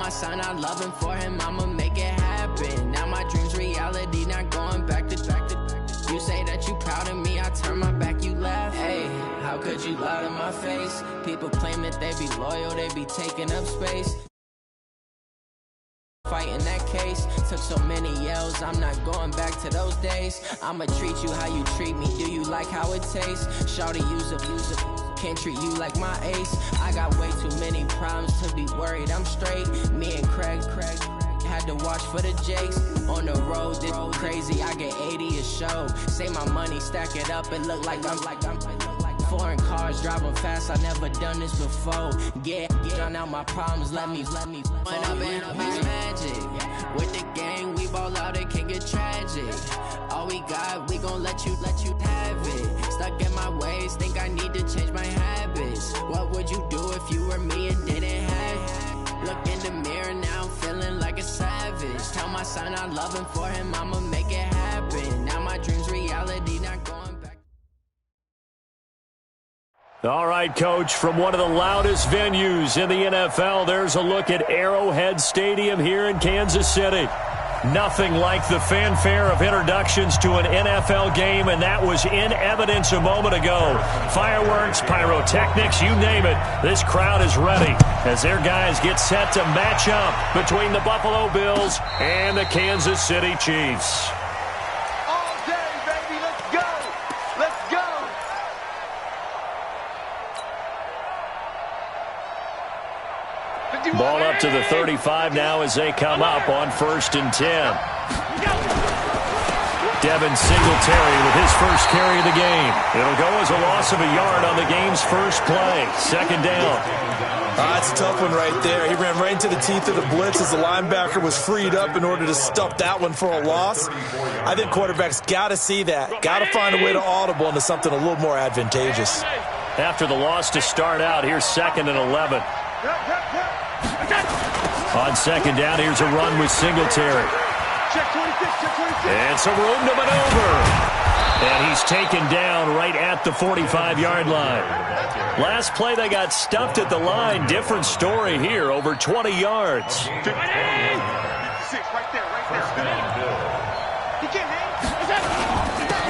my son I love him, for him I'ma make it happen. Now my dream's reality, not going back to. You say that you proud of me, I turn my back, you laugh. Hey, how could you lie to my face? People claim that they be loyal, they be taking up space. Fighting that case, took so many yells, I'm not going back to those days. I'ma treat you how you treat me, do you like how it tastes? Shawty, use it, can't treat you like my ace. I got way too many problems to be worried, I'm straight. Me and Craig had to watch for the Jakes. On the road, this crazy, I get 80 a show. Say my money, stack it up, it look like I'm foreign cars, driving fast, I never done this before. Get drown out my problems, let me When I've been up is magic. With the gang, we ball out, it can get tragic. All we got, we gon' let you have it. Stuck in my ways, think I need to change my habits. What would you do if you were me and didn't have it? Look in the mirror now, I'm feeling like a savage. Tell my son I love him, for him I'ma make it happen. Now my dream's reality, not going back. All right, Coach, from one of the loudest venues in the NFL, there's a look at Arrowhead Stadium here in Kansas City. Nothing like the fanfare of introductions to an NFL game, and that was in evidence a moment ago. Fireworks, pyrotechnics, you name it. This crowd is ready as their guys get set to match up between the Buffalo Bills and the Kansas City Chiefs. All day, baby, let's go! Let's go! Ball up to the 35 now as they come up on 1st and 10. Devin Singletary with his first carry of the game. It'll go as a loss of a yard on the game's first play. 2nd down. It's a tough one right there. He ran right into the teeth of the blitz as the linebacker was freed up in order to stuff that one for a loss. I think quarterbacks got to see that. Got to find a way to audible into something a little more advantageous. After the loss to start out, here's 2nd and 11. On 2nd down, here's a run with Singletary. And some room to maneuver. And he's taken down right at the 45-yard line. Last play, they got stuffed at the line. Different story here, over 20 yards.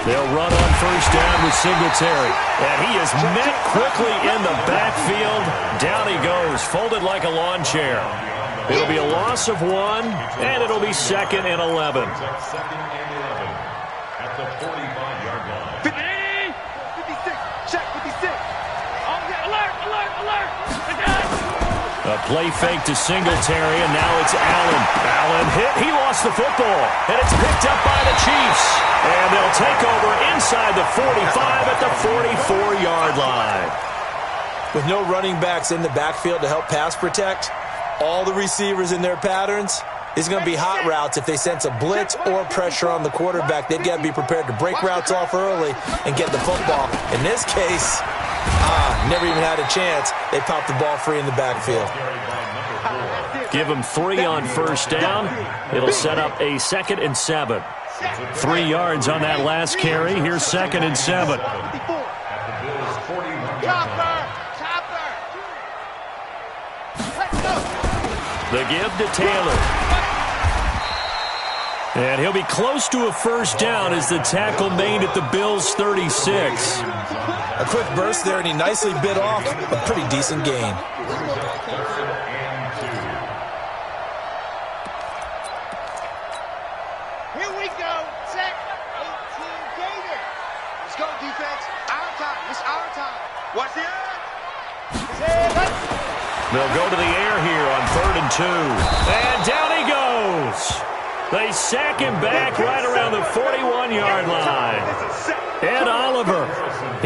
They'll run on 1st down with Singletary. And he is met quickly in the backfield. Down he goes, folded like a lawn chair. It'll be a loss of 1, and it'll be 2nd and 11. At the 45-yard line. 56, check 56. Alert! A play fake to Singletary, and now it's Allen. Allen hit. He lost the football, and it's picked up by the Chiefs. And they'll take over inside the 45 at the 44-yard line. With no running backs in the backfield to help pass protect, all the receivers in their patterns, it's going to be hot routes. If they sense a blitz or pressure on the quarterback, they've got to be prepared to break routes off early and get the football. In this case, never even had a chance. They popped the ball free in the backfield. Give them 3 on 1st down. It'll set up a 2nd and 7. 3 yards on that last carry. Here's 2nd and 7. The give to Taylor. And he'll be close to a 1st down as the tackle made at the Bills' 36. A quick burst there, and he nicely bit off a pretty decent gain. Here we go. Set 18 Gator. Let's go, defense. Our time. It's our time. Watch the eye. They'll go to the air here on 3rd and 2. And down he goes. They sack him back right around the 41-yard line. Ed Oliver,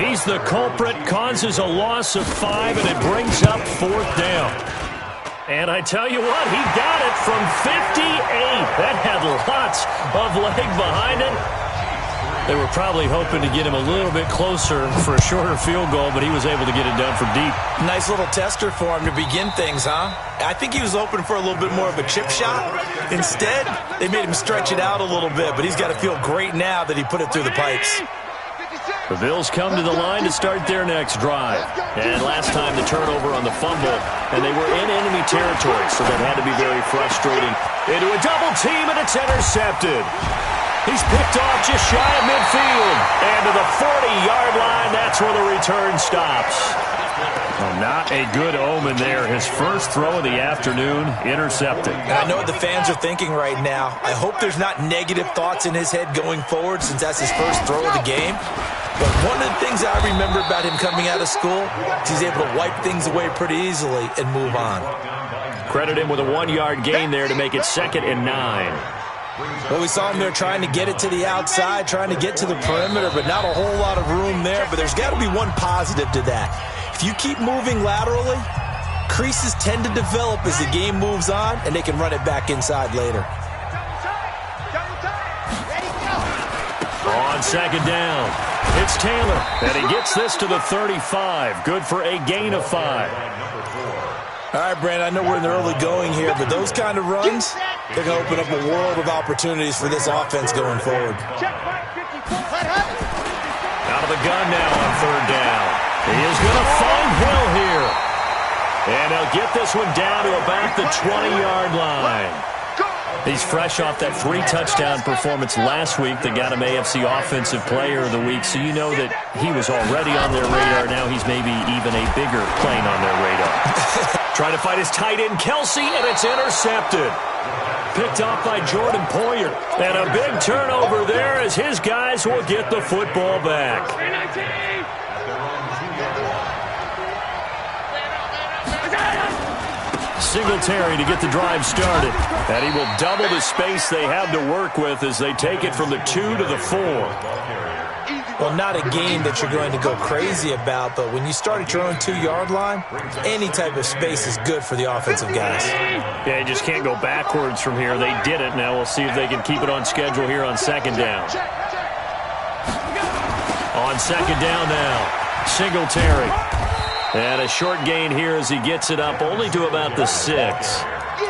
he's the culprit, causes a loss of 5, and it brings up 4th down. And I tell you what, he got it from 58. That had lots of leg behind it. They were probably hoping to get him a little bit closer for a shorter field goal, but he was able to get it done from deep. Nice little tester for him to begin things, huh? I think he was hoping for a little bit more of a chip shot. Instead, they made him stretch it out a little bit, but he's got to feel great now that he put it through the pipes. 56, The Bills come to the line to start their next drive. And last time the turnover on the fumble, and they were in enemy territory, so that had to be very frustrating. Into a double team, and it's intercepted. He's picked off just shy of midfield. And to the 40-yard line, that's where the return stops. Well, not a good omen there. His first throw of the afternoon, intercepted. And I know what the fans are thinking right now. I hope there's not negative thoughts in his head going forward since that's his first throw of the game. But one of the things I remember about him coming out of school is he's able to wipe things away pretty easily and move on. Credit him with a 1-yard gain there to make it 2nd and 9. Well, we saw him there trying to get it to the outside, trying to get to the perimeter, but not a whole lot of room there. But there's got to be one positive to that. If you keep moving laterally, creases tend to develop as the game moves on, and they can run it back inside later. On 2nd down, it's Taylor, and he gets this to the 35. Good for a gain of 5. All right, Brandon, I know we're in the early going here, but those kind of runs, they're going to open up a world of opportunities for this offense going forward. Out of the gun now on 3rd down. He is going to find Hill here. And he'll get this one down to about the 20-yard line. He's fresh off that 3-touchdown performance last week that got him AFC Offensive Player of the Week, so you know that he was already on their radar. Now he's maybe even a bigger plane on their radar. Trying to find his tight end, Kelsey, and it's intercepted. Picked off by Jordan Poyer. And a big turnover there as his guys will get the football back. Singletary to get the drive started. And he will double the space they have to work with as they take it from the 2 to the 4. Well, not a game that you're going to go crazy about, but when you start at your own 2-yard line, any type of space is good for the offensive guys. Yeah, you just can't go backwards from here. They did it. Now we'll see if they can keep it on schedule here on 2nd down. On 2nd down now, Singletary. And a short gain here as he gets it up only to about the 6.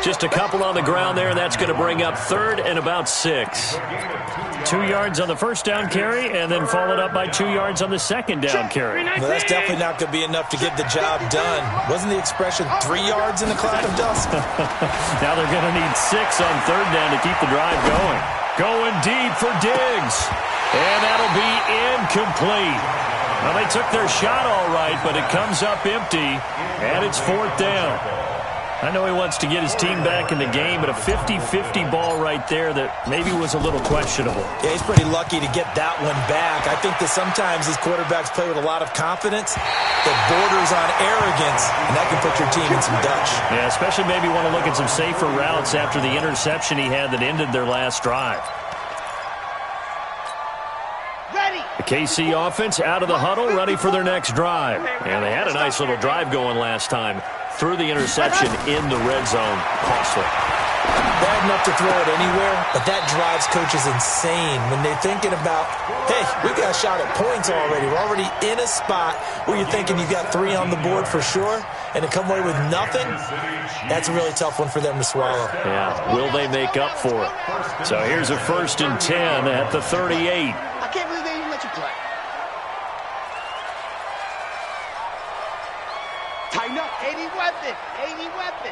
Just a couple on the ground there, and that's going to bring up 3rd and about 6. 2 yards on the first down carry, and then followed up by 2 yards on the 2nd down carry. Well, that's definitely not going to be enough to get the job done. Wasn't the expression 3 yards in a cloud of dust? Now they're going to need 6 on 3rd down to keep the drive going. Going deep for Diggs. And that'll be incomplete. Well, they took their shot all right, but it comes up empty, and it's 4th down. I know he wants to get his team back in the game, but a 50-50 ball right there that maybe was a little questionable. Yeah, he's pretty lucky to get that one back. I think that sometimes these quarterbacks play with a lot of confidence that borders on arrogance, and that can put your team in some Dutch. Yeah, especially maybe want to look at some safer routes after the interception he had that ended their last drive. The KC offense out of the huddle, ready for their next drive. And they had a nice little drive going last time. Threw the interception in the red zone. Costly. Bad enough to throw it anywhere, but that drives coaches insane when they're thinking about, hey, we got a shot at points already. We're already in a spot where you're thinking you've got 3 on the board for sure, and to come away with nothing, that's a really tough one for them to swallow. Yeah, will they make up for it? So here's a 1st and 10 at the 38. I can't believe they even let you play. Tighten up. 80 weapon. 80 weapon.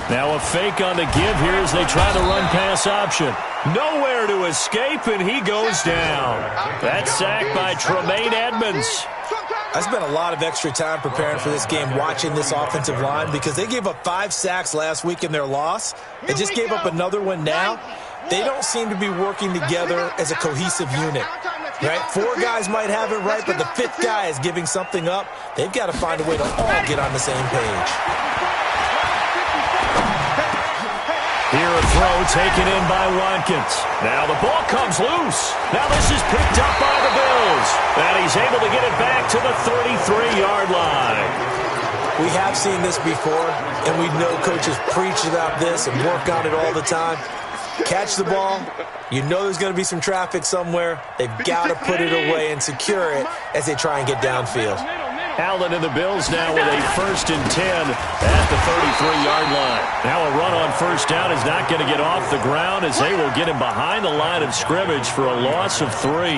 Now a fake on the give here as they try to run pass option. Nowhere to escape, and he goes down. That sack by Tremaine Edmonds. I spent a lot of extra time preparing for this game watching this offensive line because they gave up 5 sacks last week in their loss and just gave up another one now. They don't seem to be working together as a cohesive unit. Right? 4 guys might have it right, but the 5th guy is giving something up. They've got to find a way to all get on the same page. Here a throw taken in by Watkins. Now the ball comes loose. Now this is picked up by the Bills. And he's able to get it back to the 33-yard line. We have seen this before, and we know coaches preach about this and work on it all the time. Catch the ball. You know there's going to be some traffic somewhere. They've got to put it away and secure it as they try and get downfield. Allen and the Bills now with a 1st and 10 at the 33-yard line. Now a run on 1st down is not going to get off the ground as they will get him behind the line of scrimmage for a loss of 3.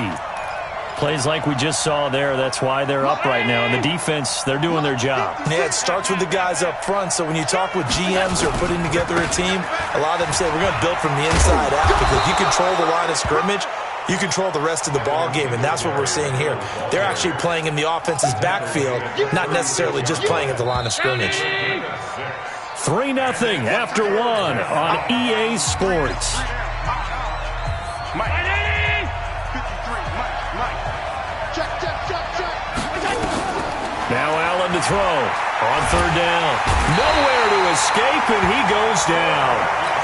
Plays like we just saw there, that's why they're up right now. And the defense, they're doing their job. Yeah, it starts with the guys up front. So when you talk with GMs who are putting together a team, a lot of them say we're going to build from the inside out, because if you control the line of scrimmage, you control the rest of the ball game, and that's what we're seeing here. They're actually playing in the offense's backfield, not necessarily just playing at the line of scrimmage. 3-0 after 1 on EA Sports. Now Allen to throw on 3rd down. Nowhere to escape, and he goes down.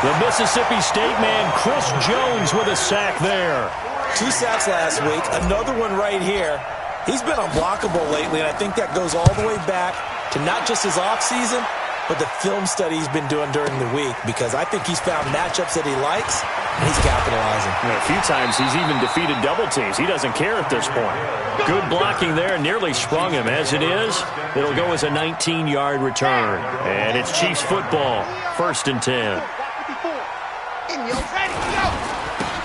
The Mississippi State man, Chris Jones, with a sack there. 2 sacks last week, another one right here. He's been unblockable lately, and I think that goes all the way back to not just his offseason, but the film study he's been doing during the week, because I think he's found matchups that he likes, and he's capitalizing. A few times he's even defeated double teams. He doesn't care at this point. Good blocking there, nearly sprung him. As it is, it'll go as a 19-yard return. And it's Chiefs football, 1st and 10.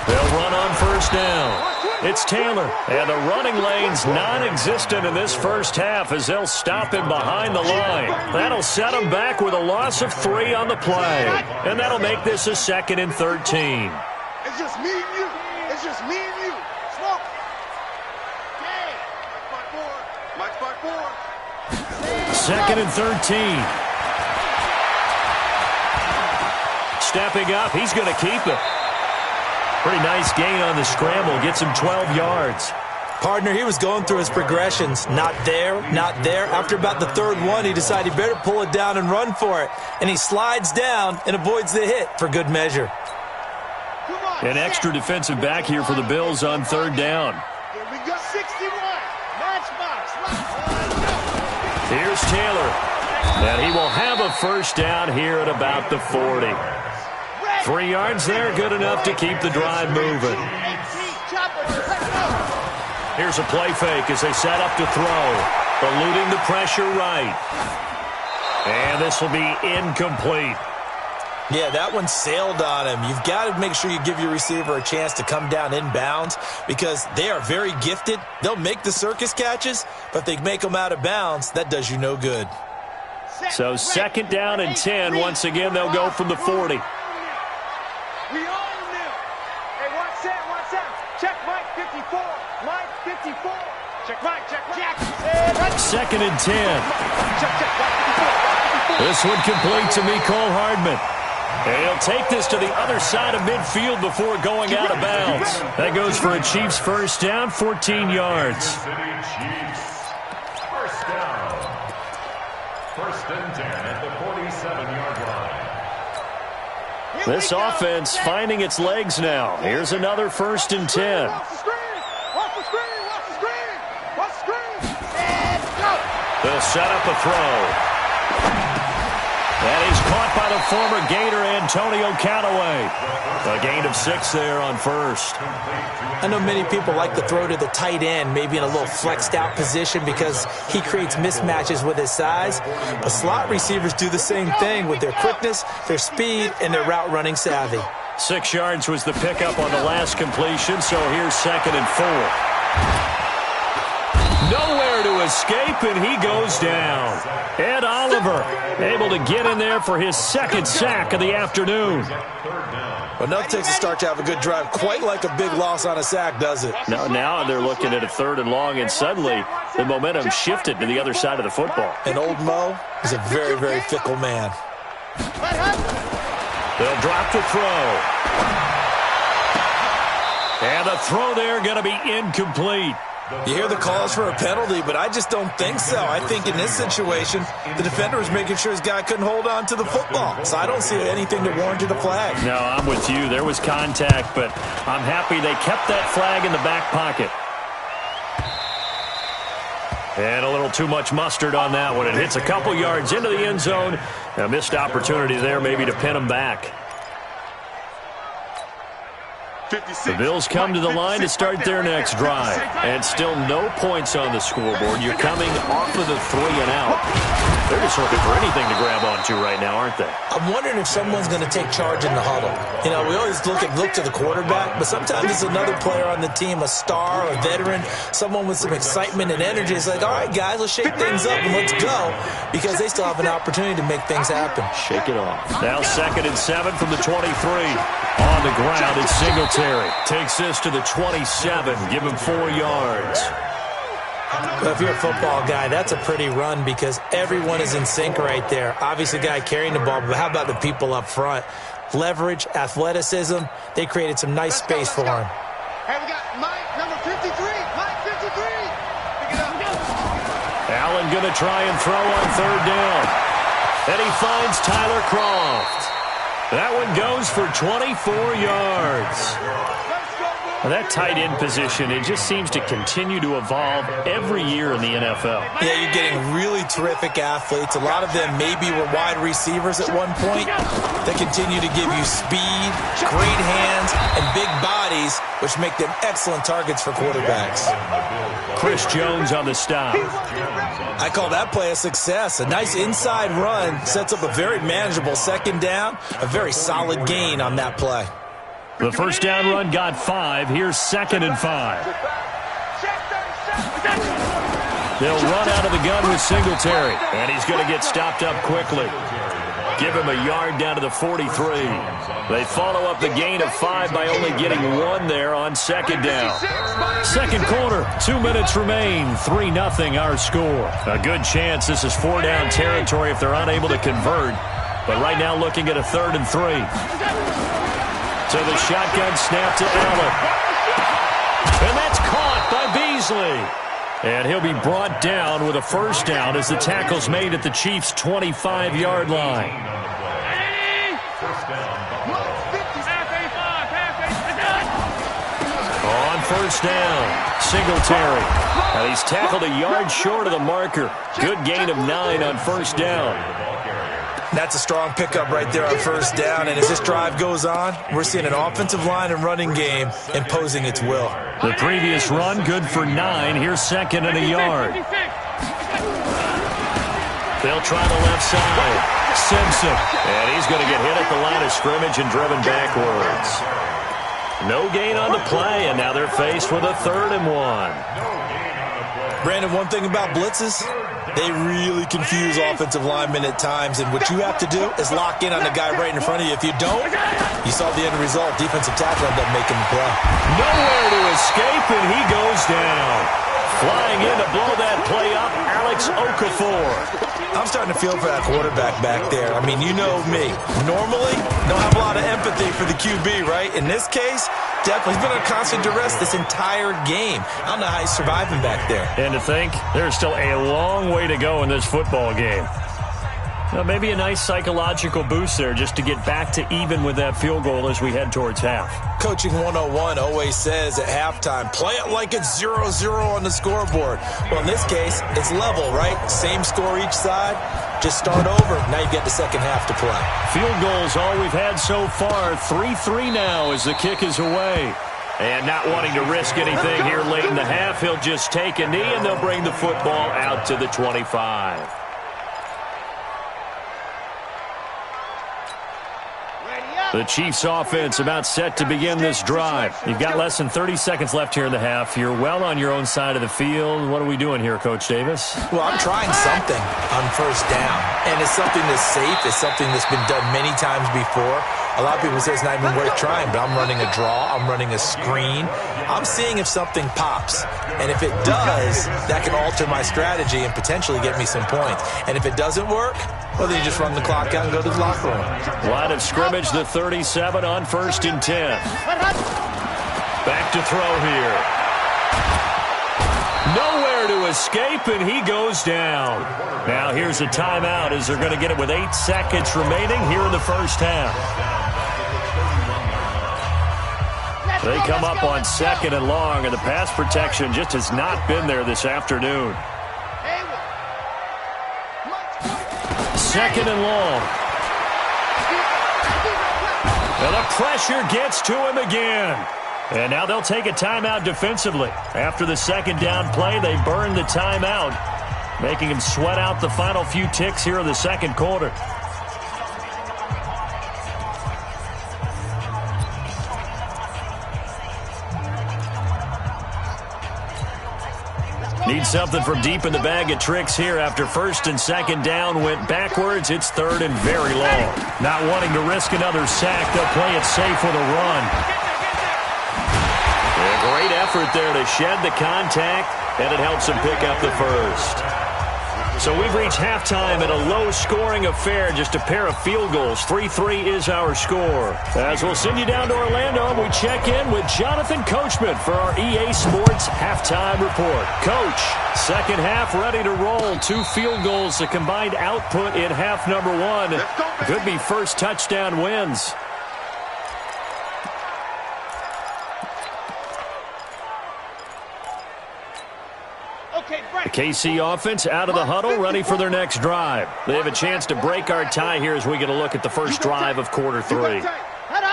They'll run on 1st down. It's Taylor, and the running lane's non-existent in this first half as they'll stop him behind the line. That'll set him back with a loss of 3 on the play, and that'll make this a 2nd and 13. It's just me and you. It's just me and you. Smoke. Okay. Mike's by 4. 2nd and 13. Stepping up, he's going to keep it. Pretty nice gain on the scramble. Gets him 12 yards. Partner, he was going through his progressions. Not there, not there. After about the 3rd one, he decided he better pull it down and run for it. And he slides down and avoids the hit for good measure. An extra defensive back here for the Bills on 3rd down. Here we go. 61. Matchbox. Here's Taylor. And he will have a 1st down here at about the 40. 3 yards there, good enough to keep the drive moving. Here's a play fake as they set up to throw. Eluding the pressure right. And this will be incomplete. Yeah, that one sailed on him. You've got to make sure you give your receiver a chance to come down inbounds, because they are very gifted. They'll make the circus catches, but if they make them out of bounds, that does you no good. So 2nd down and 10. Once again, they'll go from the 40. We all knew. Hey, what's that? Check Mike 54. Mike 54. Check Mike. 2nd and 10. Check. This one complete to Mecole Hardman. And he'll take this to the other side of midfield before going out of bounds. That goes for a Chiefs 1st down, 14 yards. First down. 1st and 10 at the 47-yard line. This offense finding its legs now. Here's another 1st and 10. Watch the screen. And go. They'll set up a throw. And he's caught by the former Gator Antonio Callaway. A gain of 6 there on 1st. I know many people like to throw to the tight end, maybe in a little flexed out position, because he creates mismatches with his size. But slot receivers do the same thing with their quickness, their speed, and their route running savvy. 6 yards was the pickup on the last completion, so here's 2nd and 4. Nowhere to escape, and he goes down. Ed Oliver able to get in there for his 2nd sack of the afternoon. Well, nothing takes a start to have a good drive, quite like a big loss on a sack, does it? No, now they're looking at a 3rd and long, and suddenly the momentum shifted to the other side of the football. And old Mo is a very, very fickle man. They'll drop the throw. And the throw there going to be incomplete. You hear the calls for a penalty, but I just don't think so. I think in this situation, the defender was making sure his guy couldn't hold on to the football. So I don't see anything to warrant a flag. No, I'm with you. There was contact, but I'm happy they kept that flag in the back pocket. And a little too much mustard on that one. It hits a couple yards into the end zone. A missed opportunity there maybe to pin him back. The Bills come to the line to start their next drive. And still no points on the scoreboard. You're coming off of the 3 and out. They're just looking for anything to grab onto right now, aren't they? I'm wondering if someone's going to take charge in the huddle. You know, we always look to the quarterback, but sometimes it's another player on the team, a star, a veteran, someone with some excitement and energy. It's like, all right, guys, let's shake things up and let's go, because they still have an opportunity to make things happen. Shake it off. Now 2nd and 7 from the 23. On the ground, it's Singletary. Takes this to the 27. Give him 4 yards. Well, if you're a football guy, that's a pretty run because everyone is in sync right there. Obviously, the guy carrying the ball, but how about the people up front? Leverage, athleticism, they created some nice space for him. Hey, we got Mike, number 53. Mike, 53. Pick it up. Allen going to try and throw on 3rd down. And he finds Tyler Kroft. That one goes for 24 yards. Well, that tight end position, it just seems to continue to evolve every year in the NFL. Yeah, you're getting really terrific athletes. A lot of them maybe were wide receivers at one point. They continue to give you speed, great hands, and big bodies, which make them excellent targets for quarterbacks. Chris Jones on the stop. I call that play a success. A nice inside run sets up a very manageable 2nd down, a very solid gain on that play. The 1st down run got 5. Here's 2nd and 5. They'll run out of the gun with Singletary, and he's going to get stopped up quickly. Give him a yard down to the 43. They follow up the gain of 5 by only getting 1 there on 2nd down. 2nd quarter, 2 minutes remain. 3-0 our score. A good chance this is 4-down territory if they're unable to convert. But right now looking at a 3rd and 3. So the shotgun snap to Allen. And that's caught by Beasley. And he'll be brought down with a 1st down as the tackle's made at the Chiefs' 25-yard line. On 1st down, Singletary. And he's tackled a yard short of the marker. Good gain of 9 on 1st down. That's a strong pickup right there on 1st down, and as this drive goes on, we're seeing an offensive line and running game imposing its will. The previous run, good for 9. Here's 2nd and a yard. They'll try the left side. Simpson. And he's going to get hit at the line of scrimmage and driven backwards. No gain on the play, and now they're faced with a 3rd and 1. Brandon, one thing about blitzes, they really confuse offensive linemen at times, and what you have to do is lock in on the guy right in front of you. If you don't, you saw the end result. Defensive tackle ended up making the play. Nowhere to escape, and he goes down. Flying in to blow that play up, Alex Okafor. I'm starting to feel for that quarterback back there. I mean, you know me. Normally, don't have a lot of empathy for the QB, right? In this case, definitely. He's been under constant duress this entire game. I don't know how he's surviving back there. And to think, there's still a long way to go in this football game. Well, maybe a nice psychological boost there just to get back to even with that field goal as we head towards half. Coaching 101 always says at halftime, play it like it's 0-0 on the scoreboard. Well, in this case, it's level, right? Same score each side. Just start over. Now you get the second half to play. Field goals all we've had so far. 3-3 now as the kick is away. And not wanting to risk anything here late in the half, he'll just take a knee and they'll bring the football out to the 25. The Chiefs offense about set to begin this drive. You've got less than 30 seconds left here in the half. You're well on your own side of the field. What are we doing here, Coach Davis? Well, I'm trying something on 1st down. And it's something that's safe. It's something that's been done many times before. A lot of people say it's not even worth trying, but I'm running a draw. I'm running a screen. I'm seeing if something pops. And if it does, that can alter my strategy and potentially get me some points. And if it doesn't work, well, then you just run the clock out and go to the locker room. Line of scrimmage, the 37 on 1st and 10. Back to throw here. Nowhere to escape, and he goes down. Now here's a timeout as they're going to get it with 8 seconds remaining here in the first half. They come up on 2nd and long, and the pass protection just has not been there this afternoon. 2nd and long. And the pressure gets to him again. And now they'll take a timeout defensively. After the second down play, they burn the timeout, making them sweat out the final few ticks here in the second quarter. Need something from deep in the bag of tricks here after first and second down went backwards. It's third and very long. Not wanting to risk another sack, they'll play it safe with a run. A great effort there to shed the contact, and it helps them pick up the first. So we've reached halftime in a low-scoring affair, just a pair of field goals. 3-3 is our score. As we'll send you down to Orlando, and we check in with Jonathan Coachman for our EA Sports Halftime Report. Coach, second half ready to roll. 2 field goals, the combined output in half number 1. Could be first touchdown wins. The KC offense out of the huddle, ready for their next drive. They have a chance to break our tie here as we get a look at the first drive of quarter 3.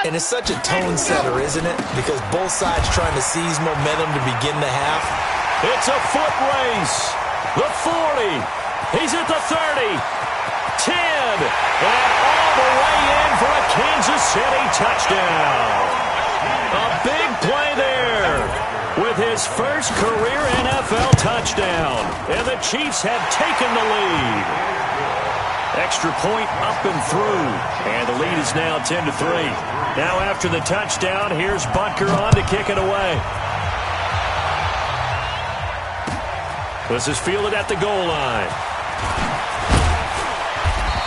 And it's such a tone setter, isn't it? Because both sides trying to seize momentum to begin the half. It's a foot race. The 40. He's at the 30. 10. And all the way in for a Kansas City touchdown. A big play there with his first career NFL touchdown. And the Chiefs have taken the lead. Extra point up and through. And the lead is now 10-3. Now after the touchdown, here's Butker on to kick it away. This is fielded at the goal line.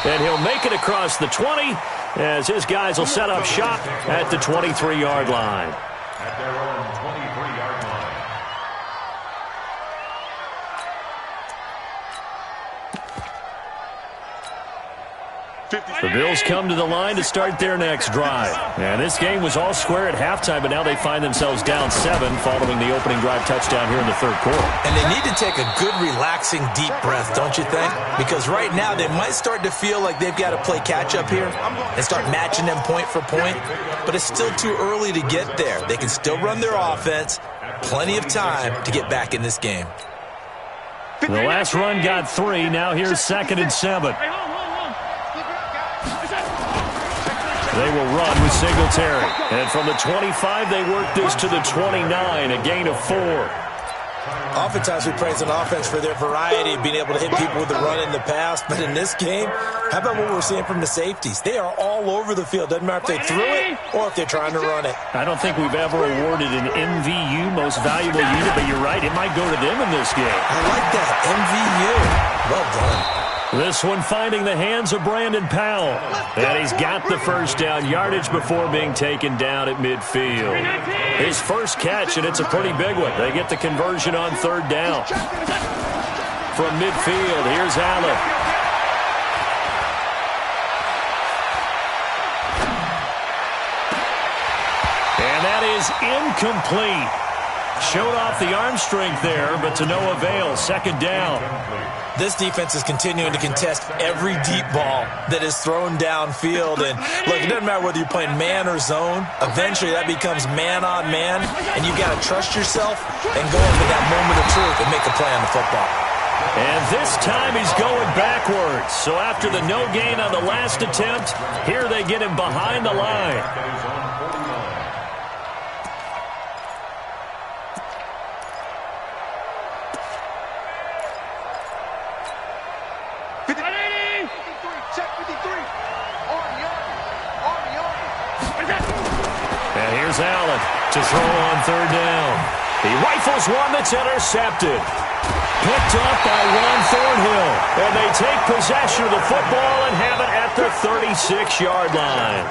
And he'll make it across the 20 as his guys will set up shop at the 23-yard line. At their own 23-yard line. The Bills come to the line to start their next drive. And this game was all square at halftime, but now they find themselves down 7 following the opening drive touchdown here in the third quarter. And they need to take a good, relaxing, deep breath, don't you think? Because right now they might start to feel like they've got to play catch-up here and start matching them point for point. But it's still too early to get there. They can still run their offense. Plenty of time to get back in this game. The last run got 3. Now here's 2nd and 7. They will run with Singletary. And from the 25, they work this to the 29, a gain of 4. Oftentimes we praise an offense for their variety of being able to hit people with the run in the past. But in this game, how about what we're seeing from the safeties? They are all over the field. Doesn't matter if they threw it or if they're trying to run it. I don't think we've ever awarded an MVU, most valuable unit, but you're right, it might go to them in this game. I like that, MVU. Well done. This one finding the hands of Brandon Powell. And he's got the first down yardage before being taken down at midfield. His first catch, and it's a pretty big one. They get the conversion on third down. From midfield, here's Allen. And that is incomplete. Showed off the arm strength there, but to no avail. Second down. This defense is continuing to contest every deep ball that is thrown downfield. And look, it doesn't matter whether you're playing man or zone. Eventually, that becomes man on man, and you got to trust yourself and go up in that moment of truth and make a play on the football. And this time he's going backwards. So after the no gain on the last attempt, here they get him behind the line. Allen to throw on third down. He rifles one that's intercepted. Picked up by Ron Thornhill. And they take possession of the football and have it at the 36-yard line.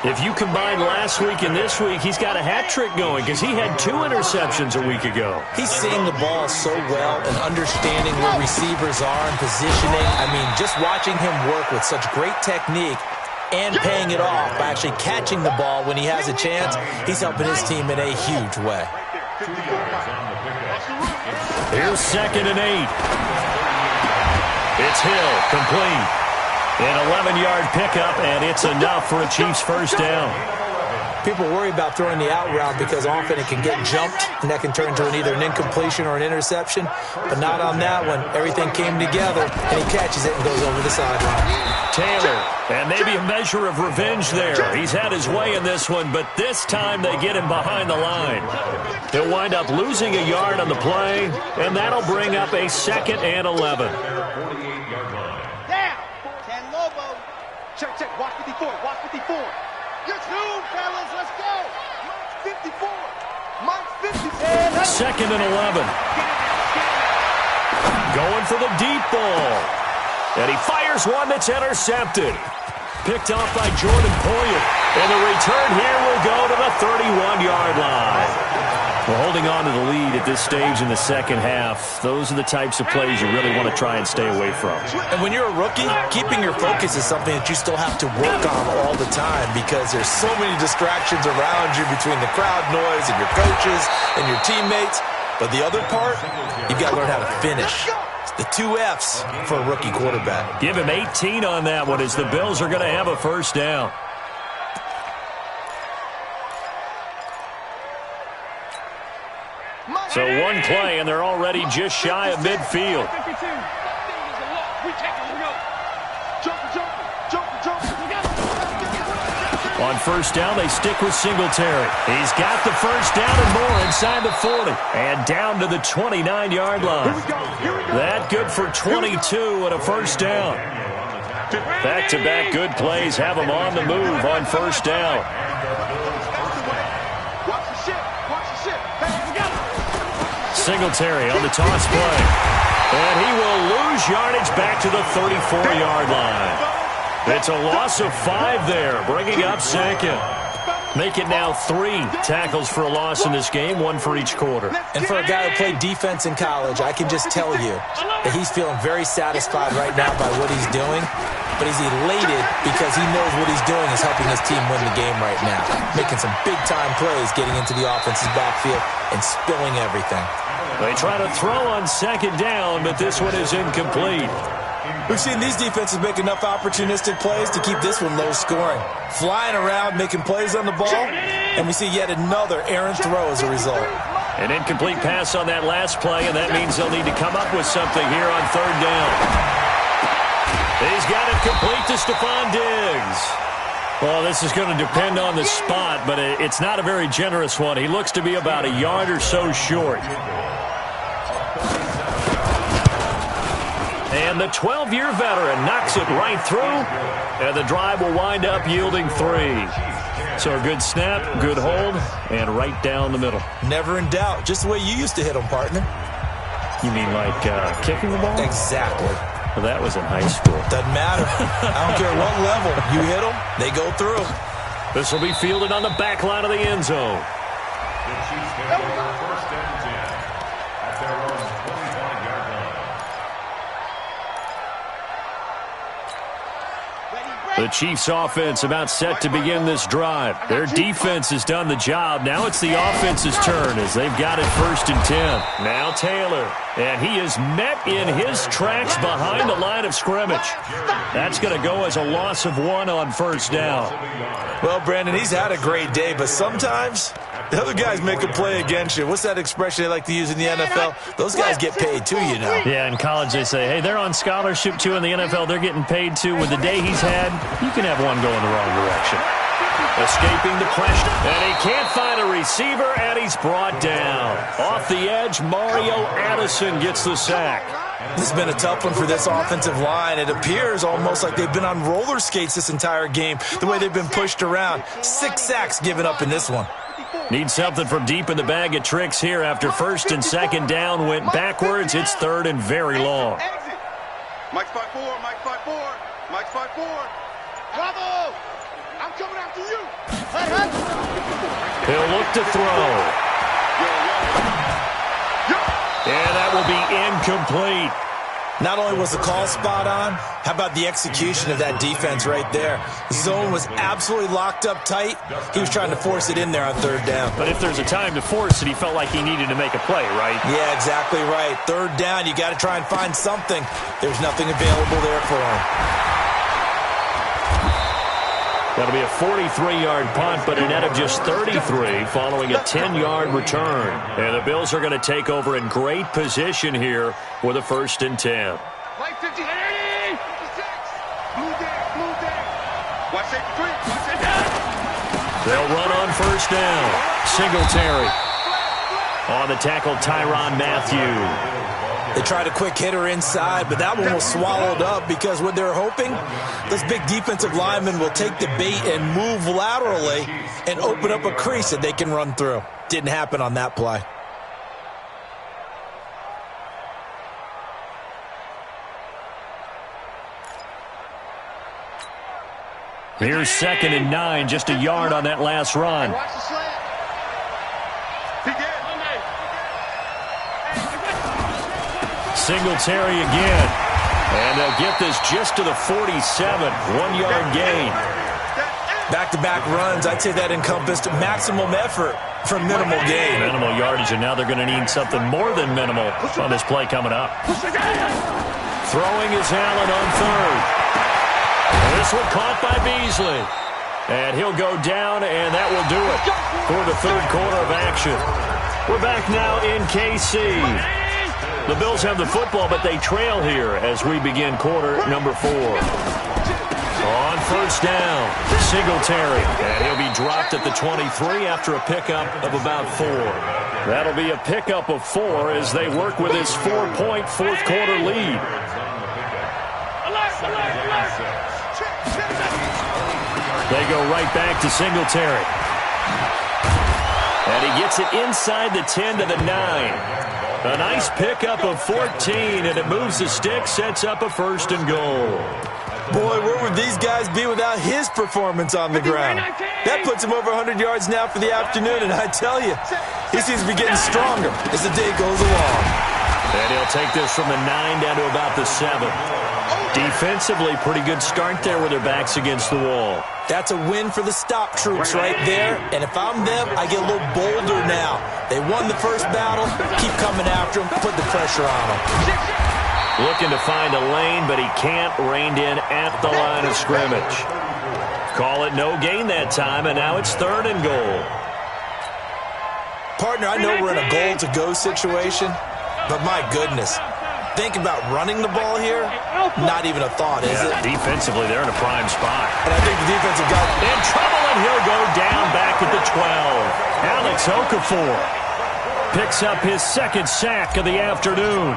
If you combine last week and this week, he's got a hat trick going because he had 2 interceptions a week ago. He's seeing the ball so well and understanding where receivers are and positioning. I mean, just watching him work with such great technique and paying it off by actually catching the ball when he has a chance, he's helping his team in a huge way. Here's 2nd and 8. It's Hill, complete. An 11-yard pickup, and it's enough for a Chiefs first down. People worry about throwing the out route because often it can get jumped, and that can turn into either an incompletion or an interception. But not on that one. Everything came together, and he catches it and goes over the sideline. Taylor, and maybe a measure of revenge there. He's had his way in this one, but this time they get him behind the line. He'll wind up losing a yard on the play, and that'll bring up a 2nd and 11. Down. 10 Lobo. Check, check. Watch 54. Watch 54. You're through, fellas. Let's go. Mike's 54. Mike's 54. 2nd and 11. Going for the deep ball. And he fires one that's intercepted. Picked off by Jordan Poyer. And the return here will go to the 31-yard line. We're holding on to the lead at this stage in the second half. Those are the types of plays you really want to try and stay away from. And when you're a rookie, keeping your focus is something that you still have to work on all the time because there's so many distractions around you between the crowd noise and your coaches and your teammates. But the other part, you've got to learn how to finish. It's the 2 F's for a rookie quarterback. Give him 18 on that one as the Bills are going to have a first down. So one play, and they're already just shy of midfield. On first down, they stick with Singletary. He's got the first down and more inside the 40. And down to the 29-yard line. That good for 22 and a first down. Back-to-back good plays have them on the move on first down. Singletary on the toss play. And he will lose yardage back to the 34-yard line. It's a loss of 5 there, bringing up 2nd. Make it now 3 tackles for a loss in this game, 1 for each quarter. And for a guy who played defense in college, I can just tell you that he's feeling very satisfied right now by what he's doing. But he's elated because he knows what he's doing is helping his team win the game right now. Making some big-time plays, getting into the offense's backfield and spilling everything. They try to throw on 2nd down, but this one is incomplete. We've seen these defenses make enough opportunistic plays to keep this one low scoring. Flying around, making plays on the ball, and we see yet another errant throw as a result. An incomplete pass on that last play, and that means they'll need to come up with something here on 3rd down. He's got it complete to Stephon Diggs. Well, this is going to depend on the spot, but it's not a very generous one. He looks to be about a yard or so short. And the 12-year veteran knocks it right through, and the drive will wind up yielding 3. So a good snap, good hold, and right down the middle. Never in doubt. Just the way you used to hit them, partner. You mean like kicking the ball? Exactly. Well, that was in high school. Doesn't matter. I don't care what level. You hit them, they go through. This will be fielded on the back line of the end zone. The Chiefs get over 1st and 10 at their own 25-yard line. The Chiefs offense about set to begin this drive. Their defense has done the job. Now it's the offense's turn as they've got it 1st and 10. Now Taylor. And he is met in his tracks behind the line of scrimmage. That's going to go as a loss of 1 on first down. Well, Brandon, he's had a great day, but sometimes the other guys make a play against you. What's that expression they like to use in the NFL? Those guys get paid too, you know. Yeah, in college they say, hey, they're on scholarship too. In the NFL, they're getting paid too. With the day he's had, you can have one go in the wrong direction. Escaping the pressure, and he can't find a receiver, and he's brought down. Off the edge, Mario Addison gets the sack. This has been a tough one for this offensive line. It appears almost like they've been on roller skates this entire game, the way they've been pushed around. 6 sacks given up in this one. Need something from deep in the bag of tricks here after 1st and 2nd down went backwards. It's 3rd and very long. Mike's 5-4, Mike's 5-4, Mike's 5-4. Bravo! I'm coming after you. He'll look to throw. And that will be incomplete. Not only was the call spot on, how about the execution of that defense right there? The zone was absolutely locked up tight. He was trying to force it in there on 3rd down. But if there's a time to force it, he felt like he needed to make a play, right? Yeah, exactly right. 3rd down, you got to try and find something. There's nothing available there for him. That'll be a 43-yard punt, but a net of just 33 following a 10-yard return. And the Bills are going to take over in great position here with a 1st and 10. Play 50, 56. Blue day. Watch it, 3. Watch it. They'll run on 1st down. Singletary. On the tackle, Tyrann Mathieu. They tried a quick hitter inside, but that one was swallowed up because what they're hoping, this big defensive lineman will take the bait and move laterally and open up a crease that they can run through. Didn't happen on that play. Here's 2nd and 9, just a yard on that last run. Watch the slant. Singletary again. And they'll get this just to the 47. 1-yard gain. Back-to-back runs, I'd say that encompassed maximum effort for minimal gain. Minimal yardage, and now they're going to need something more than minimal on this play coming up. Throwing is Allen on 3rd. And this one caught by Beasley. And he'll go down, and that will do it for the 3rd quarter of action. We're back now in KC. The Bills have the football, but they trail here as we begin quarter number 4. On 1st down, Singletary. And he'll be dropped at the 23 after a pickup of about 4. That'll be a pickup of 4 as they work with this 4-point 4th quarter lead. They go right back to Singletary. And he gets it inside the 10 to the 9. A nice pickup of 14, and it moves the stick, sets up a 1st and goal. Boy, where would these guys be without his performance on the ground? That puts him over 100 yards now for the afternoon, and I tell you, he seems to be getting stronger as the day goes along. And he'll take this from the 9 down to about the 7. Defensively, pretty good start there with their backs against the wall. That's a win for the stop troops right there. And if I'm them, I get a little bolder now. They won the first battle. Keep coming after them. Put the pressure on them. Looking to find a lane, but he can't. Reined in at the line of scrimmage. Call it no gain that time, and now it's 3rd and goal. Partner, I know we're in a goal-to-go situation, but my goodness. Think about running the ball here. Not even a thought, is it? Defensively, they're in a prime spot. And I think the defensive guy in trouble, and he'll go down back at the 12. Alex Okafor picks up his 2nd sack of the afternoon.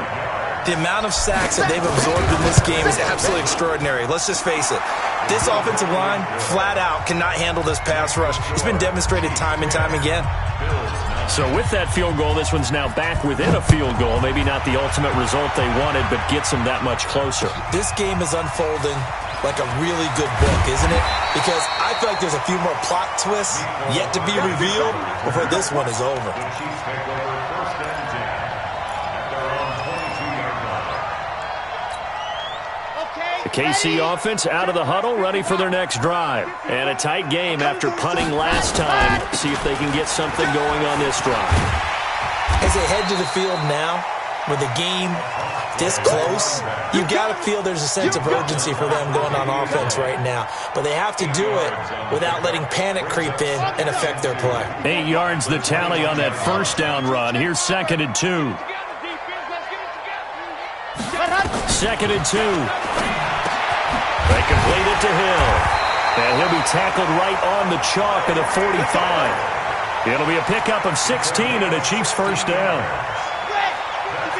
The amount of sacks that they've absorbed in this game is absolutely extraordinary. Let's just face it. This offensive line, flat out, cannot handle this pass rush. It's been demonstrated time and time again. So with that field goal, this one's now back within a field goal. Maybe not the ultimate result they wanted, but gets them that much closer. This game is unfolding like a really good book, isn't it? Because I feel like there's a few more plot twists yet to be revealed before this one is over. The KC offense out of the huddle, ready for their next drive. And a tight game after punting last time. See if they can get something going on this drive. As they head to the field now, with the game this close, you've got to feel there's a sense of urgency for them going on offense right now. But they have to do it without letting panic creep in and affect their play. 8 yards the tally on that 1st down run. Here's 2nd and 2. 2nd and 2. They complete it to Hill. And he'll be tackled right on the chalk of the 45. It'll be a pickup of 16 and a Chiefs 1st down.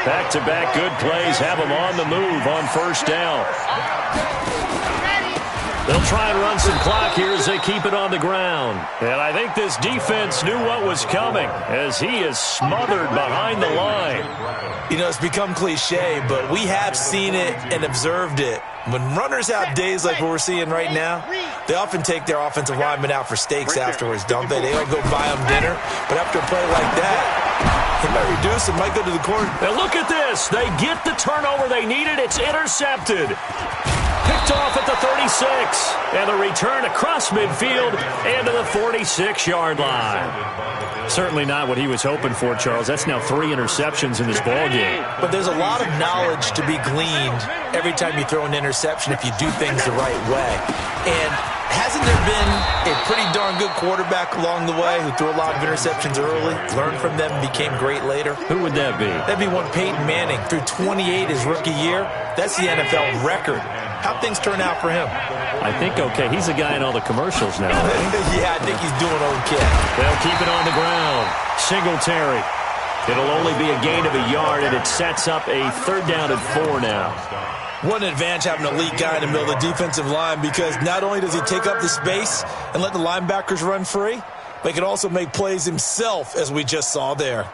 Back-to-back good plays have them on the move on 1st down. They'll try and run some clock here as they keep it on the ground. And I think this defense knew what was coming as he is smothered behind the line. You know, it's become cliche, but we have seen it and observed it. When runners have days like what we're seeing right now, they often take their offensive linemen out for steaks afterwards, don't they? They don't go buy them dinner. But after a play like that, they might reduce it, might go to the corner. And look at this. They get the turnover they needed. It's intercepted. Picked off at the 36. And the return across midfield and to the 46-yard line. Certainly not what he was hoping for, Charles. That's now 3 interceptions in this ball game. But there's a lot of knowledge to be gleaned every time you throw an interception if you do things the right way. And hasn't there been a pretty darn good quarterback along the way who threw a lot of interceptions early, learned from them, and became great later? Who would that be? That'd be one Peyton Manning. Threw 28 his rookie year. That's the NFL record. How'd things turn out for him? I think okay. He's the guy in all the commercials now. Right? Yeah, I think he's doing okay. They'll keep it on the ground. Singletary. It'll only be a gain of a yard, and it sets up a 3rd down and 4 now. What an advantage having an elite guy in the middle of the defensive line, because not only does he take up the space and let the linebackers run free, but he can also make plays himself, as we just saw there.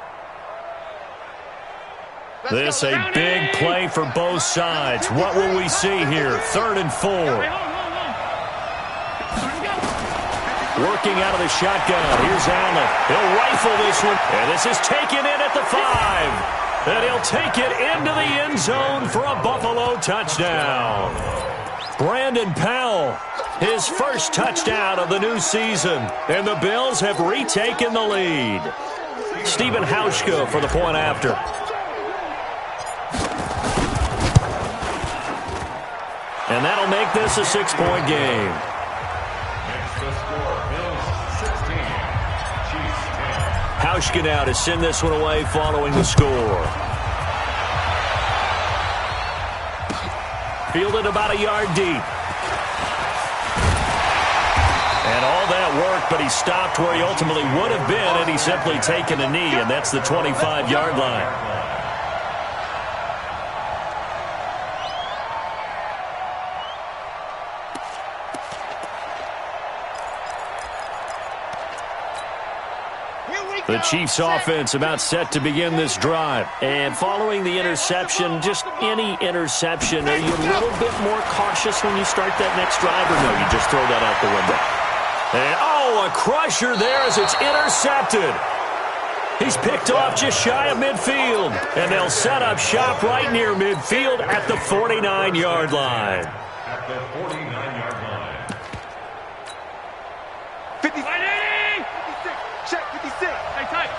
This a big play for both sides. What will we see here? 3rd and 4. Working out of the shotgun. Here's Allen. He'll rifle this one. And this is taken in at the 5. And he'll take it into the end zone for a Buffalo touchdown. Brandon Powell, his first touchdown of the new season. And the Bills have retaken the lead. Stephen Hauschka for the point after. And that'll make this a 6-point game. Hauschka now to send this one away following the score. Fielded about a yard deep. And all that worked, but he stopped where he ultimately would have been had he simply taken a knee, and that's the 25-yard line. The Chiefs offense about set to begin this drive. And following the interception, just any interception, are you a little bit more cautious when you start that next drive, or no, you just throw that out the window? And, a crusher there as it's intercepted. He's picked off just shy of midfield. And they'll set up shop right near midfield at the 49-yard line. At the 49-yard line. 50. Check 56. Hey, tight.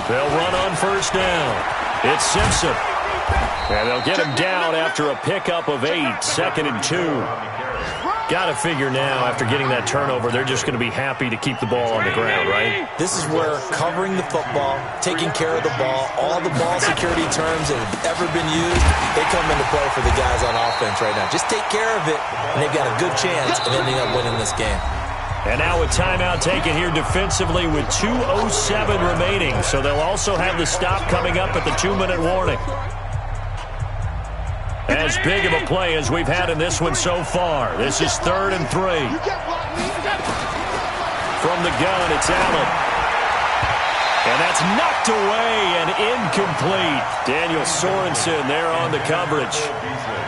They'll run on 1st down. It's Simpson. And they'll get him down after a pickup of 8. 2nd and 2. Got to figure now, after getting that turnover, they're just going to be happy to keep the ball on the ground, right? This is where covering the football, taking care of the ball, all the ball security terms that have ever been used, they come into play for the guys on offense right now. Just take care of it, and they've got a good chance of ending up winning this game. And now a timeout taken here defensively with 2:07 remaining. So they'll also have the stop coming up at the 2-minute warning. As big of a play as we've had in this one so far. This is 3rd and 3. From the gun, it's Allen. And that's knocked away and incomplete. Daniel Sorensen there on the coverage.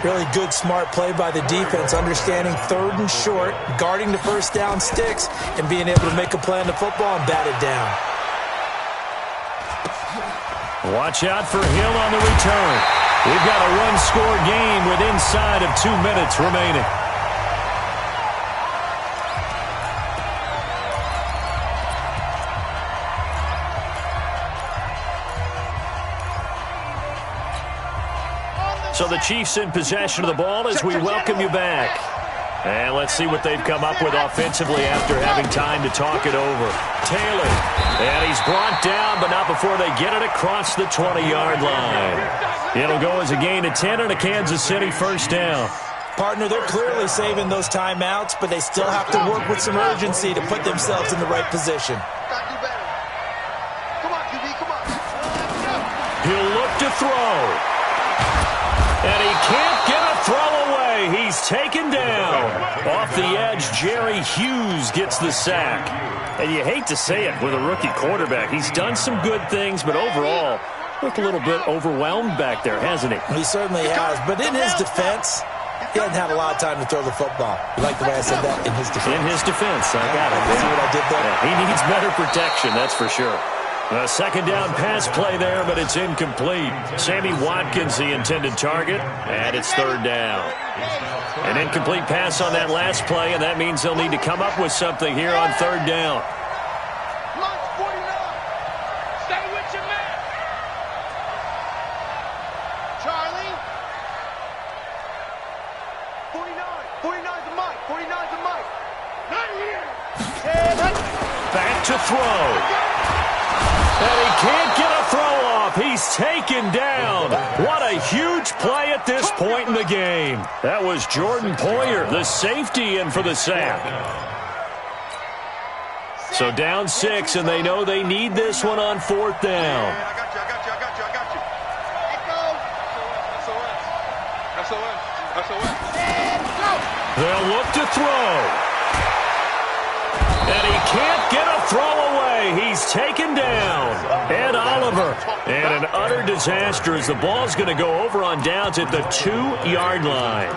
Really good, smart play by the defense, understanding 3rd and short, guarding the 1st down sticks, and being able to make a play on the football and bat it down. Watch out for Hill on the return. We've got a one-score game with inside of 2 minutes remaining. So the Chiefs in possession of the ball as we welcome you back. And let's see what they've come up with offensively after having time to talk it over. Taylor, and he's brought down, but not before they get it across the 20-yard line. It'll go as a gain of 10 and a Kansas City 1st down. Partner, they're clearly saving those timeouts, but they still have to work with some urgency to put themselves in the right position. Gotta do better. Come on, QB, come on. He'll look to throw. And he can't get a throw away. He's taken down. Off the edge, Jerry Hughes gets the sack. And you hate to say it with a rookie quarterback. He's done some good things, but overall, looked a little bit overwhelmed back there, hasn't he? He certainly has. But in his defense, he hasn't had a lot of time to throw the football. You like the way I said that? In his defense. In his defense. I got it. See what I did there? Yeah, he needs better protection, that's for sure. A 2nd down pass play there, but it's incomplete. Sammy Watkins, the intended target, and it's 3rd down. An incomplete pass on that last play, and that means they'll need to come up with something here on 3rd down. Lunch 49. Stay with your man. Charlie. 49's the mic. 49's the mic. Not here. Back to throw. And he can't get a throw off. He's taken down. What a huge play at this point in the game. That was Jordan Poyer, the safety, in for the sack. So down 6, and they know they need this one on 4th down. I got you. Echo. They'll look to throw. And he can't get a throw away. He's taken down. Ed Oliver. And an utter disaster as the ball's going to go over on downs at the 2-yard line.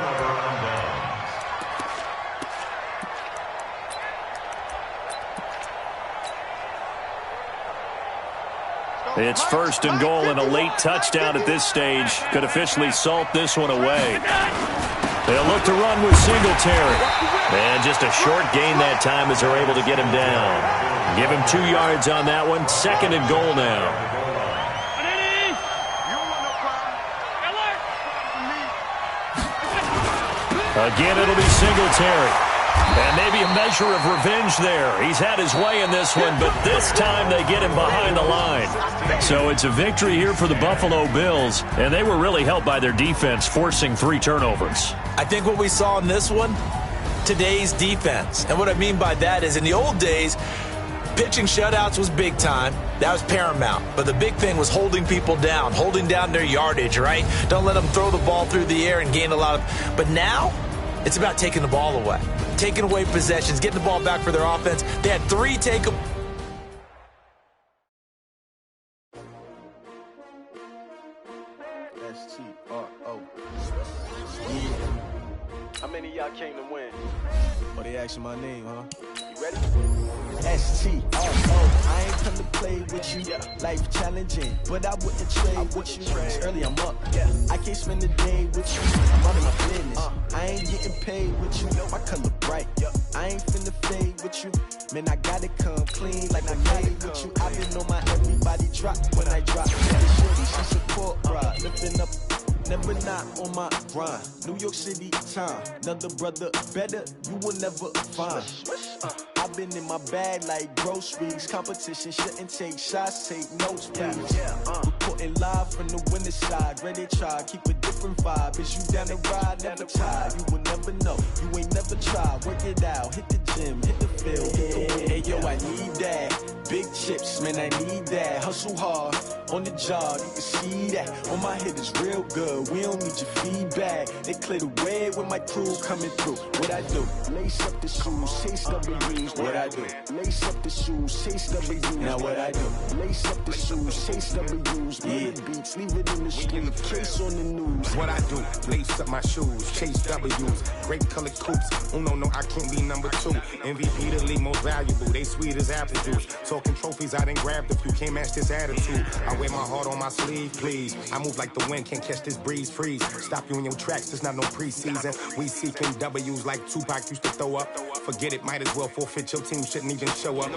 It's 1st and goal, and a late touchdown at this stage could officially salt this one away. They'll look to run with Singletary. And just a short gain that time as they're able to get him down. Give him 2 yards on that one. 2nd and goal now. Again, it'll be Singletary. And maybe a measure of revenge there. He's had his way in this one, but this time they get him behind the line. So it's a victory here for the Buffalo Bills, and they were really helped by their defense, forcing 3 turnovers. I think what we saw in this one, today's defense. And what I mean by that is in the old days, pitching shutouts was big time. That was paramount. But the big thing was holding people down, holding down their yardage, right? Don't let them throw the ball through the air and gain a lot of... But now, it's about taking the ball away. Taking away possessions, getting the ball back for their offense. They had 3 take... S-T-R-O. Yeah. How many of y'all came to win? Oh, they asking my name, huh? You ready? S-T-R-O. I ain't come to play with you. Life challenging, but I wouldn't trade with you. It's early, I'm up. I can't spend the day with you. I'm running my business. I ain't getting paid with you. My color bright. I ain't finna fade with you. Man, I gotta come clean like I made with you. I've been on my everybody drop when I drop. Shorty, she support ride. Lifting up. Never not on my grind. New York City time. Another brother better, you will never find. I've been in my bag like groceries. Competition shouldn't take shots, take notes, please. Reporting live from the winning side. Ready to try, keep a different vibe. Is you down the ride, never tired. You will never know, you ain't never tried. Work it out, hit the gym, hit the field, hit the hey yo, I need that. Big chips, man, I need that. Hustle hard, on the job, you can see that. On my head is real good, we don't need your feedback. They clear the way with my crew coming through. What I do? Lace up the shoes, chase W's. What I do? Lace up the shoes, chase W's. Now what I do? Lace up the shoes, chase W's. Murder beats, leave it in the street, case on the news. What I do? Lace up my shoes, chase W's. Great colored coops. Oh no, I can't be number 2. MVP the league most valuable. They sweet as apple juice. Talking trophies, I done grabbed a few. Can't match this attitude. I wear my heart on my sleeve, please. I move like the wind, can't catch this breeze. Freeze. Stop you in your tracks. There's not no preseason. We seeking W's like Tupac used to throw up. Forget it, might as well forfeit. Your team shouldn't even show up.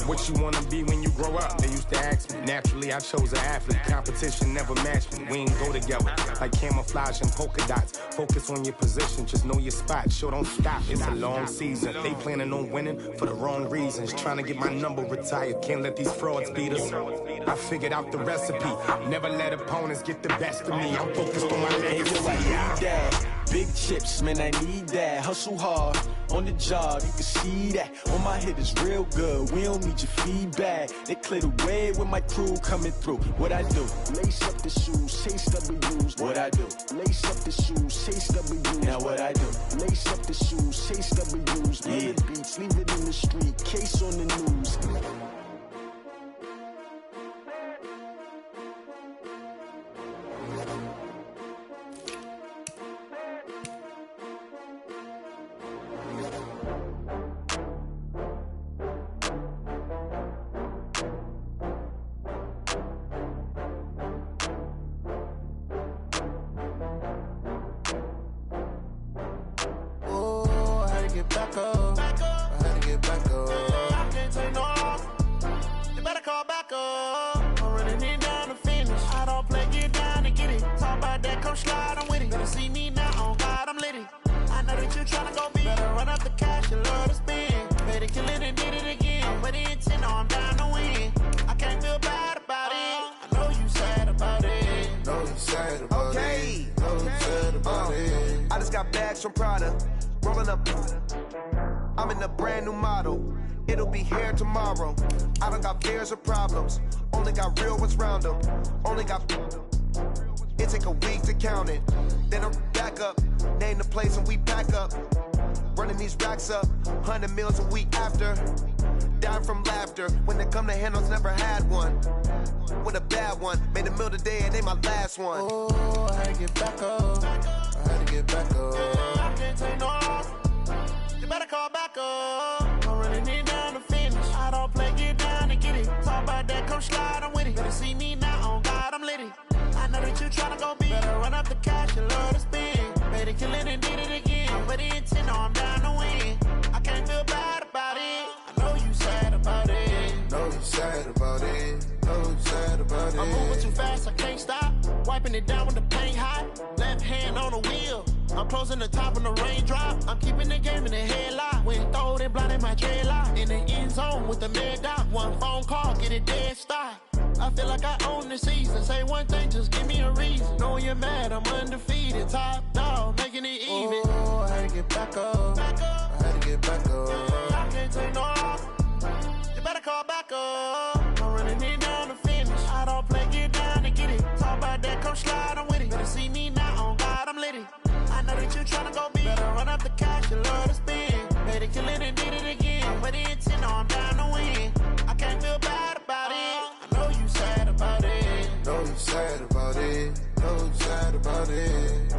What you wanna be when you grow up? They used to ask me. Naturally, I chose an athlete. Competition never matched me. We ain't go together like camouflage and polka dots. Focus on your position, just know your spot. Sure, don't stop. It's a long season. They planning on winning for the wrong reasons. Trying to get my number retired. Can't let these frauds beat us. I figured out the recipe. Never let opponents get the best of me. I'm focused on my legacy. I need that. Big chips, man, I need that. Hustle hard, on the job, you can see that. On my head is real good, we don't need your feedback. They clear the way with my crew coming through. What I do? Lace up the shoes, chase W's. What I do? Lace up the shoes, chase W's. Now what I do? Lace up the shoes, chase W's. Murder beats, leave it in the street, case on the news. got bags from Prada. Rolling up. I'm in a brand new model. It'll be here tomorrow. I don't got fears or problems. Only got real ones round them. Only got. It take a week to count it. Then I'm back up. Name the place and we pack up. Running these racks up. 100 meals a week after. Dying from laughter. When they come to handles, never had one. With a bad one. Made a meal today and they my last one. Oh, I had to get back up. I had to get back up. I can't take no off. You better call back up. I'm running it down to finish. I don't play, get down and get it. Talk about that, come slide, I'm with it. Better see me now, on God, I'm litty. I know that you tryna go big. Better run up the cash and love to spend. Made it, kill it, and did it again. But the intent, no, I'm down to win. I can't feel bad about it. I know you sad about it. Know you sad about it. Know you sad about it. I'm moving too fast, I can't stop. Wiping it down with the paint hot. Left hand on the wheel. I'm closing the top when the raindrop. I'm keeping the game in the headlock. When throwed and blinded my dreadlock. In the end zone with the mad dot. One phone call, get it dead stop. I feel like I own the season. Say one thing, just give me a reason. Knowing you're mad, I'm undefeated. Top dog, making it even. Oh, I had to get back up. I had to get back up. I can't take no off. You better call back up. I'm running it down to finish. I don't play, get down and get it. Talk about that, come slide, I'm with it. Better see me now, on God, I'm litty. I know that you tryna go big. Better run up the cash, you love to spend. Made it, kill it, and did it again. But the intent, no, I'm down to win. I can't feel bad about it. I know you sad about it. Know you sad about it. Know you sad about it.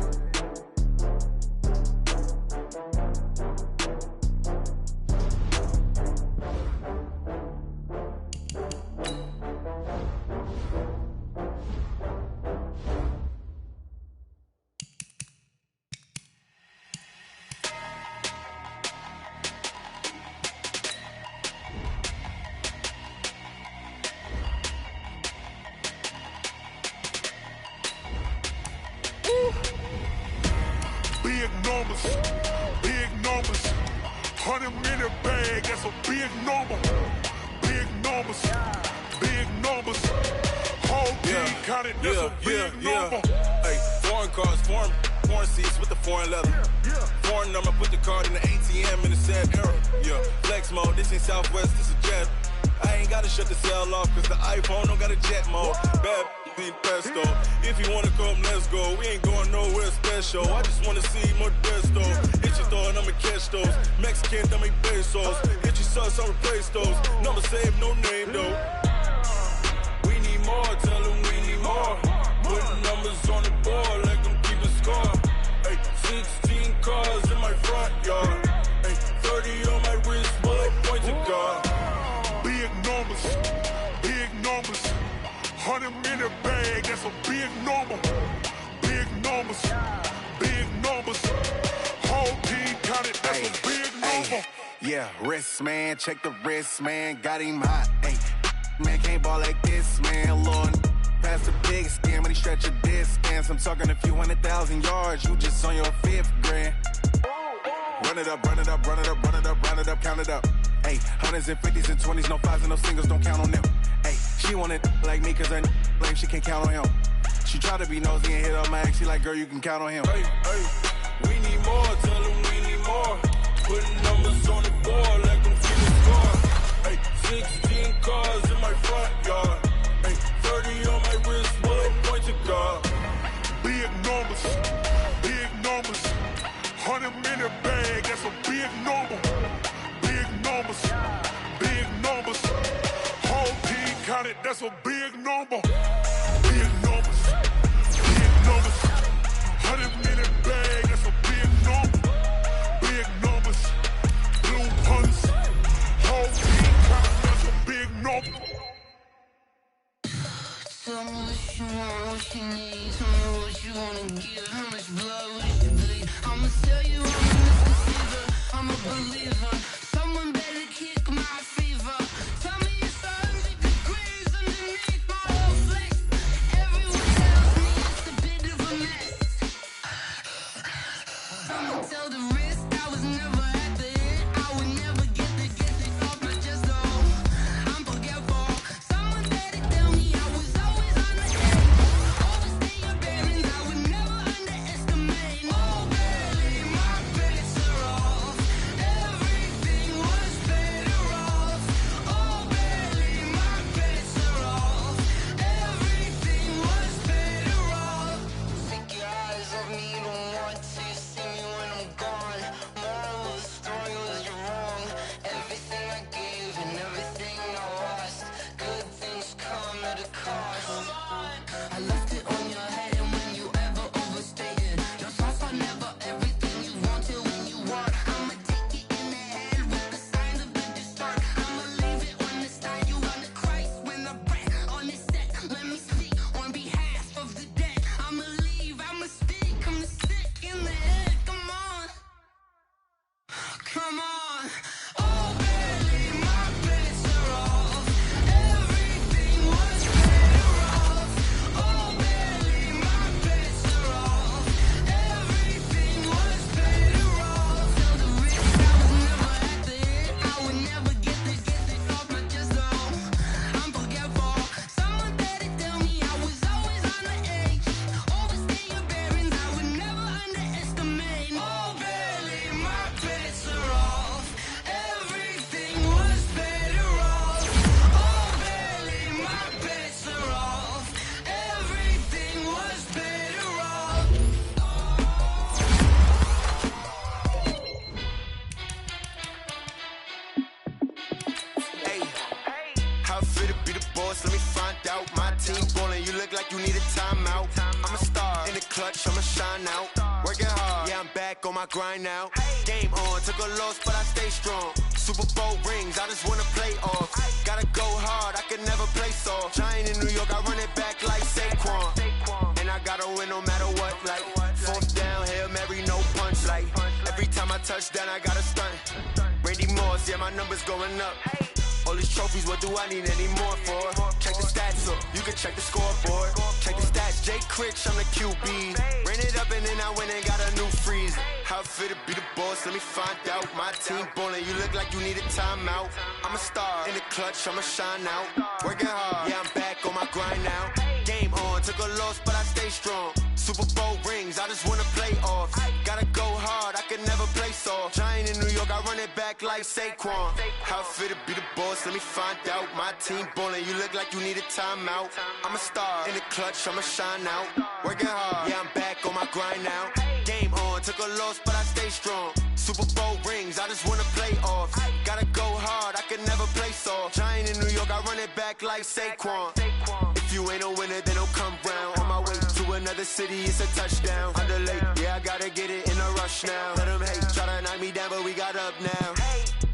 Big numbers, big numbers. 100-minute bag, that's a big number. Big numbers, big numbers. Whole team counted, that's a big number. Hey, foreign cars, foreign seats with the foreign leather. Foreign number, put the card in the ATM in the sad era. Yeah, flex mode, this ain't Southwest, this is jet. I ain't gotta shut the cell off, cause the iPhone don't got a jet mode. Bad need pesto. If you wanna come, let's go. We ain't going nowhere special. I just wanna see more pesto. Hit your throw and I'ma catch those. Mexican, dummy pesos. Hit your sauce, I'll replace those. Number save, no name though. We need more, tell them we need more. Putting numbers on the board, like them keep a score. Hey, 16 cars in my front yard. Hey, 30 on my wrist, bullet point to God. Big numbers, big numbers. 100-minute bag, that's a big number. Big numbers, big numbers. Whole team counted, that's a big number. Yeah, wrist man, check the wrist man, got him hot. Hey, man can't ball like this, man. Lord, past the big scam, but he stretch a distance. I'm talking a few 100,000 yards, you just on your 5th grand. Run it up, run it up, run it up, run it up, run it up, count it up. Hey, 100s and 50s and 20s, no 5s and no singles, don't count on them. Hey, she want it like me, cause her like she can't count on him. She try to be nosy and hit up my ex, she like, girl, you can count on him. Hey, hey, we need more, tell them we need more. Putting numbers on the board like I'm keeping score. Hey, 16 cars in my front yard. Hey, 30 on my wrist, bullet point to God. Big numbers, big numbers. 100-minute bag, that's a big number. Big numbers, big numbers. Whole team counted, that's a big number. Big numbers, big numbers. 100-minute bag, that's a big number. Big numbers, blue punts. Whole team counted, that's a big number. Tell me what you want, what you need. Tell me what you wanna give. How much blood would you bleed? I'ma tell you I'm a misdeceiver. I'm a believer. Someone better kick my fever. Tell me it's 100 degrees underneath my whole flex. Everyone tells me it's a bit of a mess. I'ma tell the risk I was never at the end. I would never get it off my chest though. I'm forgetful. Someone better tell me I was always on the edge. Overstay your bearings, I would never underestimate. Oh, barely clutch, I'ma shine out. Working hard, yeah, I'm back on my grind now. Game on, took a loss, but I stay strong. Super Bowl rings, I just wanna play off. Gotta go hard, I can never play soft. Giant in New York, I run it back like Saquon. And I gotta win no matter what, like fourth down, Hail Mary, no punch. Like every time I touch down, I gotta stunt. Randy Moss, yeah, my numbers going up. All these trophies, what do I need any more for? Check the stats up, you can check the scoreboard. Check the stats, Jay Critch, I'm the QB. Ran it up and then I went and got a new freeze. How fit to be the boss, let me find out. My team ballin', you look like you need a timeout. I'm a star, in the clutch, I'ma shine out. Working hard, yeah, I'm back on my grind now. Game on, took a loss, but I stay strong. Super Bowl rings, I just wanna play off. Gotta go hard, I can never play soft. Giant in New York, I run it back like Saquon. How fit to be the boss, let me find out. My team ballin', you look like you need a timeout. I'm a star, in the clutch, I'ma shine out. Working hard, yeah, I'm back on my grind now. Game on, took a loss, but I stay strong. Super Bowl rings, I just wanna play off. Gotta go hard, I can never play soft. Giant in New York, I run it back like Saquon. If you ain't a winner, then don't come round. On my way to another city, it's a touchdown. Underlay, yeah, I gotta get it in a rush now. Let them hate, try to knock me down, but we got up now.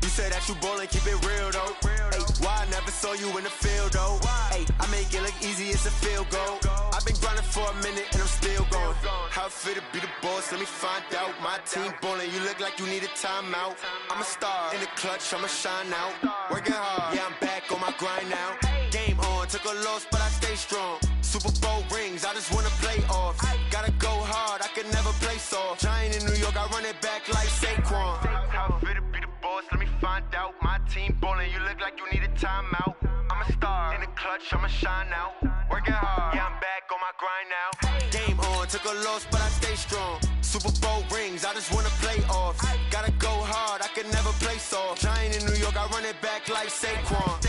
You said that you ballin', keep it real though. Hey, why I never saw you in the field though? Hey, I make it look easy, it's a field goal. I've been grinding for a minute and I'm still going. How fit to be the boss, let me find out. My team ballin', you look like you need a timeout. I'm a star, in the clutch, I'ma shine out. Working hard, yeah, I'm back on my grind now. Game on, took a loss, but I stay strong. Super Bowl rings, I just wanna play off. Gotta go hard, I can never play soft. Giant in New York, I run it back like Saquon. How fit to be the boss, let me find out. My team ballin', you look like you need a timeout. I'm a star, in the clutch, I'ma shine out. Working hard, yeah, I'm back on my grind now. Game on, took a loss, but I stay strong. Super Bowl rings, I just wanna play off. Gotta go hard, I can never play soft. Giant in New York, I run it back like Saquon.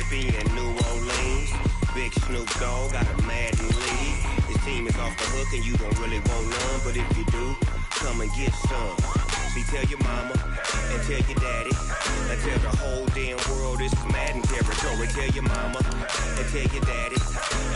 And New Orleans, Big Snoop Dogg got a Madden lead. His team is off the hook and you don't really want none, but if you do, come and get some. See, tell your mama and tell your daddy and tell the whole damn world this is Madden territory. Tell your mama and tell your daddy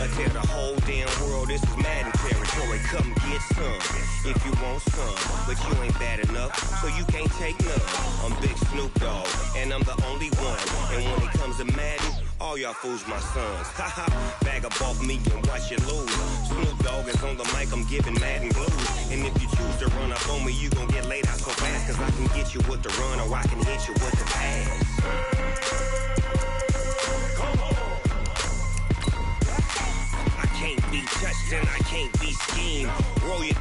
and tell the whole damn world this is Madden territory. Come get some if you want some, but you ain't bad enough, so you can't take none. I'm Big Snoop Dogg and I'm the only one, and when it comes to Madden, all y'all fools my sons. Haha, bag up off me and watch you lose. Snoop Dogg is on the mic, I'm giving Madden blues. And if you choose to run up on me, you gon' get laid out so fast, cause I can get you with the run or I can hit you with the pass. Come on. I can't be touched and I can't be schemed. Roll you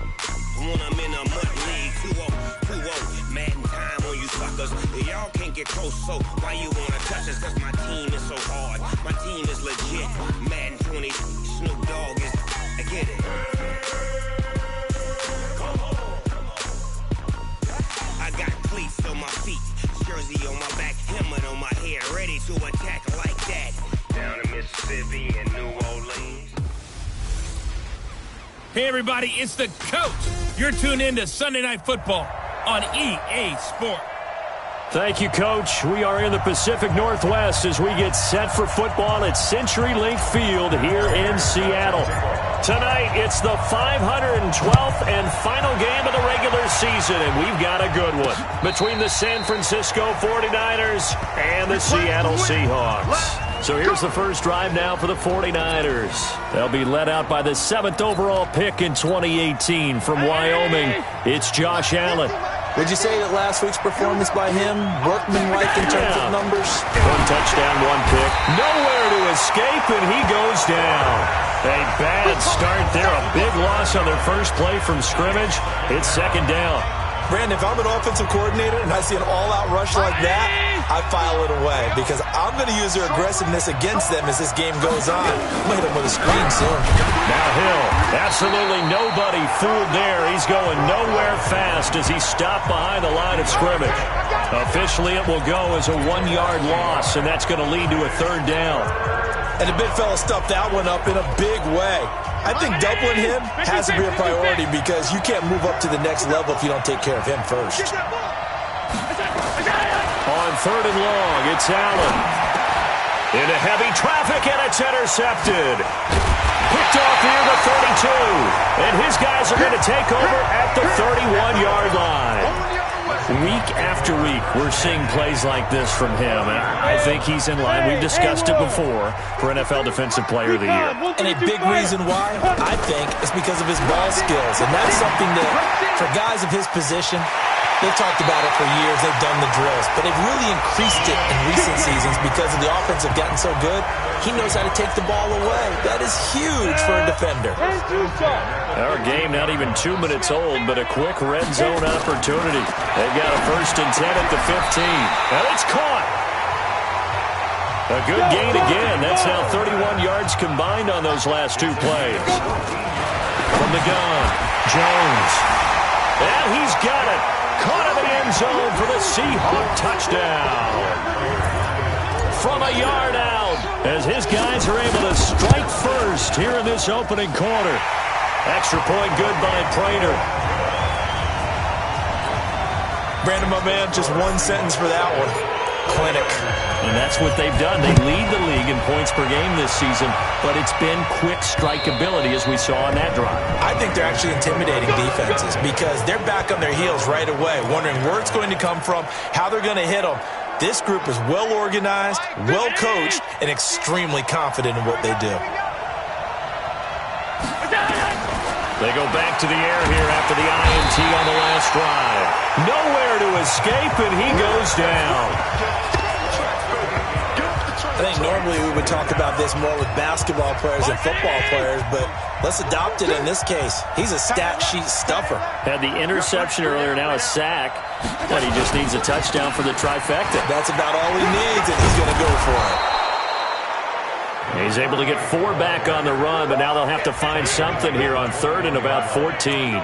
when I'm in a mud league. 2-0, Madden time on you suckers. Y'all can't get close, so why you wanna touch us? Cause my team is so hard. My team is legit. Madden 20, Snoop Dogg is, I get it. I got cleats on my feet, jersey on my back, helmet on my head, ready to attack like that. Down in Mississippi and New Orleans. Hey everybody, it's the coach. You're tuned in to Sunday Night Football on EA Sport. Thank you, Coach. We are in the Pacific Northwest as we get set for football at CenturyLink Field here in Seattle. Tonight, it's the 512th and final game of the regular season, and we've got a good one between the San Francisco 49ers and the Seattle Seahawks. So here's the first drive now for the 49ers. They'll be led out by the 7th overall pick in 2018 from Wyoming. It's Josh Allen. Would you say that last week's performance by him, workmanlike in terms of numbers? One touchdown, one pick. Nowhere to escape, and he goes down. A bad start there. A big loss on their first play from scrimmage. It's second down. Brandon, if I'm an offensive coordinator and I see an all-out rush like that, I file it away because I'm going to use their aggressiveness against them as this game goes on. I'm going to hit them with a screen soon. Now Hill, absolutely nobody fooled there. He's going nowhere fast as he's stopped behind the line of scrimmage. Officially, it will go as a 1-yard loss, and that's going to lead to a 3rd down. And the big fella stuffed that one up in a big way. I think doubling him has to be a priority because you can't move up to the next level if you don't take care of him first. On 3rd and long, it's Allen. Into heavy traffic, and it's intercepted. Picked off near the 32. And his guys are going to take over at the 31-yard line. Week after week, we're seeing plays like this from him. And I think he's in line. We've discussed it before for NFL Defensive Player of the Year. And a big reason why, I think, is because of his ball skills. And that's something that, for guys of his position, they've talked about it for years. They've done the drills. But they've really increased it in recent seasons because of the offense have gotten so good. He knows how to take the ball away. That is huge for a defender. Our game not even 2 minutes old, but a quick red zone opportunity. They've got a 1st and 10 at the 15. And it's caught. A good gain again. That's now 31 yards combined on those last 2 plays. From the gun, Jones. And he's got it. Caught in the end zone for the Seahawk touchdown. From a yard out, as his guys are able to strike first here in this opening quarter. Extra point good by Prater. Brandon, my man, just one sentence for that one. Clinic. And that's what they've done. They lead the league in points per game this season, but it's been quick strikeability as we saw on that drive. I think they're actually intimidating defenses because they're back on their heels right away, wondering where it's going to come from, how they're going to hit them. This group is well organized, well coached, and extremely confident in what they do. They go back to the air here after the INT on the last drive. Nowhere to escape, and he goes down. I think normally we would talk about this more with basketball players and football players, but let's adopt it in this case. He's a stat sheet stuffer. Had the interception earlier, now a sack, but he just needs a touchdown for the trifecta. That's about all he needs, and he's going to go for it. He's able to get 4 back on the run, but now they'll have to find something here on 3rd and about 14.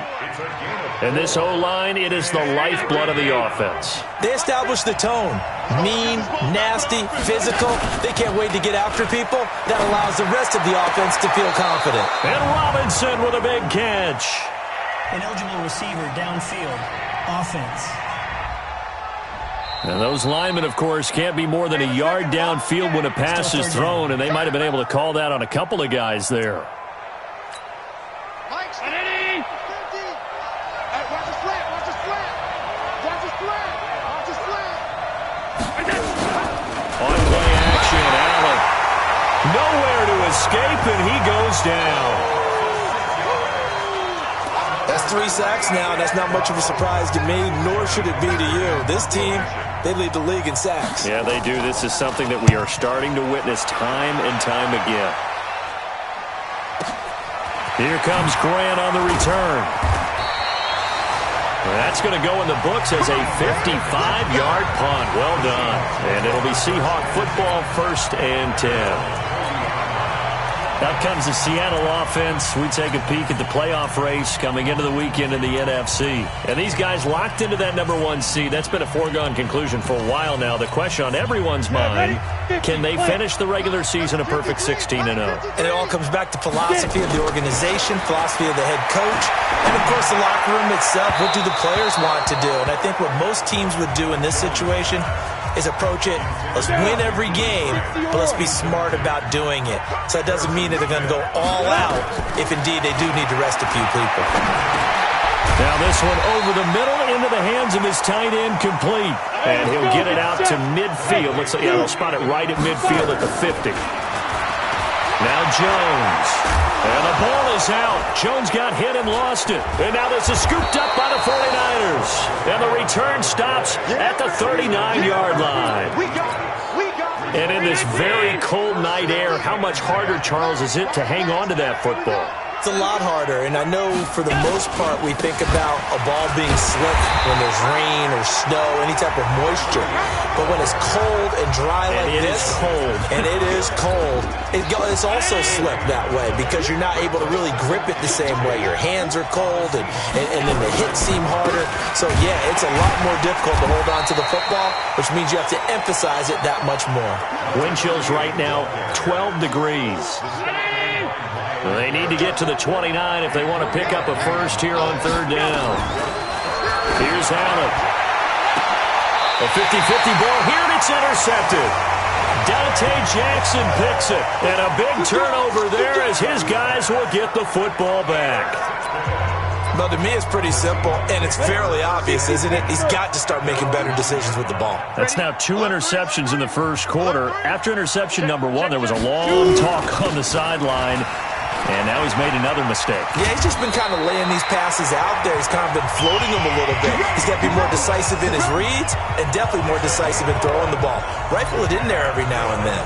And this O-line, it is the lifeblood of the offense. They establish the tone. Mean, nasty, physical. They can't wait to get after people. That allows the rest of the offense to feel confident. And Robinson with a big catch. An eligible receiver downfield. Offense. And those linemen, of course, can't be more than a yard downfield when a pass is thrown, and they might have been able to call that on a couple of guys there. On play action, Allen. Nowhere to escape, and he goes down. That's 3 sacks now, and that's not much of a surprise to me, nor should it be to you. This team, they lead the league in sacks. Yeah, they do. This is something that we are starting to witness time and time again. Here comes Grant on the return. That's going to go in the books as a 55-yard punt. Well done. And it'll be Seahawk football, 1st and 10. Out comes the Seattle offense. We take a peek at the playoff race coming into the weekend in the NFC. And these guys locked into that number 1 seed. That's been a foregone conclusion for a while now. The question on everyone's mind, can they finish the regular season a perfect 16-0? And it all comes back to philosophy of the organization, philosophy of the head coach, and, of course, the locker room itself. What do the players want to do? And I think what most teams would do in this situation is approach it, let's win every game, but let's be smart about doing it. So it doesn't mean that they're going to go all out if indeed they do need to rest a few people. Now this one over the middle into the hands of his tight end, complete. And he'll get it out to midfield. Looks like, yeah, they'll spot it right at midfield at the 50. Now Jones. And the ball is out. Jones got hit and lost it. And now this is scooped up by the 49ers. And the return stops at the 39-yard line. And in this very cold night air, how much harder, Charles, is it to hang on to that football? It's It's a lot harder, and I know for the most part we think about a ball being slick when there's rain or snow, any type of moisture. But when it's cold and dry like this, and it is cold, it's also slip that way because you're not able to really grip it the same way. Your hands are cold, and then the hits seem harder. So, yeah, it's a lot more difficult to hold on to the football, which means you have to emphasize it that much more. Wind chills right now, 12 degrees. They need to get to the 29 if they want to pick up a first here on third down. Here's Allen. A 50-50 ball here, and it's intercepted. Dante Jackson picks it, and a big turnover there as his guys will get the football back. Well, to me, it's pretty simple, and it's fairly obvious, isn't it? He's got to start making better decisions with the ball. That's now 2 interceptions in the first quarter. After interception number 1, there was a long talk on the sideline, and now he's made another mistake. Yeah, he's just been kind of laying these passes out there. He's kind of been floating them a little bit. He's got to be more decisive in his reads and definitely more decisive in throwing the ball. Rifle it in there every now and then.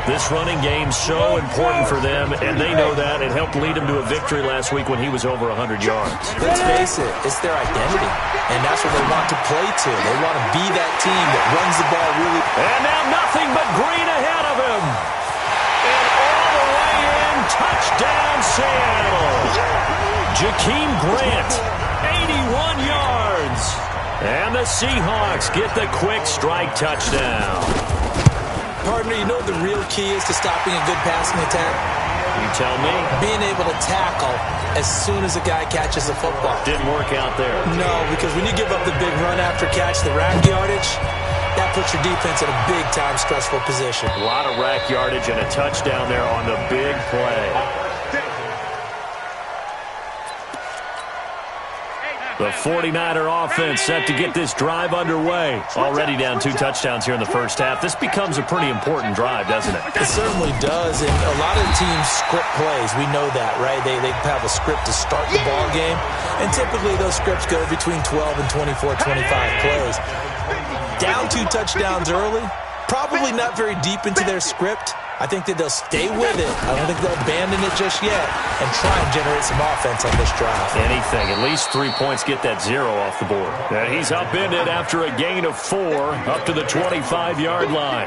This running game's so important for them, and they know that. It helped lead them to a victory last week when he was over 100 yards. Let's face it, it's their identity, and that's what they want to play to. They want to be that team that runs the ball really. And now nothing but green ahead of him. And all the way in, touchdown Seattle. Jakeem Grant, 81 yards. And the Seahawks get the quick strike touchdown. Partner, you know what the real key is to stopping a good passing attack? You tell me. Being able to tackle as soon as a guy catches the football. Didn't work out there. No, because when you give up the big run after catch, the rack yardage, that puts your defense in a big-time stressful position. A lot of rack yardage and a touchdown there on the big play. The 49er offense set to get this drive underway. Already down 2 touchdowns here in the first half. This becomes a pretty important drive, doesn't it? It certainly does, and a lot of teams script plays. We know that, right? They have a script to start the ball game, and typically those scripts go between 12 and 24, 25 plays. Down 2 touchdowns early, probably not very deep into their script. I think that they'll stay with it. I don't think they'll abandon it just yet and try and generate some offense on this drive. Anything. At least 3 points, get that 0 off the board. And he's upended after a gain of 4 up to the 25-yard line.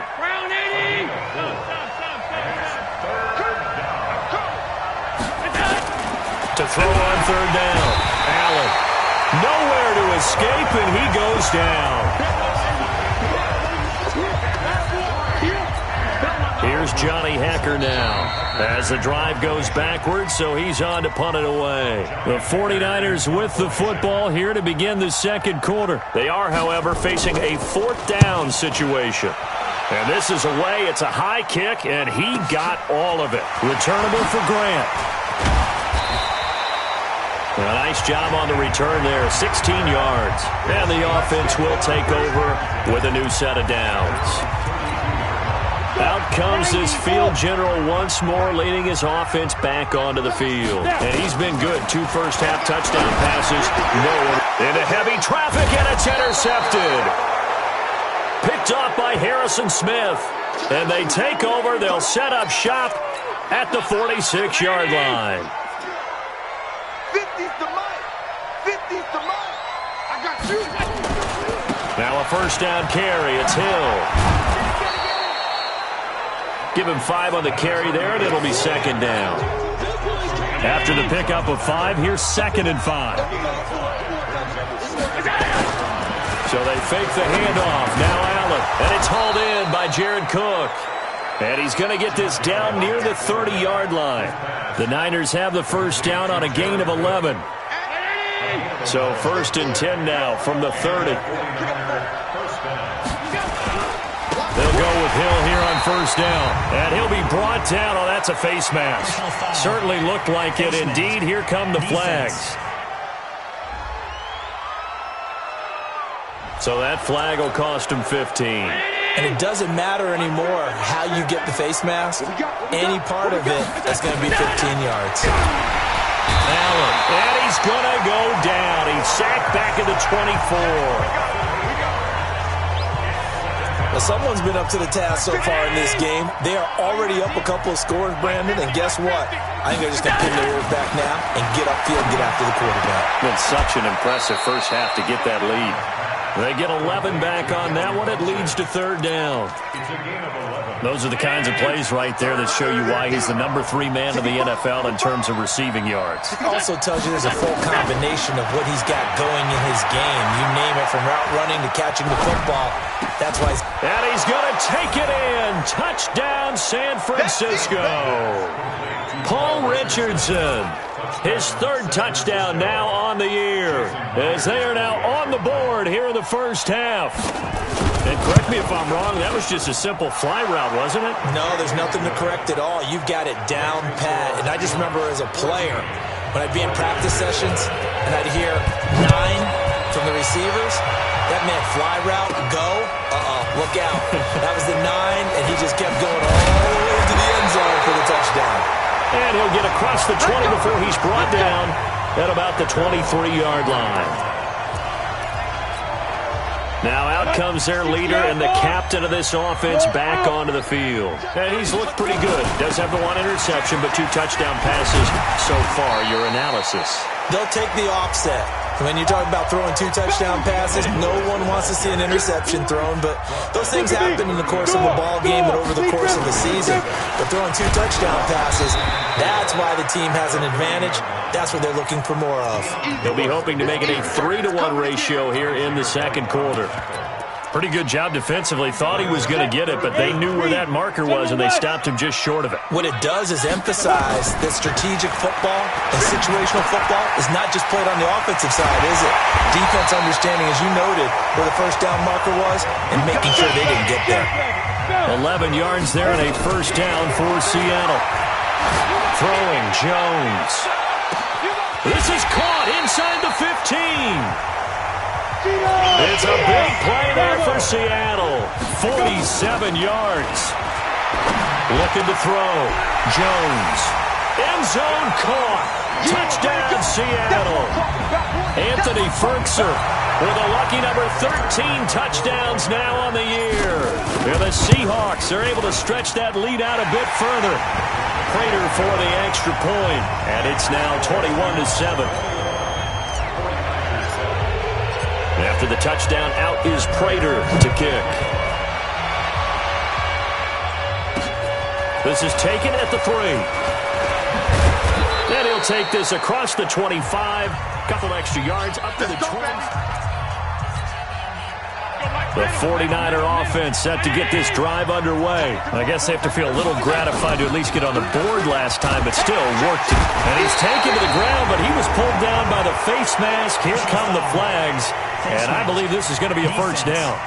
To throw on third down. Allen. Nowhere to escape, and he goes down. Here's Johnny Hecker now as the drive goes backwards, so he's on to punt it away. The 49ers with the football here to begin the second quarter. They are, however, facing a 4th down situation. And this is away. It's a high kick, and he got all of it. Returnable for Grant. A nice job on the return there, 16 yards. And the offense will take over with a new set of downs. Out comes this field general once more, leading his offense back onto the field. And he's been good. 2 first-half touchdown passes. No one into heavy traffic, and it's intercepted. Picked off by Harrison Smith. And they take over. They'll set up shop at the 46-yard line. 50's the mic. 50's the mic. I got you. Now a first down carry. It's Hill. Give him 5 on the carry there, and it'll be second down. After the pickup of 5, here's 2nd and 5. So they fake the handoff. Now Allen, and it's hauled in by Jared Cook. And he's going to get this down near the 30-yard line. The Niners have the first down on a gain of 11. So 1st and 10 now from the 30. They'll go with Hill here on first down. And he'll be brought down. Oh, that's a face mask. Certainly looked like it. Indeed, here come the flags. So that flag will cost him 15. And it doesn't matter anymore how you get the face mask. Any part of it, that's going to be 15 yards. Allen, and he's going to go down. He's sacked back at the 24. Well, someone's been up to the task so far in this game. They are already up a couple of scores, Brandon, and guess what? I think they're just going to pin their ears back now and get upfield and get after the quarterback. Been such an impressive first half to get that lead. They get 11 back on that one. It leads to third down. Those are the kinds of plays right there that show you why he's the number 3 man in the NFL in terms of receiving yards. It also tells you there's a full combination of what he's got going in his game. You name it, from route running to catching the football. That's why and he's going to take it in. Touchdown, San Francisco. Paul Richardson. His third touchdown now on the year, as they are now on the board here in the first half. And correct me if I'm wrong, that was just a simple fly route, wasn't it? No, there's nothing to correct at all. You've got it down pat. And I just remember as a player, when I'd be in practice sessions and I'd hear 9 from the receivers, that meant fly route, go, look out. That was the 9, and he just kept going all the way to the end zone for the touchdown. And he'll get across the 20 before he's brought down at about the 23-yard line. Now out comes their leader and the captain of this offense back onto the field. And he's looked pretty good. Does have the 1 interception, but 2 touchdown passes so far. Your analysis? They'll take the offset. When you're talking about throwing 2 touchdown passes, no one wants to see an interception thrown, but those things happen in the course of a ball game and over the course of the season. But throwing 2 touchdown passes, that's why the team has an advantage. That's what they're looking for more of. They'll be hoping to make it a 3-to-1 ratio here in the second quarter. Pretty good job defensively. Thought he was going to get it, but they knew where that marker was, and they stopped him just short of it. What it does is emphasize that strategic football and situational football is not just played on the offensive side, is it? Defense understanding, as you noted, where the first down marker was and making sure they didn't get there. 11 yards there and a first down for Seattle. Throwing Jones. This is caught inside the 15. It's a big play there for Seattle. 47 yards. Looking to throw. Jones. End zone caught. Touchdown, Seattle. Anthony Ferkser with a lucky number 13 touchdowns now on the year. And the Seahawks are able to stretch that lead out a bit further. Prater for the extra point. And it's now 21-7. After the touchdown, out is Prater to kick. This is taken at the 3. And he'll take this across the 25. Couple extra yards up to the 20. The 49er offense set to get this drive underway. I guess they have to feel a little gratified to at least get on the board last time, but still worked it. And he's taken to the ground, but he was pulled down by the face mask. Here come the flags. And I believe this is going to be a first down.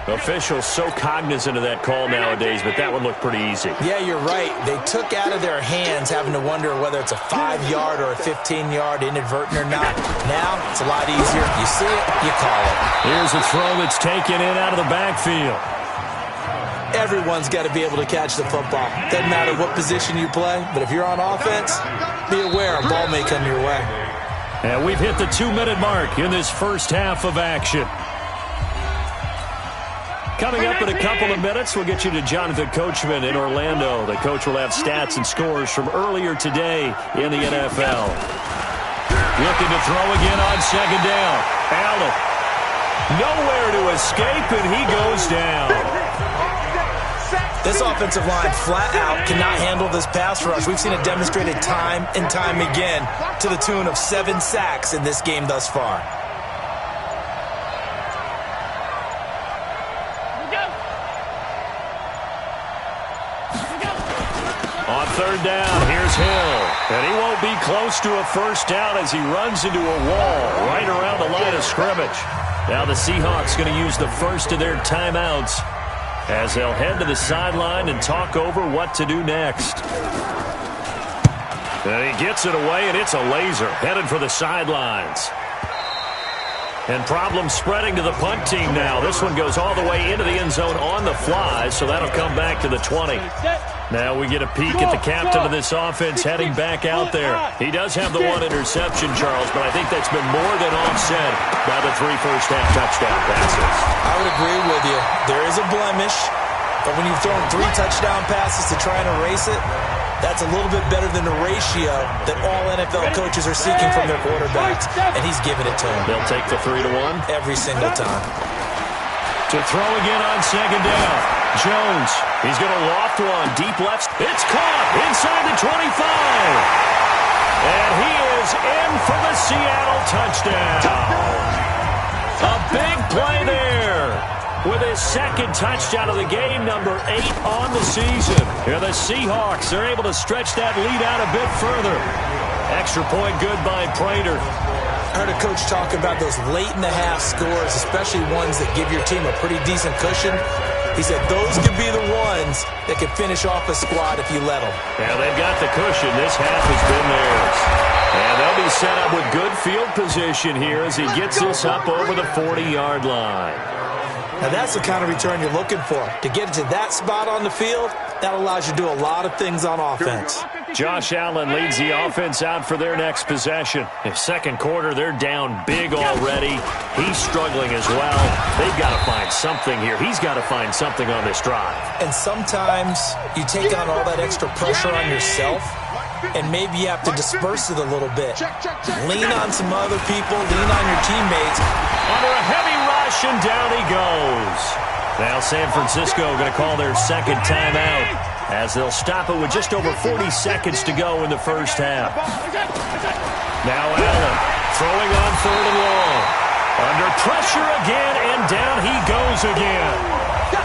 Officials so cognizant of that call nowadays, but that one looked pretty easy. Yeah, you're right. They took out of their hands having to wonder whether it's a 5-yard or a 15-yard, inadvertent or not. Now, it's a lot easier. You see it, you call it. Here's a throw that's taken in out of the backfield. Everyone's got to be able to catch the football. Doesn't matter what position you play, but if you're on offense, be aware a ball may come your way. And we've hit the 2-minute mark in this first half of action. Coming up in a couple of minutes, we'll get you to Jonathan Coachman in Orlando. The coach will have stats and scores from earlier today in the NFL. Looking to throw again on second down. Allen. Nowhere to escape, and he goes down. This offensive line flat out cannot handle this pass rush. We've seen it demonstrated time and time again to the tune of 7 sacks in this game thus far. On third down, here's Hill. And he won't be close to a first down as he runs into a wall right around the line of scrimmage. Now the Seahawks going to use the first of their timeouts as they'll head to the sideline and talk over what to do next. And he gets it away, and it's a laser headed for the sidelines. And problems spreading to the punt team now. This one goes all the way into the end zone on the fly, so that'll come back to the 20. Now we get a peek at the captain of this offense heading back out there. He does have the one interception, Charles, but I think that's been more than offset by the 3 first-half touchdown passes. I would agree with you. There is a blemish, but when you've thrown 3 touchdown passes to try and erase it, that's a little bit better than the ratio that all NFL coaches are seeking from their quarterbacks, and he's giving it to them. They'll take the 3-1 every single time. To throw again on second down. Jones, he's going to loft one deep left. It's caught inside the 25. And he is in for the Seattle touchdown. A big play there. With his second touchdown of the game, number 8 on the season. Here the Seahawks are able to stretch that lead out a bit further. Extra point good by Prater. I heard a coach talk about those late-in-the-half scores, especially ones that give your team a pretty decent cushion. He said those could be the ones that could finish off a squad if you let them. Yeah, they've got the cushion. This half has been theirs. And they'll be set up with good field position here as he gets this up over the 40-yard line. Now, that's the kind of return you're looking for. To get to that spot on the field, that allows you to do a lot of things on offense. Josh Allen leads the offense out for their next possession. In second quarter, they're down big already. He's struggling as well. They've got to find something here. He's got to find something on this drive. And sometimes you take on all that extra pressure on yourself, and maybe you have to disperse it a little bit. Lean on some other people, lean on your teammates. Under a heavy rush, and down he goes. Now San Francisco going to call their second timeout as they'll stop it with just over 40 seconds to go in the first half. Now Allen throwing on 3rd and long. Under pressure again, and down he goes again.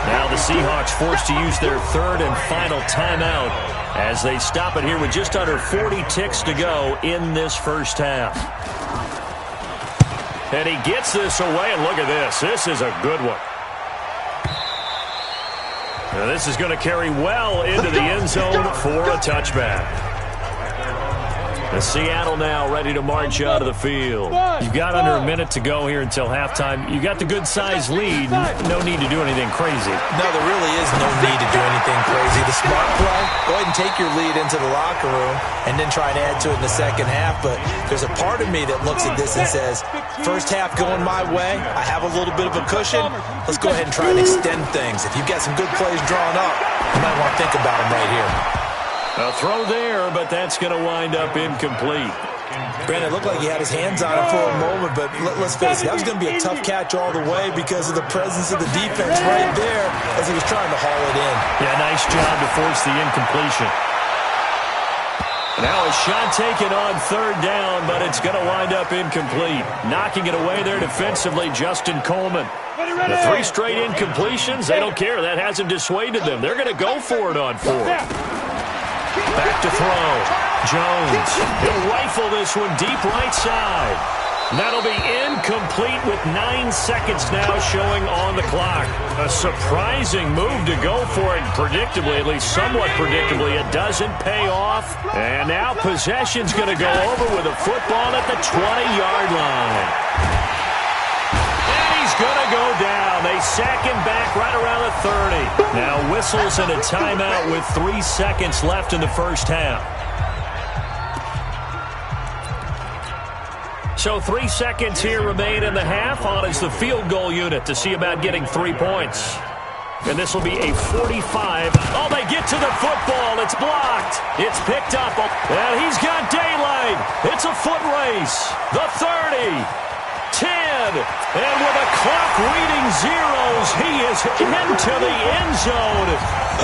Now the Seahawks forced to use their 3rd and final timeout as they stop it here with just under 40 ticks to go in this first half. And he gets this away, and look at this. This is a good one. Now this is going to carry well into the end zone for a touchback. The Seattle now ready to march out of the field. You've got under a minute to go here until halftime. You got the good-sized lead. No need to do anything crazy. No, there really is no need to do anything crazy. The smart play, go ahead and take your lead into the locker room and then try and add to it in the second half. But there's a part of me that looks at this and says, first half going my way, I have a little bit of a cushion. Let's go ahead and try and extend things. If you've got some good plays drawn up, you might want to think about them right here. A throw there, but that's going to wind up incomplete. Brandon, it looked like he had his hands on it for a moment, but let's face it, that was going to be a tough catch all the way because of the presence of the defense right there as he was trying to haul it in. Yeah, nice job to force the incompletion. Now a shot taken on 3rd down, but it's going to wind up incomplete. Knocking it away there defensively, Justin Coleman. The 3 straight incompletions, they don't care. That hasn't dissuaded them. They're going to go for it on 4th. Back to throw. Jones. He'll rifle this one deep right side. That'll be incomplete with 9 seconds now showing on the clock. A surprising move to go for it. Predictably, at least somewhat predictably, it doesn't pay off. And now possession's going to go over with a football at the 20-yard line. Going to go down. They sack him back right around the 30. Now whistles and a timeout with 3 seconds left in the first half. So 3 seconds here remain in the half. On is the field goal unit to see about getting 3 points. And this will be a 45. Oh, they get to the football. It's blocked. It's picked up. And he's got daylight. It's a foot race. The 30. 10, and with a clock reading zeros, he is into the end zone.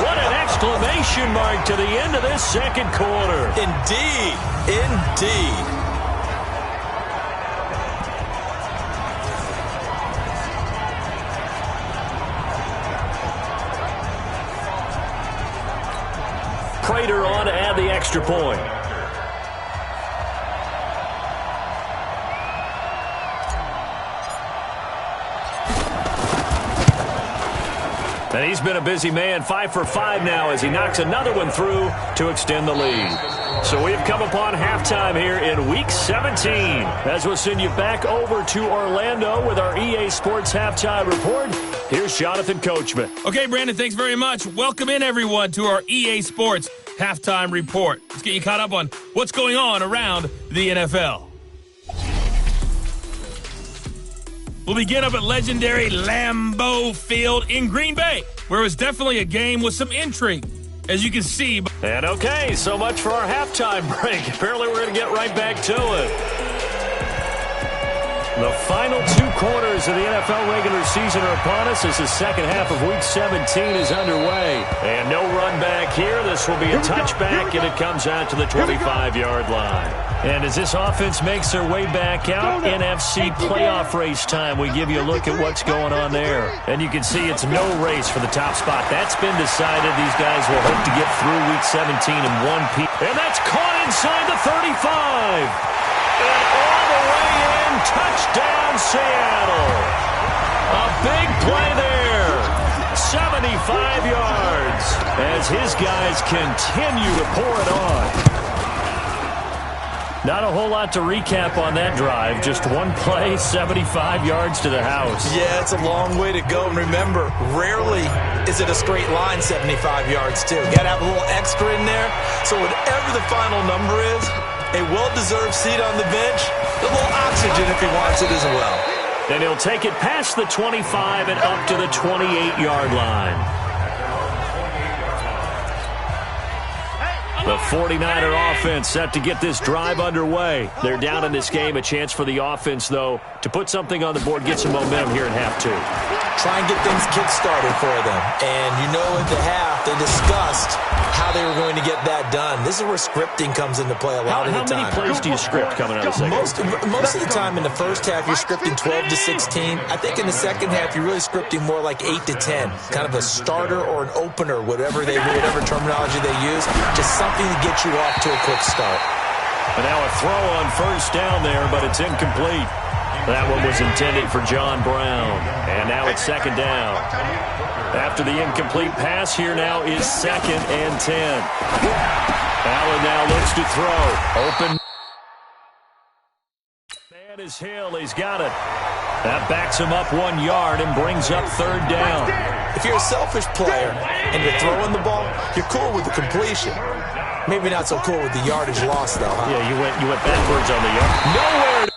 What an exclamation mark to the end of this second quarter. Indeed, indeed. Prater on to add the extra point. And he's been a busy man, 5 for 5 now as he knocks another one through to extend the lead. So we've come upon halftime here in Week 17. As we'll send you back over to Orlando with our EA Sports Halftime Report, here's Jonathan Coachman. Okay, Brandon, thanks very much. Welcome in, everyone, to our EA Sports Halftime Report. Let's get you caught up on what's going on around the NFL. We'll begin up at legendary Lambeau Field in Green Bay, where it was definitely a game with some intrigue, as you can see. And okay, so much for our halftime break. Apparently we're going to get right back to it. The final 2 quarters of the NFL regular season are upon us as the second half of Week 17 is underway. And no run back here. This will be a touchback, and it comes out to the 25-yard line. And as this offense makes their way back out, NFC playoff race time, we give you a look at what's going on there. And you can see it's no race for the top spot. That's been decided. These guys will hope to get through Week 17 in one piece. And that's caught inside the 35. And all the way in, touchdown Seattle. A big play there. 75 yards as his guys continue to pour it on. Not a whole lot to recap on that drive. Just one play, 75 yards to the house. Yeah, it's a long way to go. And remember, rarely is it a straight line 75 yards, too. You got to have a little extra in there. So whatever the final number is, a well-deserved seat on the bench, a little oxygen if he wants it as well. And he'll take it past the 25 and up to the 28-yard line. The 49er offense set to get this drive underway. They're down in this game. A chance for the offense, though, to put something on the board, get some momentum here in half 2. Try and get things kick-started for them. And you know at the half, they discussed how they were going to get that done. This is where scripting comes into play a lot of the time. How many plays do you script coming out of the second? Most of the time in the first half, you're scripting 12 to 16. I think in the second half, you're really scripting more like 8 to 10. Kind of a starter or an opener, whatever terminology they use. Just something to get you off to a quick start. And now a throw on first down there, but it's incomplete. That one was intended for John Brown. And now it's second down. After the incomplete pass, here now is 2nd and 10. Allen now looks to throw. Open. Man is Hill. He's got it. That backs him up 1 yard and brings up 3rd down. If you're a selfish player and you're throwing the ball, you're cool with the completion. Maybe not so cool with the yardage loss, though, huh? Yeah, you went backwards on the yard. Nowhere to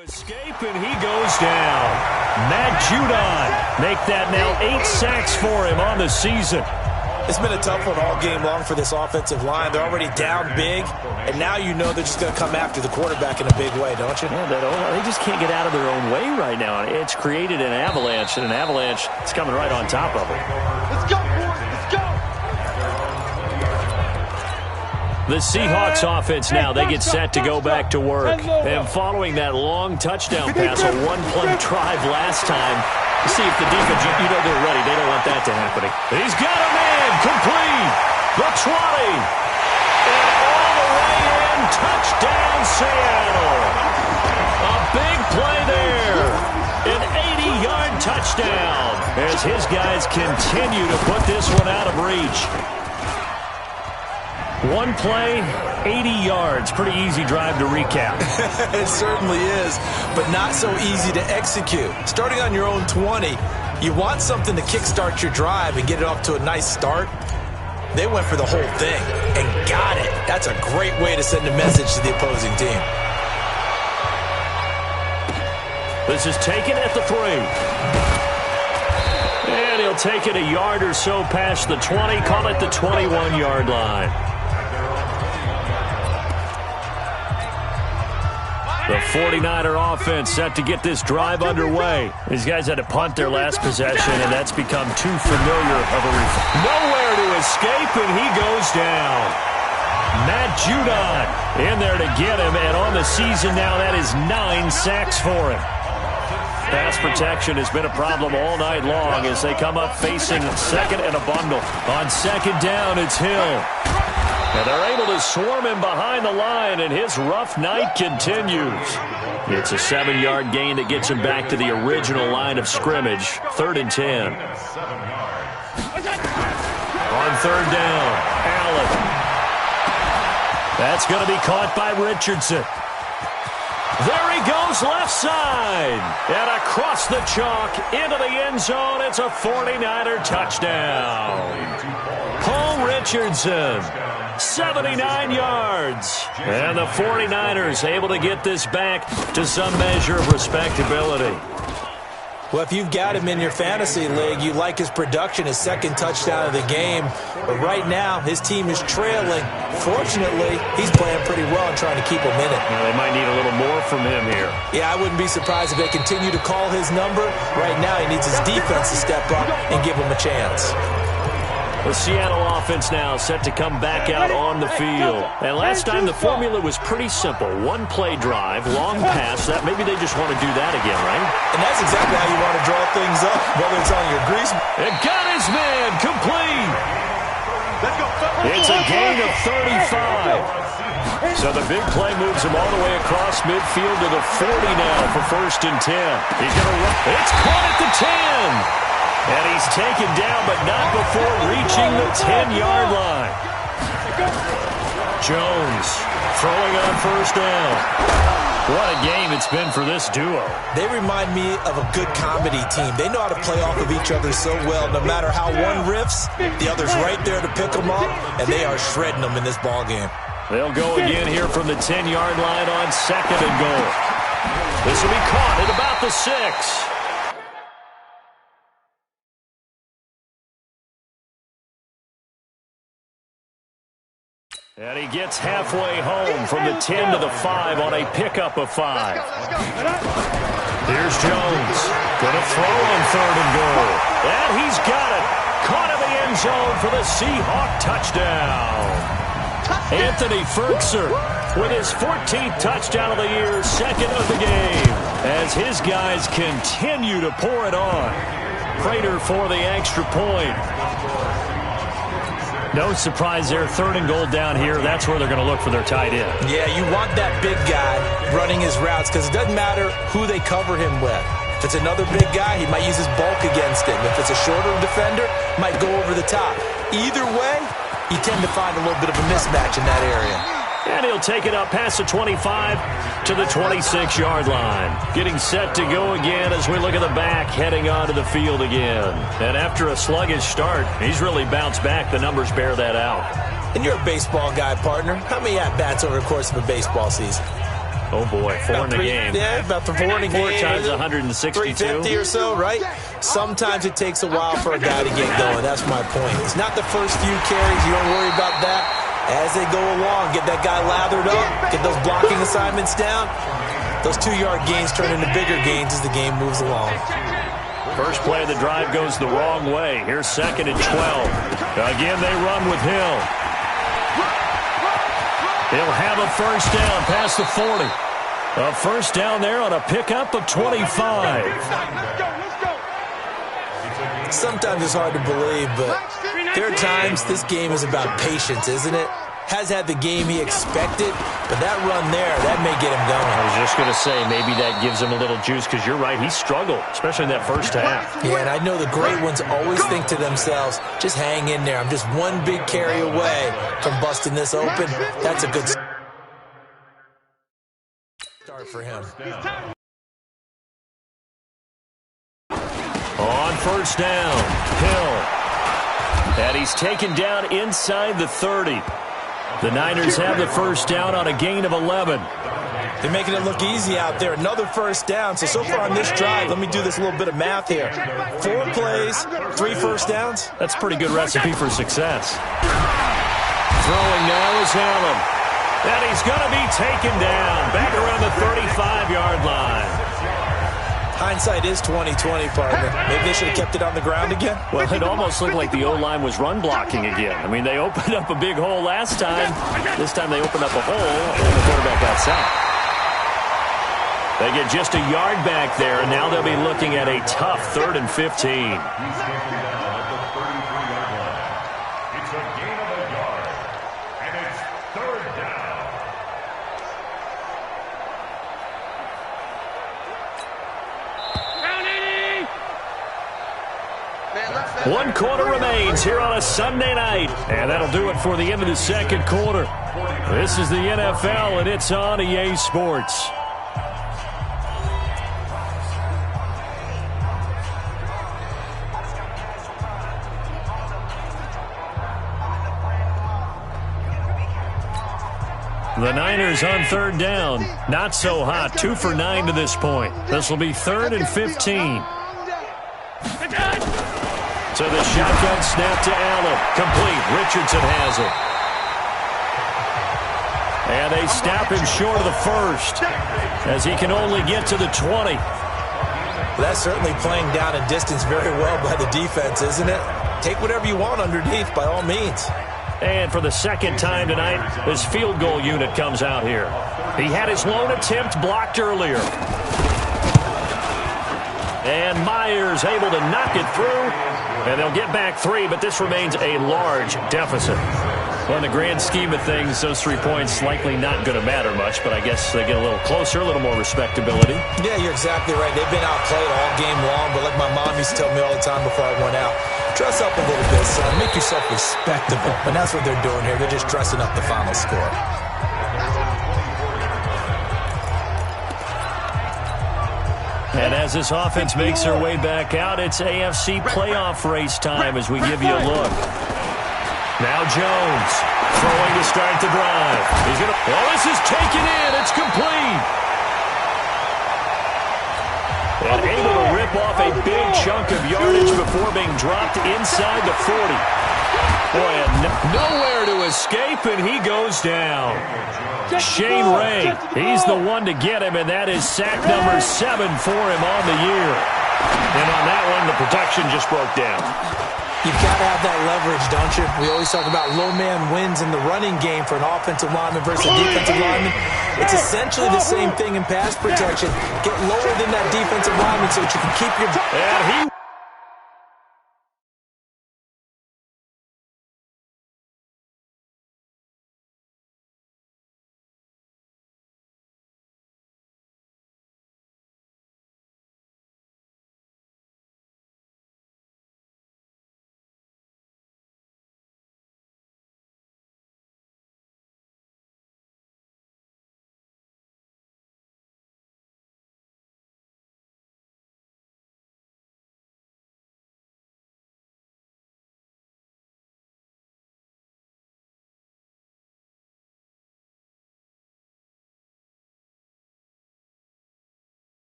Escape, and he goes down. Matt Judon make that now 8 sacks for him on the season. It's been a tough one all game long for this offensive line. They're already down big, and now you know they're just going to come after the quarterback in a big way, don't you? Yeah, they just can't get out of their own way right now. It's created an avalanche, and an avalanche is coming right on top of them. Let's go, boys. Let's go. The Seahawks offense now, they get set to go back to work. And following that long touchdown pass, a one-play drive last time, see if the defense, you know they're ready. They don't want that to happen. He's got a man, complete, the 20, and all the way in, touchdown Seattle. A big play there, an 80-yard touchdown, as his guys continue to put this one out of reach. One play, 80 yards. Pretty easy drive to recap. It certainly is, but not so easy to execute. Starting on your own 20, you want something to kickstart your drive and get it off to a nice start. They went for the whole thing and got it. That's a great way to send a message to the opposing team. This is taken at the 3. And he'll take it a yard or so past the 20, call it the 21-yard line. The 49er offense set to get this drive underway. These guys had to punt their last possession, and that's become too familiar of a nowhere to escape, and he goes down. Matt Judon in there to get him, and on the season now, that is 9 sacks for him. Pass protection has been a problem all night long as they come up facing second and a bundle. On second down, it's Hill. And they're able to swarm him behind the line, and his rough night continues. It's a 7-yard gain that gets him back to the original line of scrimmage. 3rd and 10. On 3rd down, Allen. That's going to be caught by Richardson. There he goes, left side. And across the chalk, into the end zone. It's a 49er touchdown. Paul Richardson. 79 yards. And the 49ers able to get this back to some measure of respectability. Well, if you've got him in your fantasy league, you like his production, his second touchdown of the game. But right now, his team is trailing. Fortunately, he's playing pretty well and trying to keep him in it. Well, they might need a little more from him here. Yeah, I wouldn't be surprised if they continue to call his number. Right now, he needs his defense to step up and give him a chance. The Seattle offense now set to come back out on the field. And last time the formula was pretty simple. One-play drive, long pass. That maybe they just want to do that again, right? And that's exactly how you want to draw things up, whether it's on your grease. It got his man complete. It's a gain of 35. So the big play moves him all the way across midfield to the 40 now for 1st and 10. He's going to run. It's caught at the 10. And he's taken down, but not before reaching the 10-yard line. Jones throwing on 1st down. What a game it's been for this duo. They remind me of a good comedy team. They know how to play off of each other so well. No matter how one riffs, the other's right there to pick them up, and they are shredding them in this ballgame. They'll go again here from the 10-yard line on 2nd and goal. This will be caught at about the 6. And he gets halfway home from the 10 to the 5 on a pickup of 5. Here's Jones. Going to throw on 3rd and goal. And he's got it. Caught in the end zone for the Seahawk touchdown. Anthony Ferkser with his 14th touchdown of the year, 2nd of the game, as his guys continue to pour it on. Prater for the extra point. No surprise there. 3rd and goal down here. That's where they're going to look for their tight end. Yeah, you want that big guy running his routes because it doesn't matter who they cover him with. If it's another big guy, he might use his bulk against him. If it's a shorter defender, might go over the top. Either way, you tend to find a little bit of a mismatch in that area. And he'll take it up past the 25 to the 26-yard line. Getting set to go again as we look at the back, heading onto the field again. And after a sluggish start, he's really bounced back. The numbers bear that out. And you're a baseball guy, partner. How many at-bats over the course of a baseball season? Oh, boy, four in the game. Yeah, about the 4 in a game. 4 times 162. 350 or so, right? Sometimes it takes a while for a guy to get going. That's my point. It's not the first few carries. You don't worry about that. As they go along, get that guy lathered up, get those blocking assignments down. Those 2-yard gains turn into bigger gains as the game moves along. First play of the drive goes the wrong way. Here's 2nd and 12. Again, they run with Hill. He'll have a first down past the 40. A first down there on a pickup of 25. Sometimes it's hard to believe, but there are times this game is about patience, isn't it? Has had the game he expected, but that run there, that may get him going. I was just going to say, maybe that gives him a little juice, because you're right, he struggled, especially in that first half. Yeah, and I know the great ones always think to themselves, just hang in there. I'm just one big carry away from busting this open. That's a good start for him. On first down, Hill. And he's taken down inside the 30. The Niners have the first down on a gain of 11. They're making it look easy out there. Another first down. So far on this drive, let me do this little bit of math here. 4 plays, 3 first downs. That's a pretty good recipe for success. Throwing now is Allen. And he's going to be taken down back around the 35-yard line. Hindsight is 20/20, partner. Maybe they should have kept it on the ground again. Well, it almost looked like the O-line was run blocking again. I mean, they opened up a big hole last time. This time they opened up a hole and the quarterback got sacked. They get just a yard back there, and now they'll be looking at a tough 3rd and 15. He's taken down at the 33-yard line. It's a gain of a yard, and it's 3rd down. One quarter remains here on a Sunday night. And that'll do it for the end of the second quarter. This is the NFL, and it's on EA Sports. The Niners on 3rd down. Not so hot. 2 for 9 to this point. This will be 3rd and 15. So the shotgun snap to Allen. Complete. Richardson has it. And they stop him short of the first, as he can only get to the 20. That's certainly playing down a distance very well by the defense, isn't it? Take whatever you want underneath, by all means. And for the second time tonight, his field goal unit comes out here. He had his lone attempt blocked earlier. And Myers able to knock it through. And they'll get back 3, but this remains a large deficit. Well, in the grand scheme of things, those 3 points likely not going to matter much, but I guess they get a little closer, a little more respectability. Yeah, you're exactly right. They've been outplayed all game long, but like my mom used to tell me all the time before I went out, dress up a little bit, son. Make yourself respectable. And that's what they're doing here. They're just dressing up the final score. And as this offense makes their way back out, it's AFC playoff race time as we give you a look. Now Jones throwing to start the drive. He's going to. Well, this is taken in. It's complete. And able to rip off a big chunk of yardage before being dropped inside the 40. Boy, nowhere to escape, and he goes down. Shane Ray, he's the one to get him, and that is sack number 7 for him on the year. And on that one, the protection just broke down. You've got to have that leverage, don't you? We always talk about low man wins in the running game for an offensive lineman versus a defensive lineman. It's essentially the same thing in pass protection. Get lower than that defensive lineman so that you can keep your... And he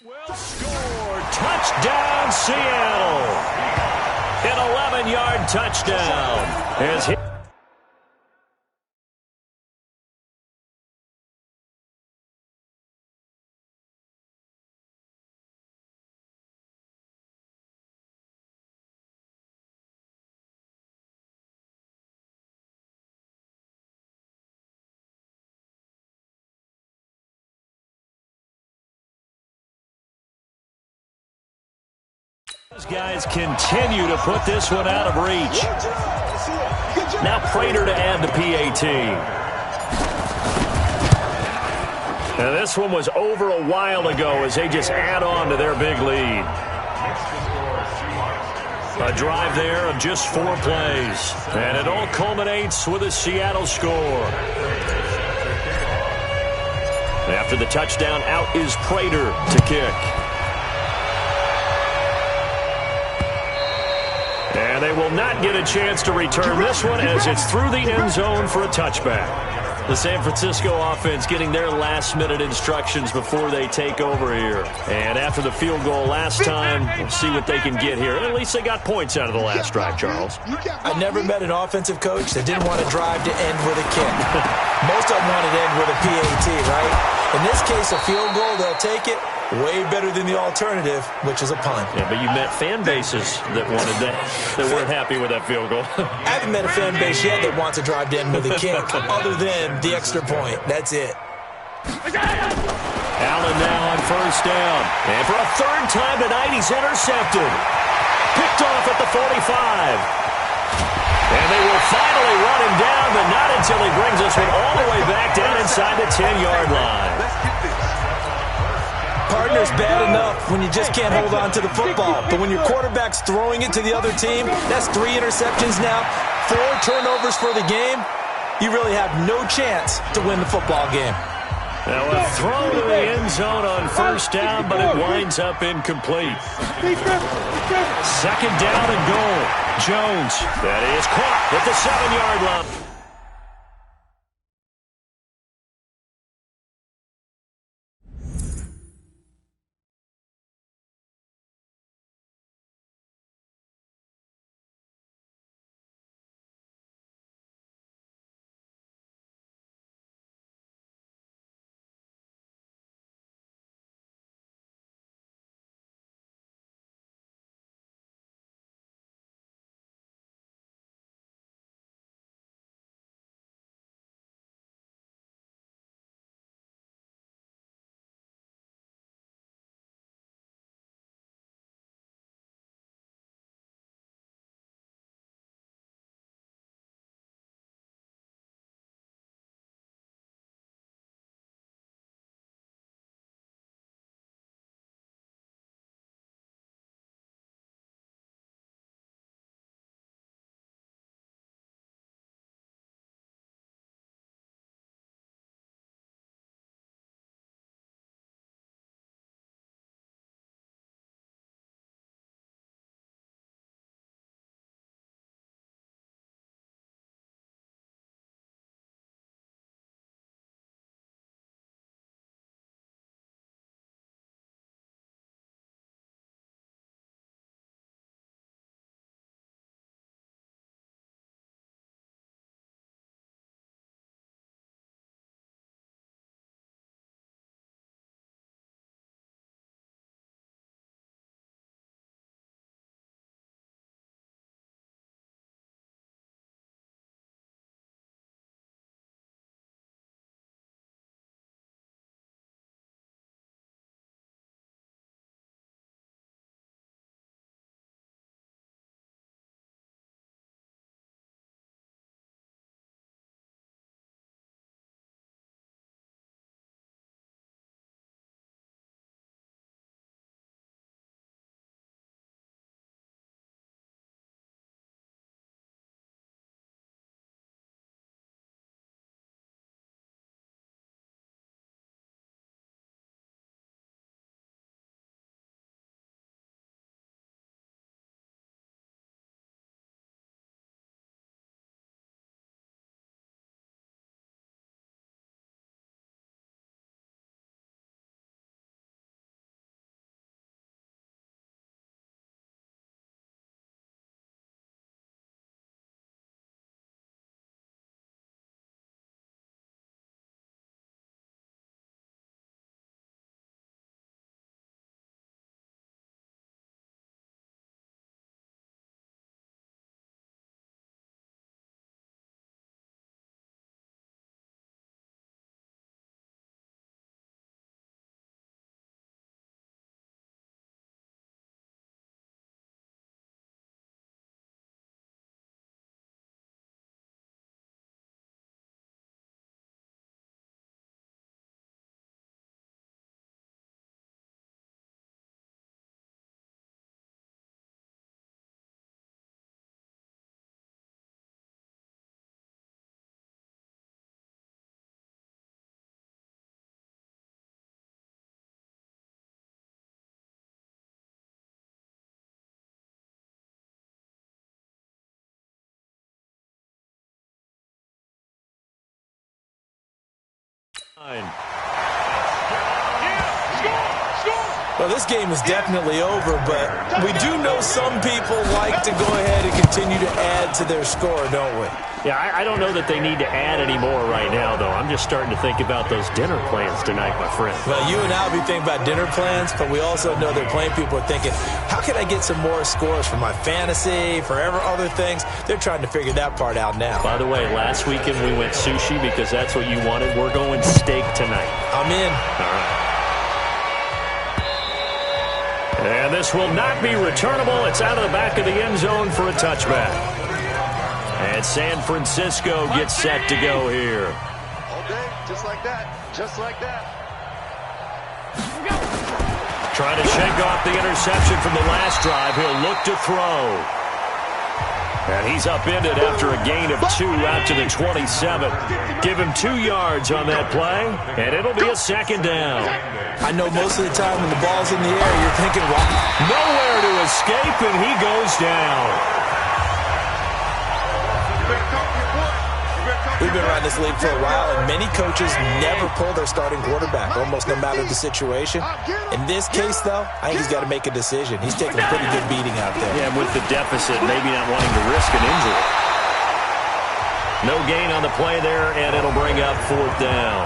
Will score. Touchdown, Seattle. An 11-yard touchdown. As he These guys continue to put this one out of reach. Now Prater to add the PAT. And this one was over a while ago as they just add on to their big lead. A drive there of just 4 plays. And it all culminates with a Seattle score. After the touchdown, out is Prater to kick. And they will not get a chance to return this one as it's through the end zone for a touchback. The San Francisco offense getting their last-minute instructions before they take over here. And after the field goal last time, we'll see what they can get here. At least they got points out of the last drive, Charles. I never met an offensive coach that didn't want a drive to end with a kick. Most of them want it to end with a PAT, right? In this case, a field goal, they'll take it. Way better than the alternative, which is a punt. Yeah, but you met fan bases that wanted that, that weren't happy with that field goal. I haven't met a fan base yet that wants a drive to end with a kick, other than the extra point. That's it. Allen now on first down. And for a third time tonight, he's intercepted. Picked off at the 45. And they will finally run him down, but not until he brings this one all the way back down inside the 10-yard line. Partner's bad enough when you just can't hold on to the football. But when your quarterback's throwing it to the other team, that's 3 interceptions now, 4 turnovers for the game. You really have no chance to win the football game. Now a throw to the end zone on first down, but it winds up incomplete. Second down and goal. Jones. That is caught at the 7-yard line. Well, this game is definitely over, but we do know some people like to go ahead and continue to add to their score, don't we? Yeah, I don't know that they need to add any more right now, though. I'm just starting to think about those dinner plans tonight, my friend. Well, you and I will be thinking about dinner plans, but we also know that playing people are thinking, how can I get some more scores for my fantasy, for other things? They're trying to figure that part out now. By the way, last weekend we went sushi because that's what you wanted. We're going steak tonight. I'm in. All right. And this will not be returnable. It's out of the back of the end zone for a touchback. And San Francisco gets set to go here. All day, just like that. Just like that. Trying to shake off the interception from the last drive. He'll look to throw. And he's upended after a gain of 2 out to the 27. Give him 2 yards on that play, and it'll be a second down. I know most of the time when the ball's in the air, you're thinking, well, nowhere to escape, and he goes down. We've been around this league for a while, and many coaches never pull their starting quarterback, almost no matter the situation. In this case, though, I think he's got to make a decision. He's taking a pretty good beating out there. Yeah, with the deficit, maybe not wanting to risk an injury. No gain on the play there, and it'll bring up 4th down.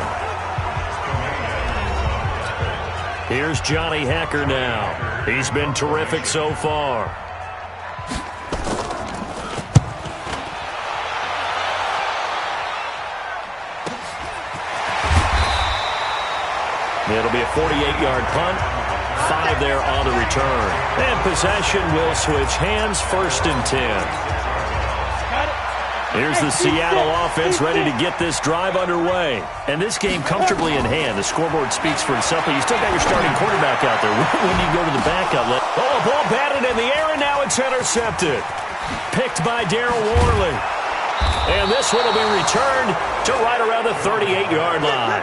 Here's Johnny Hecker now. He's been terrific so far. It'll be a 48-yard punt. 5 there on the return. And possession will switch hands, 1st and 10. Here's the Seattle offense ready to get this drive underway. And this game comfortably in hand. The scoreboard speaks for itself, but you still got your starting quarterback out there. When you go to the backup, a ball batted in the air, and now it's intercepted. Picked by Darryl Worley. And this one will be returned to right around the 38-yard line.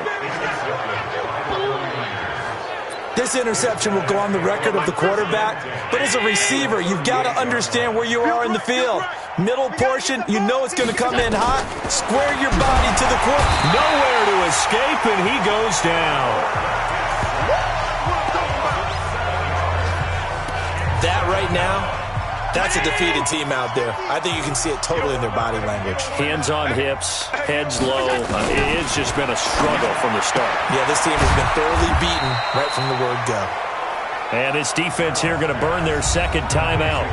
This interception will go on the record of the quarterback, but as a receiver, you've got to understand where you are in the field. Middle portion, you know it's going to come in hot. Square your body to the quarter. Nowhere to escape, and he goes down. That right now, that's a defeated team out there. I think you can see it totally in their body language. Hands on hips, heads low. It's just been a struggle from the start. Yeah, this team has been thoroughly beaten right from the word go. And this defense here going to burn their second timeout.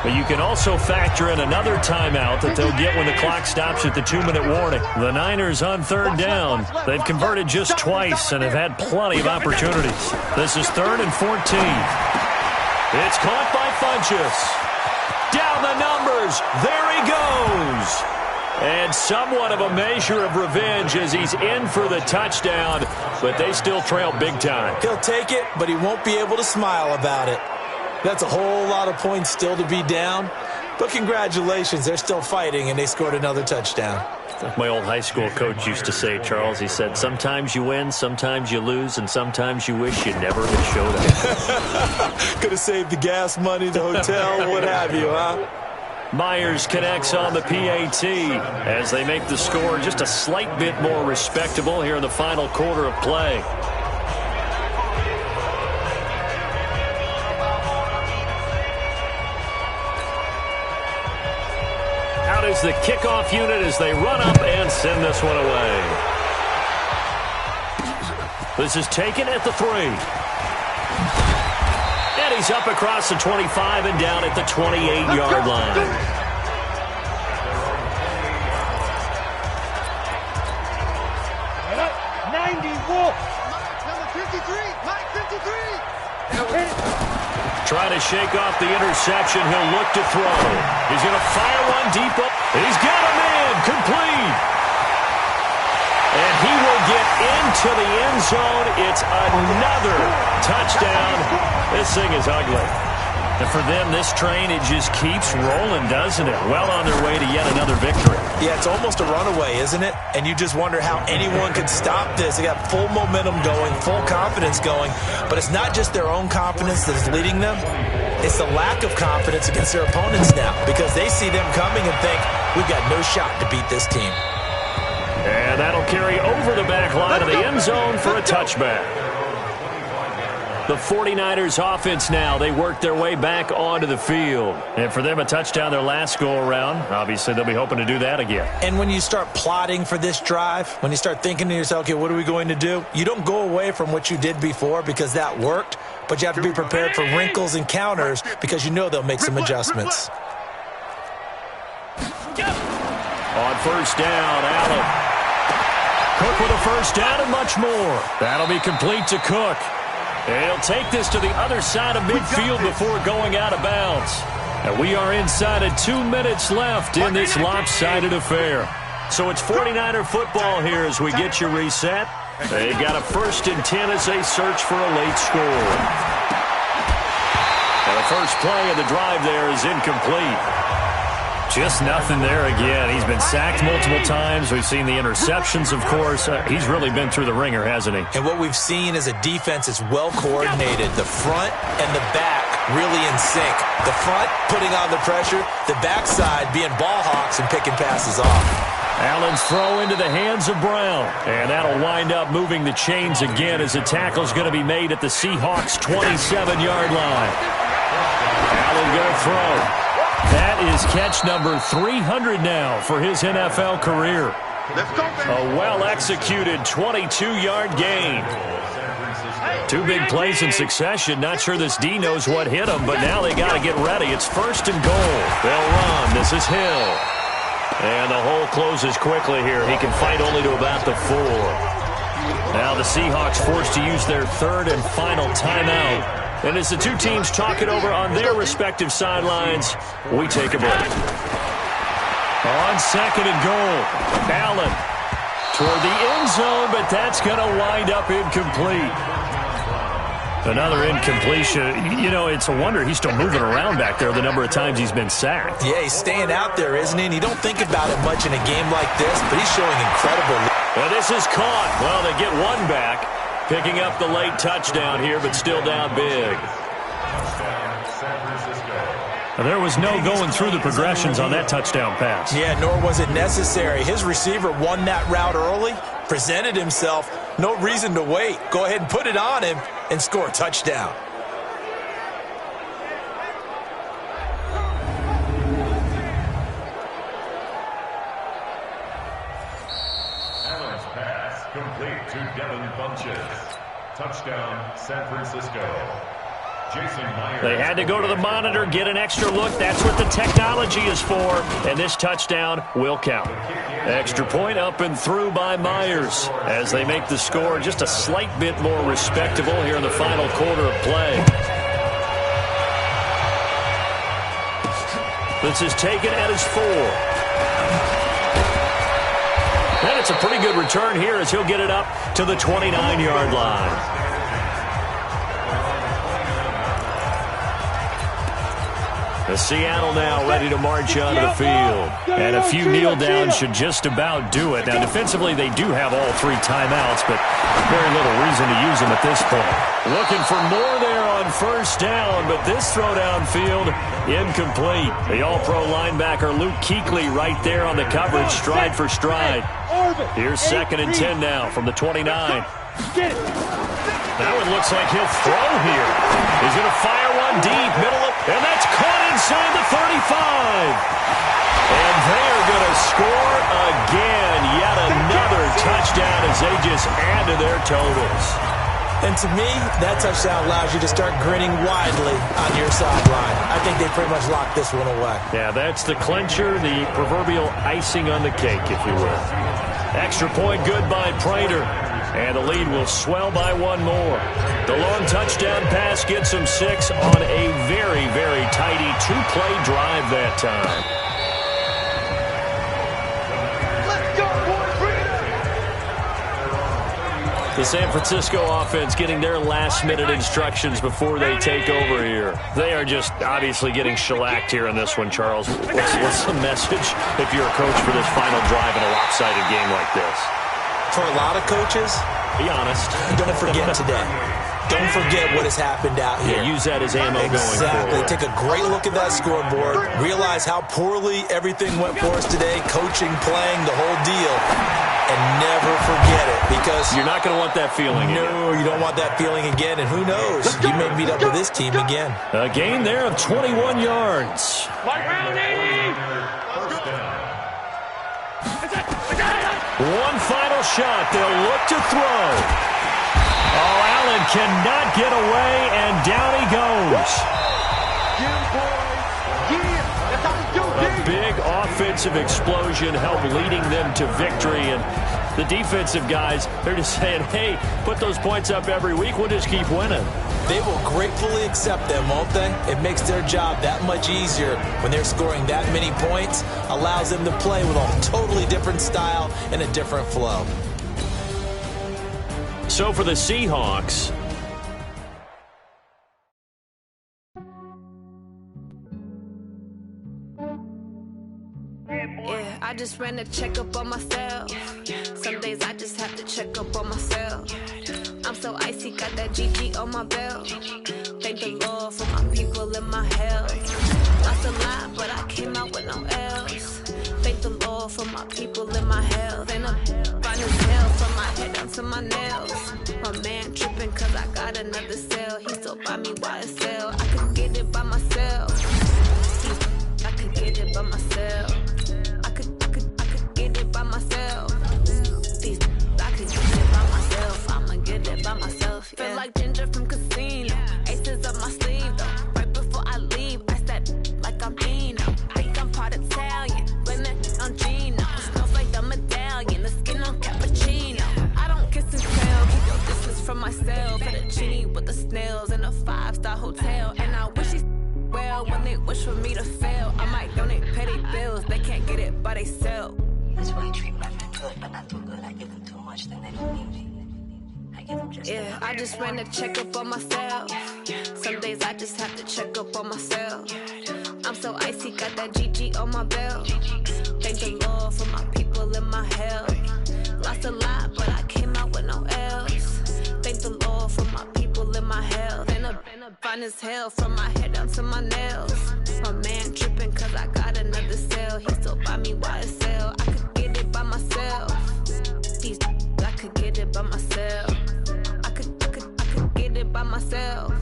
But you can also factor in another timeout that they'll get when the clock stops at the 2-minute warning. The Niners on 3rd down. They've converted just twice and have had plenty of opportunities. This is 3rd and 14. It's caught by Funchess. Down the numbers. There he goes. And somewhat of a measure of revenge as he's in for the touchdown, but they still trail big time. He'll take it, but he won't be able to smile about it. That's a whole lot of points still to be down. But congratulations, they're still fighting, and they scored another touchdown. Like my old high school coach used to say, Charles, he said, sometimes you win, sometimes you lose, and sometimes you wish you never had showed up. Could have saved the gas money, the hotel, what have you, huh? Myers connects on the PAT as they make the score just a slight bit more respectable here in the final quarter of play. Out is the kickoff unit as they run up and send this one away. This is taken at the 3. And he's up across the 25 and down at the 28-yard line. Trying to shake off the interception. He'll look to throw. He's going to fire one deep up. He's got him in. Complete. And he will get into the end zone. It's another touchdown. This thing is ugly. And for them, this train, it just keeps rolling, doesn't it? Well on their way to yet another victory. Yeah, it's almost a runaway, isn't it? And you just wonder how anyone could stop this. They got full momentum going, full confidence going. But it's not just their own confidence that is leading them. It's the lack of confidence against their opponents now, because they see them coming and think, we've got no shot to beat this team. And that'll carry over over the back line of the end zone for a touchback. The 49ers offense now, they work their way back onto the field. And for them, a touchdown their last go-around. Obviously, they'll be hoping to do that again. And when you start plotting for this drive, when you start thinking to yourself, okay, what are we going to do? You don't go away from what you did before because that worked, but you have to be prepared for wrinkles and counters because you know they'll make some adjustments. On first down, Allen. Cook with a first down and much more. That'll be complete to Cook. And he'll take this to the other side of midfield before going out of bounds. And we are inside of 2 minutes left in this lopsided affair. So it's 49er football here as we get you reset. They've got a 1st and 10 as they search for a late score. And the first play of the drive there is incomplete. Just nothing there again. He's been sacked multiple times. We've seen the interceptions, of course. He's really been through the ringer, hasn't he? And what we've seen is a defense that's well-coordinated. The front and the back really in sync. The front putting on the pressure, the backside being ball hawks and picking passes off. Allen's throw into the hands of Brown. And that'll wind up moving the chains again as the tackle's going to be made at the Seahawks' 27-yard line. Allen going to throw. That is catch number 300 now for his NFL career. A well-executed 22-yard gain. 2 big plays in succession. Not sure this D knows what hit him, but now they got to get ready. It's 1st and goal. They'll run. This is Hill. And the hole closes quickly here. He can fight only to about the 4. Now the Seahawks forced to use their 3rd and final timeout. And as the two teams talk it over on their respective sidelines, we take a break. On 2nd and goal, Allen toward the end zone, but that's going to wind up incomplete. Another incompletion. You know, it's a wonder he's still moving around back there the number of times he's been sacked. Yeah, he's staying out there, isn't he? And you don't think about it much in a game like this, but he's showing incredible. And this is caught. Well, they get one back. Picking up the late touchdown here, but still down big. And there was no going through the progressions on that touchdown pass. Yeah, nor was it necessary. His receiver won that route early, presented himself. No reason to wait. Go ahead and put it on him and score a touchdown. Allen's pass complete to Devin Funchess. Touchdown, San Francisco. Jason Myers. They had to go to the monitor, get an extra look. That's what the technology is for. And this touchdown will count. Extra point up and through by Myers as they make the score just a slight bit more respectable here in the final quarter of play. This is taken at his 4. And it's a pretty good return here as he'll get it up to the 29-yard line. The Seattle now ready to march onto the field. And a few kneel downs should just about do it. Now, defensively, they do have all 3 timeouts, but very little reason to use them at this point. Looking for more there on first down, but this throw downfield, incomplete. The all-pro linebacker Luke Kuechly right there on the coverage, stride for stride. Here's 2nd and 10 now from the 29. That one looks like he'll throw here. He's going to fire one deep, middle of, and that's caught inside the 35. And they are going to score again. Yet another touchdown as they just add to their totals. And to me, that touchdown allows you to start grinning widely on your sideline. I think they pretty much locked this one away. Yeah, that's the clincher, the proverbial icing on the cake, if you will. Extra point good by Prater. And the lead will swell by 1 more. The long touchdown pass gets them 6 on a very, very tidy 2-play drive that time. Let's go, boys, bring it up. The San Francisco offense getting their last-minute instructions before they take over here. They are just obviously getting shellacked here in this one, Charles. What's the message if you're a coach for this final drive in a lopsided game like this? For a lot of coaches, be honest. Don't forget today. Don't forget what has happened out here. Yeah, use that as ammo going forward. Exactly. Take a great look at that scoreboard. Realize how poorly everything went for us today. Coaching, playing, the whole deal. And never forget it because you're not going to want that feeling again. No, you don't want that feeling again, and who knows? You may meet up with this team again. A gain there of 21 yards. One final shot. They'll look to throw. Oh, Allen cannot get away, and down he goes. A big offensive explosion helped leading them to victory, and the defensive guys, they're just saying, hey, put those points up every week. We'll just keep winning. They will gratefully accept them, won't they? It makes their job that much easier when they're scoring that many points, allows them to play with a totally different style and a different flow. So for the Seahawks, yeah, I just ran a checkup on myself. Some days I just have to check up on myself. I'm so icy, got that GG on my belt. Thank the Lord for my people and my health. Lost a lot, but I came out with no L's. Thank the Lord for my people and my health. And I'm fine as hell from my head down to my nails. My man tripping cause I got another cell. He still buy me YSL. I could get it by myself. I could get it by myself. I could get it by myself. I could get it by myself. I'ma get it by myself. Yeah. Feel like Ginger from Casino. Aces up my sleeve though. Right before I leave, I step like I'm Dino. Think I'm part Italian, blame it on Gino. Smells like the medallion, the skin on cappuccino. I don't kiss and tell, keep your distance from myself. Fettuccine with the snails in a 5-star hotel, and I wish he's well when they wish for me to fail. I might donate petty bills, they can't get it by themselves. That's why you treat my friend good, but not too good. I give them too much, then they don't need me. I give them just yeah, I just ran a checkup on myself. Some days I just have to check up on myself. I'm so icy, got that GG on my belt. Thank the Lord for my people and my health. Lost a lot, but I came out with no L's. Thank the Lord for my people and my health. And I'm fine as hell from my head down to my nails. My man tripping cause I got another cell. He still buy me YSL. I could get it by myself. I could get it by myself. I could get it by myself.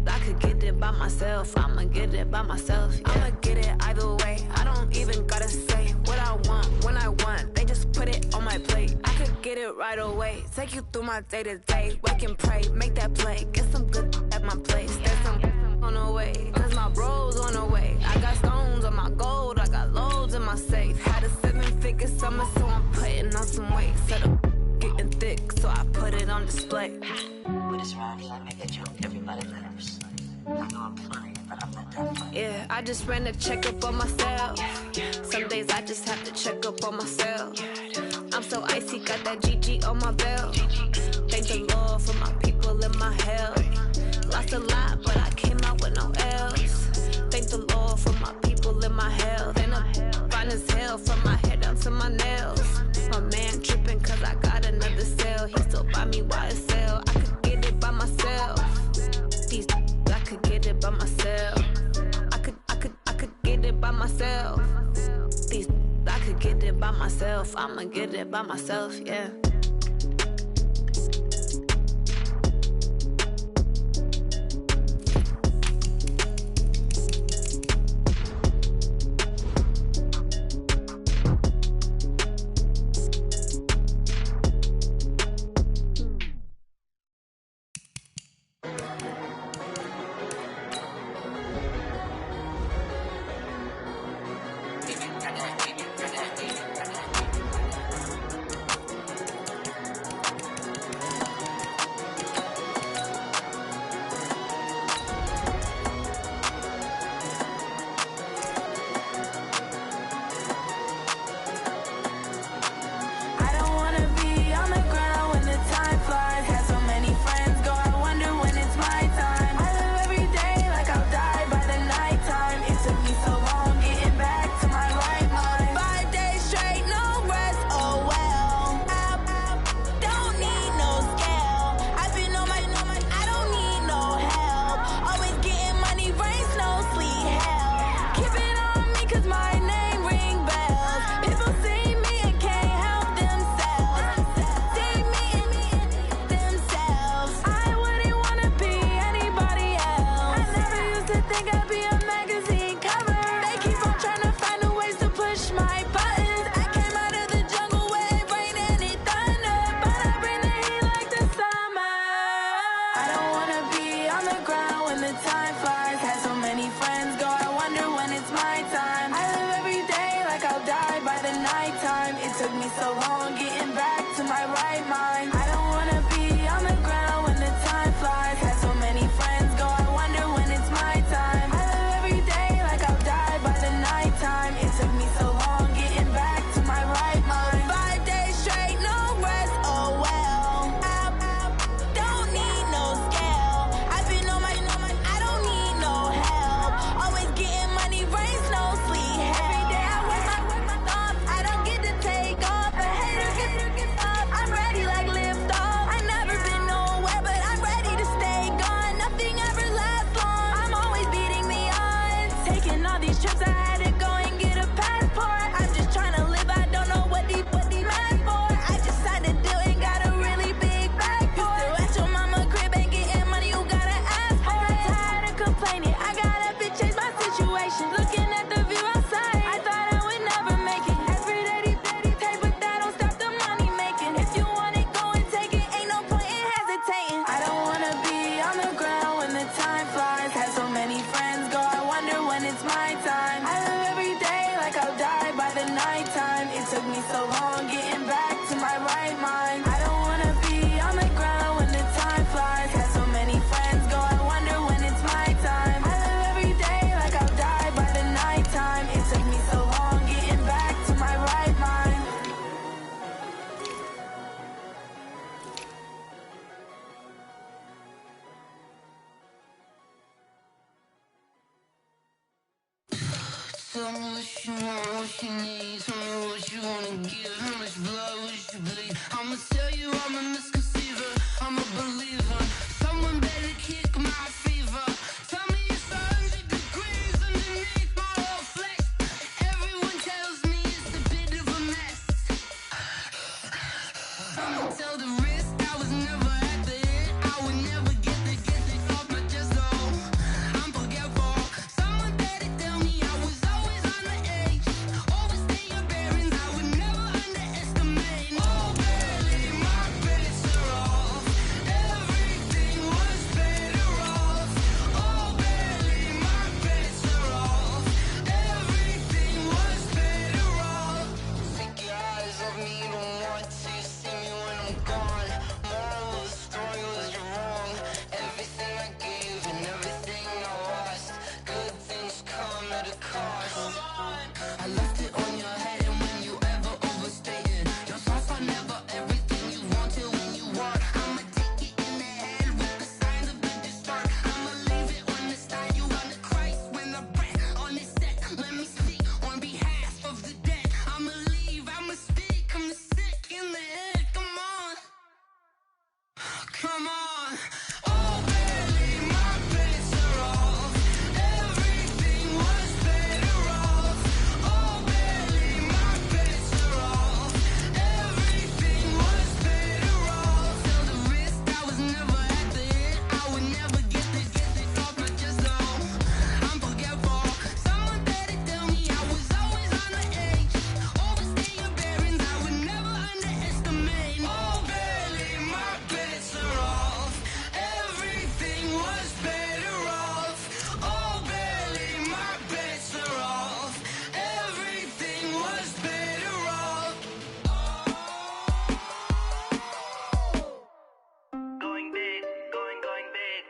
I could get it by myself. I'ma get it by myself. Yeah. I'ma get it either way. I don't even gotta say what I want when I want. They just put it on my plate. I could get it right away. Take you through my day to day. Wake and pray, make that play. Get some good at my place. There's some on the way, cause my bro's on the way. I got stones on my gold. I got loads in my safe. Had a 7-figure summer, so I'm putting on some weight. Set up getting thick, so I put it on display. With this round, I make a joke, everybody laughs. I know I'm funny, but I'm not that funny. Yeah, I just ran a checkup on myself. Some days I just have to check up on myself. I'm so icy, got that GG on my belt. Thank the Lord for my people and my health. Lost a lot, but I came out with no L's. Thank the Lord for my people and my health. And I'm fine as hell from my head down to my nails. My man tripping cause I got another cell. He still buy me YSL. I could get it by myself. I could get it by myself. I could get it by myself. I could get it by myself. I'ma get it by myself, yeah. right mind. I don't wanna be on the ground when the time flies. Had so many friends go, I wonder when it's my time. I live every day like I'll die by the nighttime. It took me so long getting back to my right mind. 5 days straight, no rest, oh well. I don't need no scale. I've been on my, I don't need no help. Always getting money, rains, no sleep. Every day I work my thumb. I don't get to take off, but haters get up. I'm ready like lift off. I never been nowhere, but I'm ready to stay gone. Nothing ever lasts long. I'm always beating the odds. Taking all these trips, I had to go and get a passport. I'm just trying to live, I don't know what they mad for. I just signed a deal and got a really big bag for it. Still at your mama crib and getting money, you gotta ask for it. I got tired of complaining, I got up and changed my situation. Looking at the view outside, I thought I would never make it. Every day they pay, but that don't stop the money making. If you want it, go and take it, ain't no point in hesitating. I don't wanna be on the ground when the time flies. Had so many friends go, I wonder when it's my time. I live every day like I'll die by the nighttime. It took me so long getting back to my right mind. I don't wanna be on the ground when the time flies. Had so many friends go, I wonder when it's my time. I live every day like I'll die by the nighttime. It took me so long getting back to my right mind. Tell me what you want, what you need. Tell me what you wanna give. How much blood would you bleed? I'ma tell you I'm a misconceiver. I'm a believer. Someone better kick my fever. Tell me it's 100 degrees underneath my whole flesh. Everyone tells me it's a bit of a mess. I'ma tell the risk I was never at the end. I would never get it off my chest though. I'm forgetful. Someone better tell me I was always on the edge. Always stay your bearings. I would never underestimate. Oh barely my bets are off. Everything was better off. Oh barely my bets are off. Everything was better off. Take your eyes off me, don't want to see me when I'm gone. Moral of the story was you're wrong. Everything I gave and everything I lost. Good things come at a cost. I left it on your head, and when you ever overstay it, your thoughts are never everything you wanted when you want. I'ma take it in the head with the signs of the distort. I'ma leave it on the side. You on the Christ when the breath on this set. Let me speak on behalf of the dead. I'ma leave, I'ma speak. I'm sick in the head. Come on, come on. Oh, barely my bets are off. Everything was better off. Oh, barely my bets are off. Everything was better off. Tell the risk I was never at the end. I would never get it off my chest though. I'm forgetful. Someone better tell me I was always on the edge. Always stay your bearings. I would never underestimate. Oh, barely my bets are off. Everything was better off. Oh, barely my bets are off. Everything was better off. Going big, going big.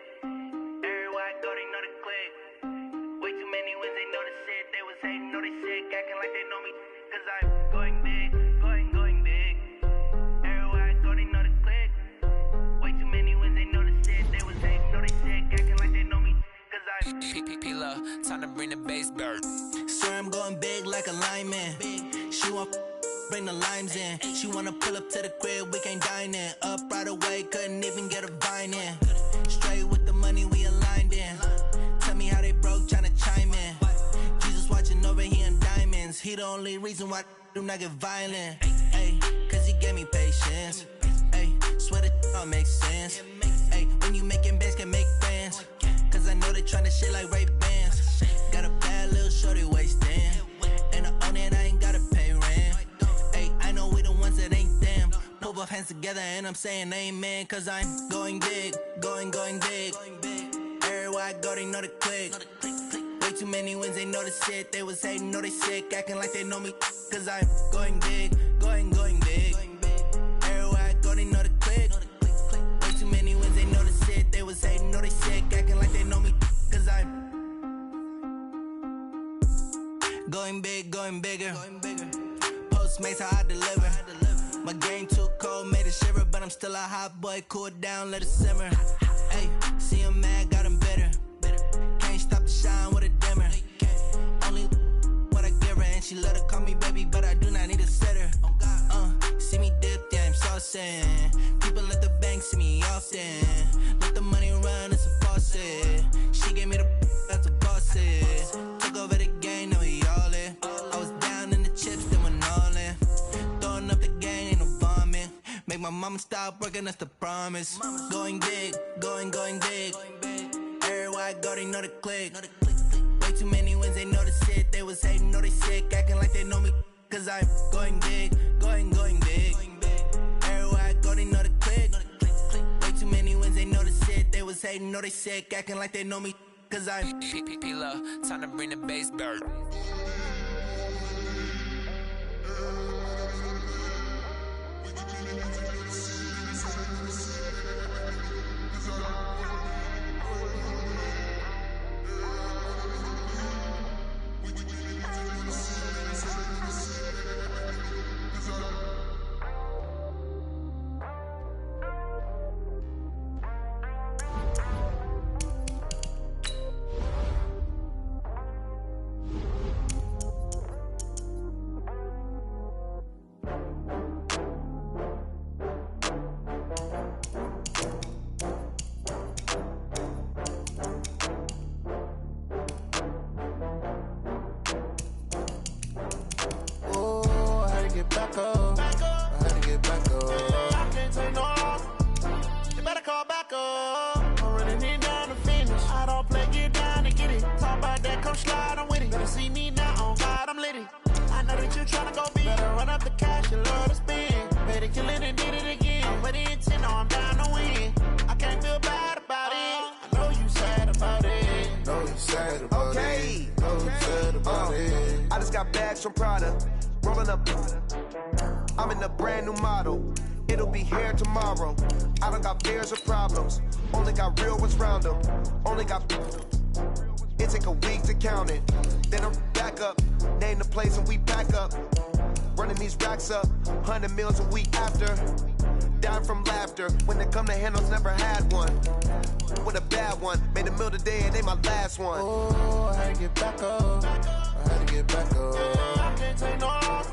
Everywhere I go, they know the click. Way too many wins, they know the shit. They was hating, know they sick, acting like they know me. Cause I'm going big, going big. Everywhere I go, they know the click. Way too many wins, they know the shit. They was hating, know they sick, acting like they know me. Cause I'm P-Lo, time to bring the bass bird. Swear I'm going big like a lineman. She want bring the limes in. She wanna pull up to the crib, we can't dine in. Up right away, couldn't even get a vine in. Straight with the money we aligned in. Tell me how they broke, tryna chime in. Jesus watching over here in diamonds. He the only reason why I do not get violent. Ay, cause he gave me patience. Ay, swear that all makes sense. Ay, when you making bands, can make friends. Cause I know they tryna shit like Ray-Bans. Got a bad little shorty wasting. And I own it, I ain't gotta pay rent. Ay, I know we the ones that ain't them. Put both hands together and I'm saying amen. Cause I'm going big, going big. Everywhere I go, they know the click. Way too many wins, they know the shit. They was hating, know they sick, acting like they know me. Cause I'm going big, going big. Everywhere I go, going bigger. Postmates how I deliver. My game too cold, made it shiver, but I'm still a hot boy. Cool down, let it simmer. Hey, see him mad, got him bitter. Can't stop the shine with a dimmer. Only what I give her, and she let her call me baby, but I do not need a sitter. See me dip, yeah, I'm saucing. People at the bank see me often. Let the money run, it's a faucet. She gave me the that's a bossy. Took over the game, now we all in. I was down in the chips, then went all in. Throwing up the game, ain't no vomit. Make my mama stop working, that's the promise. Going big, going big. Everywhere I go, they know the click. Way too many wins, they know the shit. They was hating, know they sick, acting like they know me. Cause I'm going big, going big. Everywhere I go, they know the click. Way too many wins, they know the shit. They was hating, know they sick, acting like they know me. Cause I'm P-P-P-Lo, time to bring the bass back. From Prada, rolling up. I'm in a brand new model. It'll be here tomorrow. I don't got fears or problems. Only got real ones round them. Only got. It take a week to count it. Then I'm back up. Name the place and we back up. Running these racks up. 100 meals a week after. Dying from laughter. When it come to handles, never had one. With a bad one. Made a meal today and they my last one. Oh, I had to get back up. I had to get back up. I can't take no loss.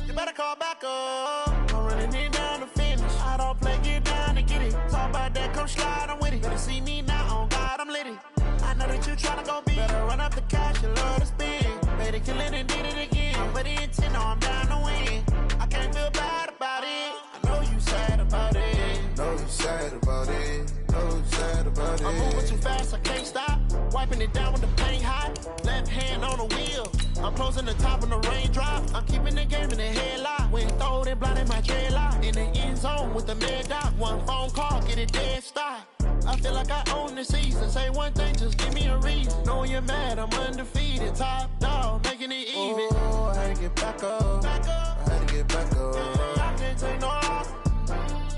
You better call back up. I'm running it down to finish. I don't play, get down to get it. Talk about that, come slide, I'm with it. Better see me now, on God, I'm litty. I know that you tryna go big. Better run up the cash, you love to spend. Better kill it and did it again. But the intent, no, I'm down to win. I can't feel bad about it. I know you sad about it. Know you sad about it. Know you sad about it. I'm moving too fast, I can't stop. Wiping it down with the paint hot. Left hand on the wheel. I'm closing the top on the raindrop. I'm keeping the game in the headlock. When throwed and blinded my dreadlock. In the end zone with the mad dot. One phone call, get it dead stop. I feel like I own the season. Say one thing, just give me a reason. Knowing you're mad, I'm undefeated. Top dog, making it even. Oh, I had to get back up. I had to get back up. I can't take no loss.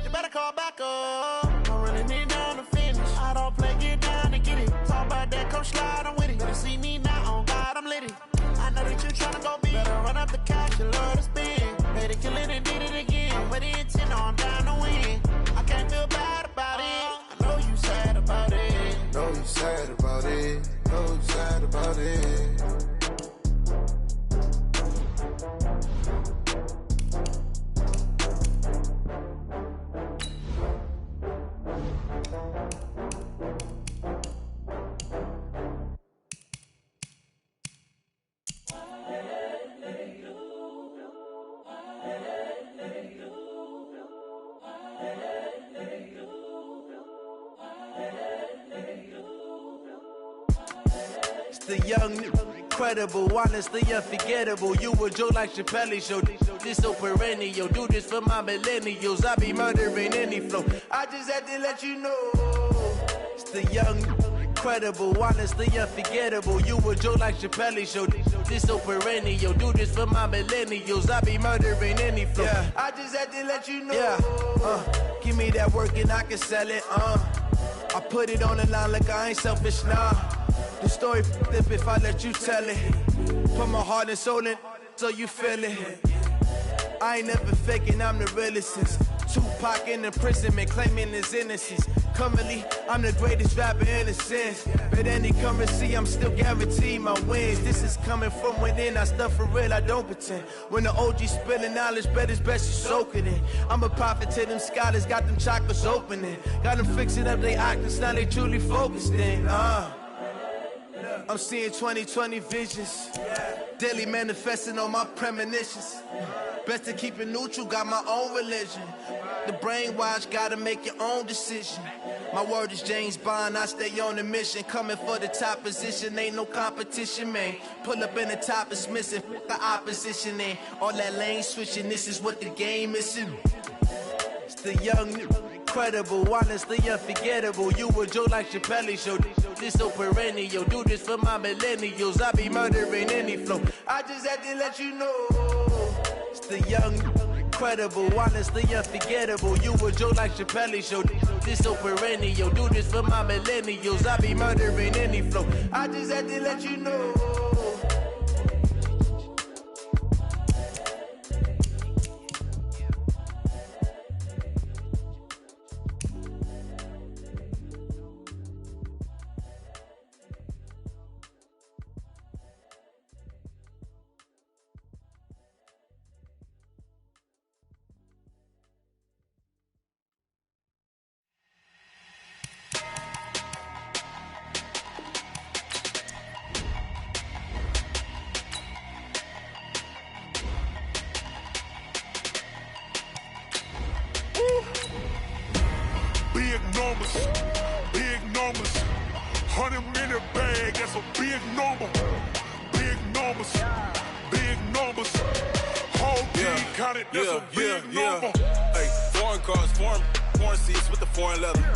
You better call back up. I'm running it down to finish. I don't play, get down to get it. Talk about that, come slide, I'm with it. Better see me now, on God, I'm litty. I know that you tryna go big. Better run up the cash, you love to spend. Better kill it and did it again. But the intent, no, I'm down to win. I can't feel bad about it. I know you sad about it. Know you sad about it. Know you sad about it. The young, incredible, honestly unforgettable. You a joke like Chappelle Show. This so perennial. Do this for my millennials. I be murdering any flow. I just had to let you know. It's the young, incredible, honestly unforgettable. You a joke like Chappelle Show. This so perennial. Do this for my millennials. I be murdering any flow. Yeah. I just had to let you know. Yeah. Give me that work and I can sell it. I put it on the line like I ain't selfish, nah. The story f***ed up if I let you tell it. Put my heart and soul in. so you feel it. I ain't never faking, I'm the realest since Tupac in imprisonment, claiming his innocence. Currently, I'm the greatest rapper in a sense. But any currency, I'm still guaranteed my wins. This is coming from within, I stuff for real, I don't pretend. When the OG spilling knowledge, bet it's best you soak it in. I'm a prophet to them scholars, got them chakras opening. Got them fixing up their octaves, now they truly focused in. I'm seeing 2020 visions. Daily manifesting on my premonitions. Best to keep it neutral, got my own religion. The brainwash, gotta make your own decision. My word is James Bond, I stay on the mission. Coming for the top position, ain't no competition, man. Pull up in the top, it's missing, the opposition ain't. All that lane switching, this is what the game is. It's the young, incredible, honestly unforgettable. You a Joe like Chappelle show. This so perennial, do this for my millennials. I be murdering any flow. I just had to let you know. It's the young, incredible, honestly unforgettable. You a Joe like Chappelle show. This so perennial, do this for my millennials. I be murdering any flow. I just had to let you know. Big numbers, 100 in the bag, that's a big number. Big numbers, whole team counted, that's a big number. Hey, foreign cars, foreign seats with the foreign leather.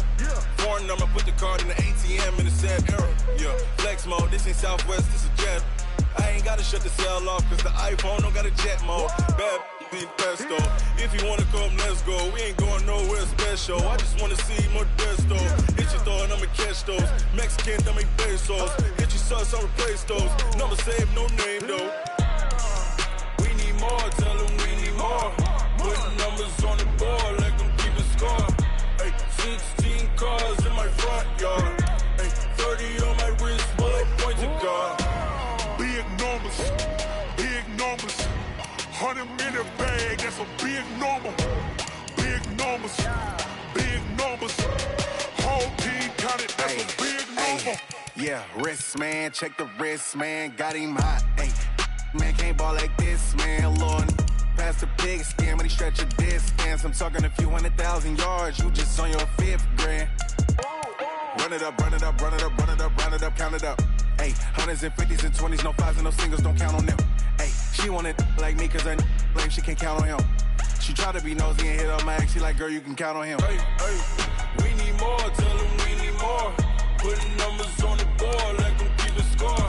Foreign number, put the card in the ATM in the sad era. Yeah, flex mode, this ain't Southwest, this is jet. I ain't gotta shut the cell off, cause the iPhone don't got a jet mode. Bad be pesto. If you wanna come, let's go. We ain't going nowhere special. I just wanna see more Modesto. Hit your throw and I'ma catch those. Mexican, I make pesos. Hit your sauce, I'll replace those. Number save, no name though. We need more, tell them we need more. Putting numbers on the board, let them keep a score. Hey, 16 cars in my front yard. Hey, 30 on my wrist, bullet point to God. Big numbers, 100 in the bag, that's a big number. Big numbers, whole team counted, that's a big number. Yeah, wrist man, check the wrist man, got him hot. Hey, man can't ball like this, man. Lord, past the pig skin when he stretch a distance. I'm talking a few 100,000 yards, you just on your 5th grand. Run it up, count it up. Hey, hundreds and 50s and 20s, no 5s and no singles, don't count on them. Hey, she wanted like me cause her like she can't count on him. She tried to be nosy and hit on my ex, she like, girl, you can count on him. Hey, we need more, tell them we need more. Putting numbers on the board, let them keep a score.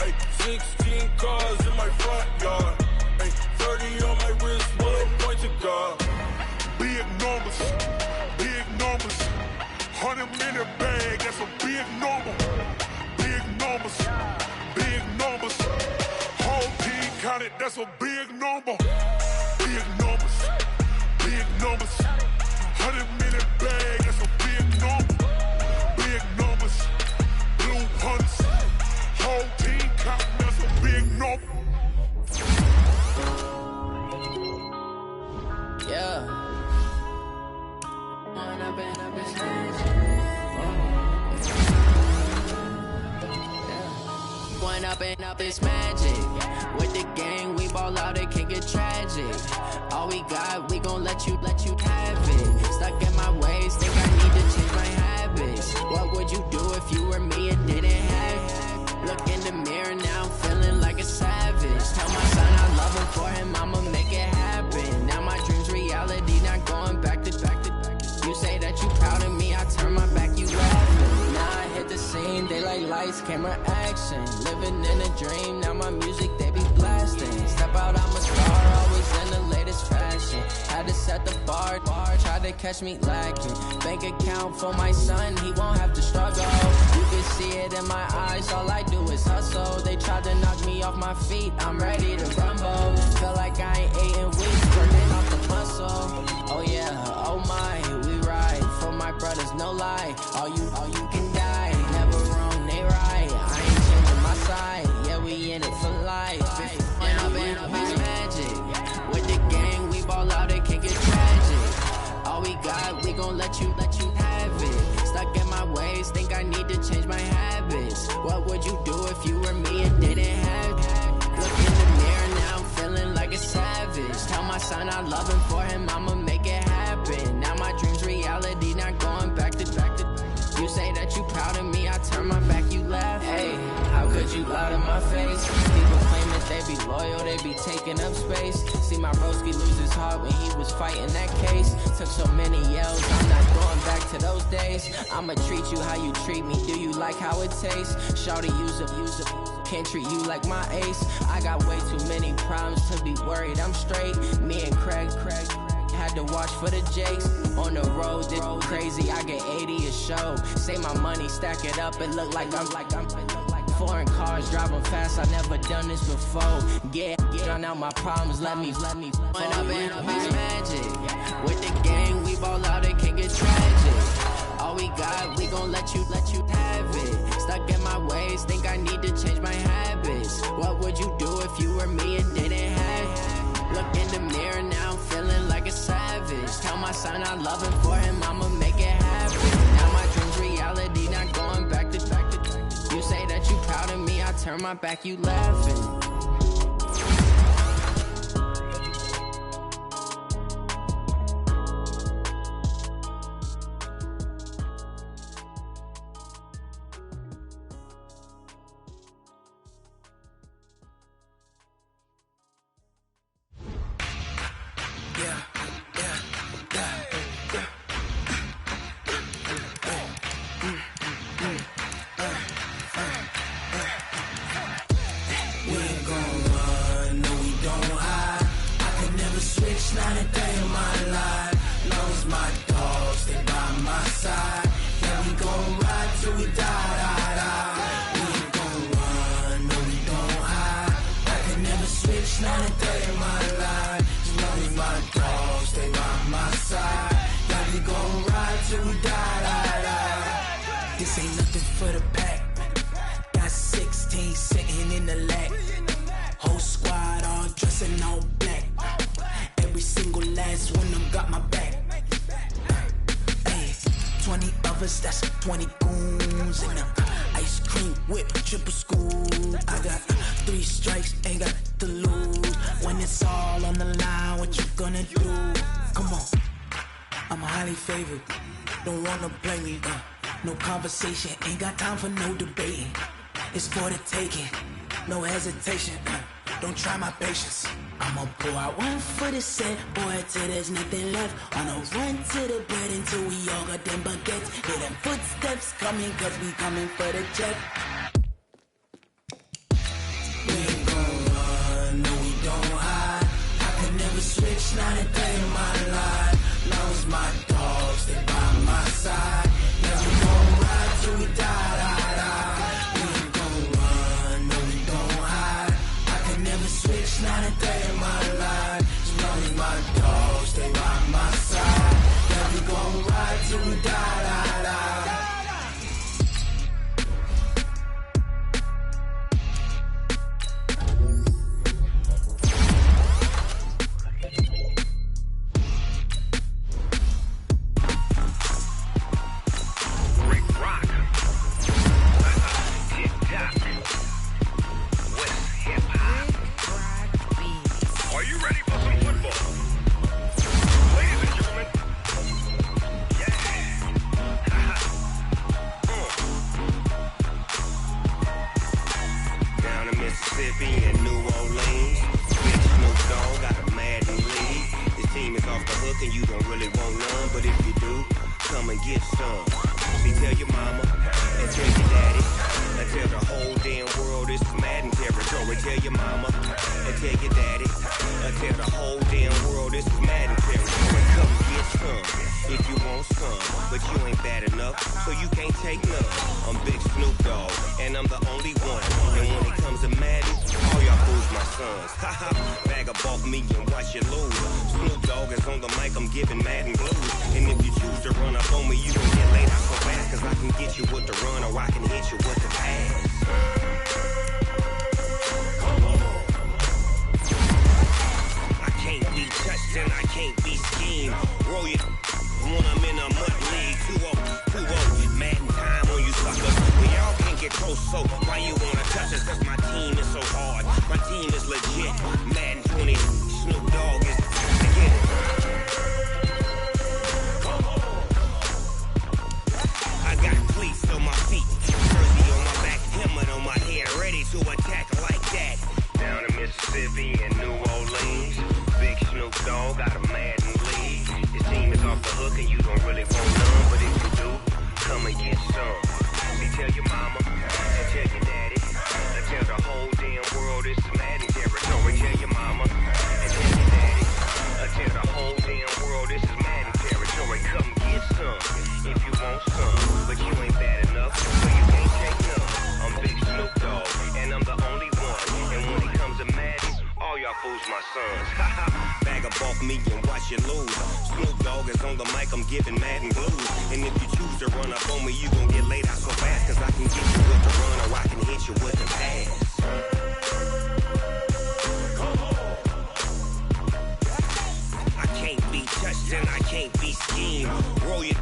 Hey, 16 cars in my front yard. Hey, 30 on my wrist, bullet point to God. Big numbers, 100 in the bag, that's a big number. Big numbers, whole team counted, that's a big number. Big numbers, 100 in the bag, that's a big number. Big numbers, blue hunts, whole team counting, that's a big number. Yeah. One up and up is magic. With the gang, we ball out, it can get tragic. All we got, we gon' let you have it. Stuck in my ways, think I need to change my habits. What would you do if you were me and didn't have it? Look in the mirror now, I'm feeling like a savage. Tell my son I love him, for him I'ma make it happen. Now my dream's reality, not going back to back. You say that you proud of me, I turn my back, you laughing. Now I hit the scene, they like lights, camera, action. Living in a dream, now my music, they be blasting. Step out, I'm a star, always in the latest fashion. Had had to set the bar. Tried to catch me lacking. Bank account for my son, he won't have to struggle. You can see it in my eyes, all I do is hustle. They tried to knock me off my feet, I'm ready to rumble. Feel like I ain't ate in weeks, working off the muscle. Oh yeah, oh my, we ride for my brothers, no lie. All you can die, never wrong, they right. I ain't changing my side, yeah, we in it for life. And I've been magic. With the gang, we ball out, it can get tragic. All we got, we gon' let you have it. Stuck in my ways, think I need to change my habits. What would you do if you were me and didn't have it? Look in the mirror, now I'm feeling like a savage. Tell my son I love him, for him I'ma make it happen. Now my dream's reality, not going back to. You say that you proud of me, I turn my back, you laugh. Hey, how could you lie to my face? People claim that they be loyal, they be taking up space. See my broski lose his heart when he was fighting that case. Took so many yells, I'm not going back to those days. I'ma treat you how you treat me, do you like how it tastes? Shawty, use up, can't treat you like my ace. I got way too many problems to be worried, I'm straight. Me and Craig had to watch for the Jakes. On the road, it's crazy, I get 80 a show. Say my money, stack it up, it look like I'm foreign cars, driving fast, I never done this before. Get on out my problems, let me. When I've been magic. With the gang, we ball out, it can get tragic. All we got, we gon' let you have it. Stuck in my ways, think I need to change my habits. What would you do if you were me and didn't have it? Look in the mirror, now I'm feeling like a savage. Tell my son I love him, for him I'ma make it happen. Now my dream's reality, not going back to. You say that you proud of me, I turn my back, you laughing. This ain't nothing for the pack. Got 16 sitting in the lap. Whole squad all dressing all black. Every single last one of them got my back. Hey, 20 of us, that's 20 goons in the ice cream whip, triple scoop. I got 3 strikes, ain't got to lose. When it's all on the line, what you gonna do? Come on, I'm highly favored. Don't wanna play me, no conversation, ain't got time for no debating. It's for the taking, no hesitation. Don't try my patience. I'ma pour out one for the set, boy, till there's nothing left. On a run to the bread until we all got them baguettes. Hear them footsteps coming, cause we coming for the check. We ain't gon' run, no we don't hide. I can never switch, not a day in my life. Long as my dogs, stay by my side. Yeah, we gon' ride till we die. We ain't gon' run, no we don't hide. I can never switch, not a day in my life. As long as my dogs stay by my side. Yeah, we gon' ride till we die. And you don't really want none, but if you do, come and get some. See, tell your mama and tell your daddy and tell the whole damn world it's Madden territory. territory. Tell your mama, and tell your daddy, and tell the whole damn world this is Madden territory. Come get some if you want some, but you ain't bad enough, so you can't take none. I'm Big Snoop Dogg, and I'm the only one. And when it comes to Madden, all y'all fools my sons. Haha, bag up off me and watch you lose. Snoop Dogg is on the mic, I'm giving Madden blues. And if you choose to run up on me, you gon' get laid out so fast, cause I can get you with the run or I can hit you with the pass. I can't be touched and I can't be schemed. Roll you when I'm in a mud league. 2-0, Madden time on you suckers. We all can't get close, so why you wanna touch us? Cause my team is so hard. My team is legit. Madden 20, Snoop Dogg is get it. I got cleats on my feet, jersey on my back, helmet on my head, ready to attack like that. Down in Mississippi and New Orleans, Big Snoop Dogg got a Madden league. His team is off the hook and you don't really want none, but if you do, come and get some. See, tell your mama and tell your daddy, and tell the whole damn world this is Madden territory. Tell your mama and tell your daddy, and tell the whole damn world this is Madden territory. Come get some if you want some, but you ain't bad enough, so you can't take none. I'm Big Snoop Dogg, and I'm the only one. And when it comes to Madden, all y'all fools my sons. Bag up off me and watch you lose. Snoop Dogg is on the mic, I'm giving Madden blues. And if you choose to run up on me, you gon' get laid out so fast, cause I can get you with the run or I can hit you with the pass. I can't be touched and I can't be schemed. Roll you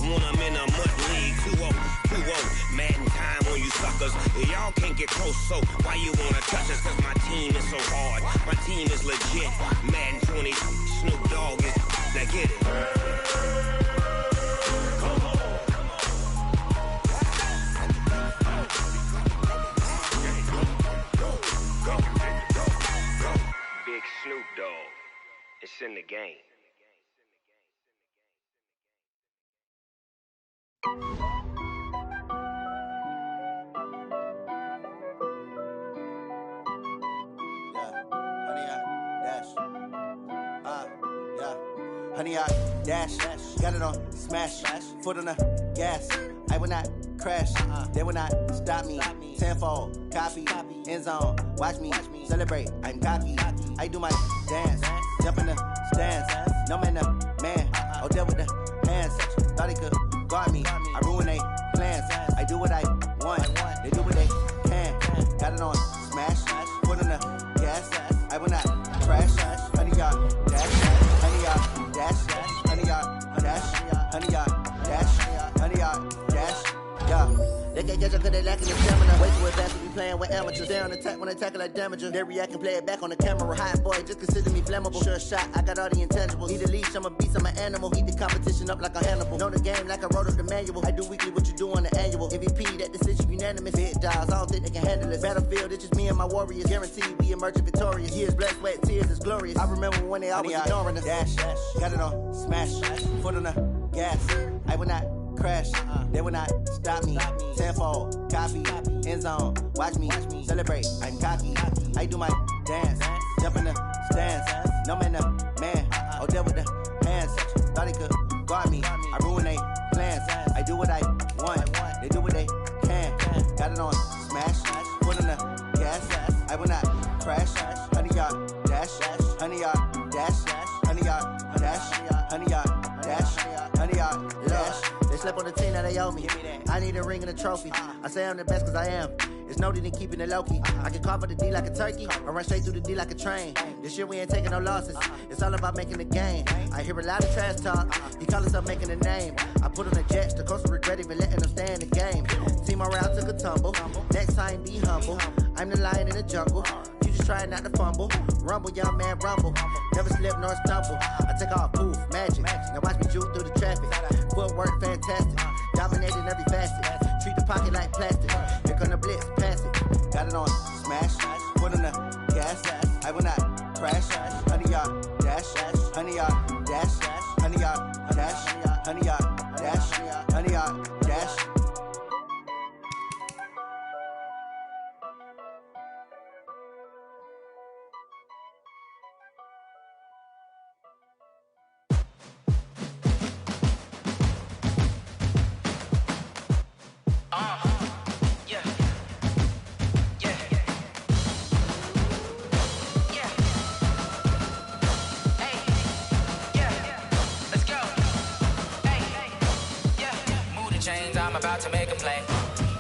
when I'm in a mud league. 2-0, Madden time on you suckers. Y'all can't get close, so why you wanna touch us? Cause my team is so hard. My team is legit. Madden 20, Snoop Dogg is, now get it. Big Snoop Dogg, it's in the game. Honey, I dash, got it on smash, foot on the gas. I will not crash, they will not stop me. Tenfold, copy, end zone, watch me celebrate. I'm cocky, I do my dance, jump in the stands. No man, man, oh there with the hands. Thought he could guard me, I ruin they plans. I do what I want, they do what they can. Got it on smash, foot on the gas. I will not crash, honey, y'all dash, honey, y'all dash, honey, y'all dash, honey, y'all dash, honey, y'all dash, yeah. They can't catch up cause they lacking the stamina. Way too advanced to be playing with amateurs. They on attack when they tackle like damager. They react and play it back on the camera. Hot boy, just consider me flammable. Sure shot, I got all the intangibles. Need a leash, I'm a beast, I'm an animal. Eat the competition up like a Hannibal. Know the game like I wrote up the manual. I do weekly what you do on the annual. MVP, that decision unanimous. Hit dials, I don't think they can handle it. Battlefield, it's just me and my warriors. Guaranteed we emerge victorious. Years, blood, sweat, tears, is glorious. I remember when they always ignoring us. Dash, got it on smash, foot on the gas. I will not crash, they will not stop me. Tenfold, copy, end zone, watch me celebrate. I'm cocky, I do my dance, jump in the stands. No man, man, oh there with the hands. Thought he could guard me, I ruin they plans. I do what I want, they do what they can. Got it on smash, foot on the gas. I will not crash, honey y'all dash, honey y'all dash, honey y'all dash, honey y'all dash, honey y'all dash. They slept on the team that they owe me. I need a ring and a trophy. I say I'm the best cause I am. It's no need in keeping it low-key. I can carve up the D like a turkey or run straight through the D like a train. This year we ain't taking no losses. It's all about making the game. I hear a lot of trash talk. He call himself making a name. I put on the jets. The coach regret even letting them stay in the game. Team morale took a tumble. Next time be humble. I'm the lion in the jungle. You just trying not to fumble. Rumble, young man, rumble. Never slip nor stumble. I take off, poof, magic. Now watch me juke through the traffic. Footwork fantastic. Dominating every facet. Treat the pocket like plastic. Here come the blitz, pass it. Got it on smash. Foot on the gas. I will not crash. Honey, y'all dash. Honey, y'all dash. Honey, y'all dash. Honey, y'all dash. Honey, y'all dash. about to make a play.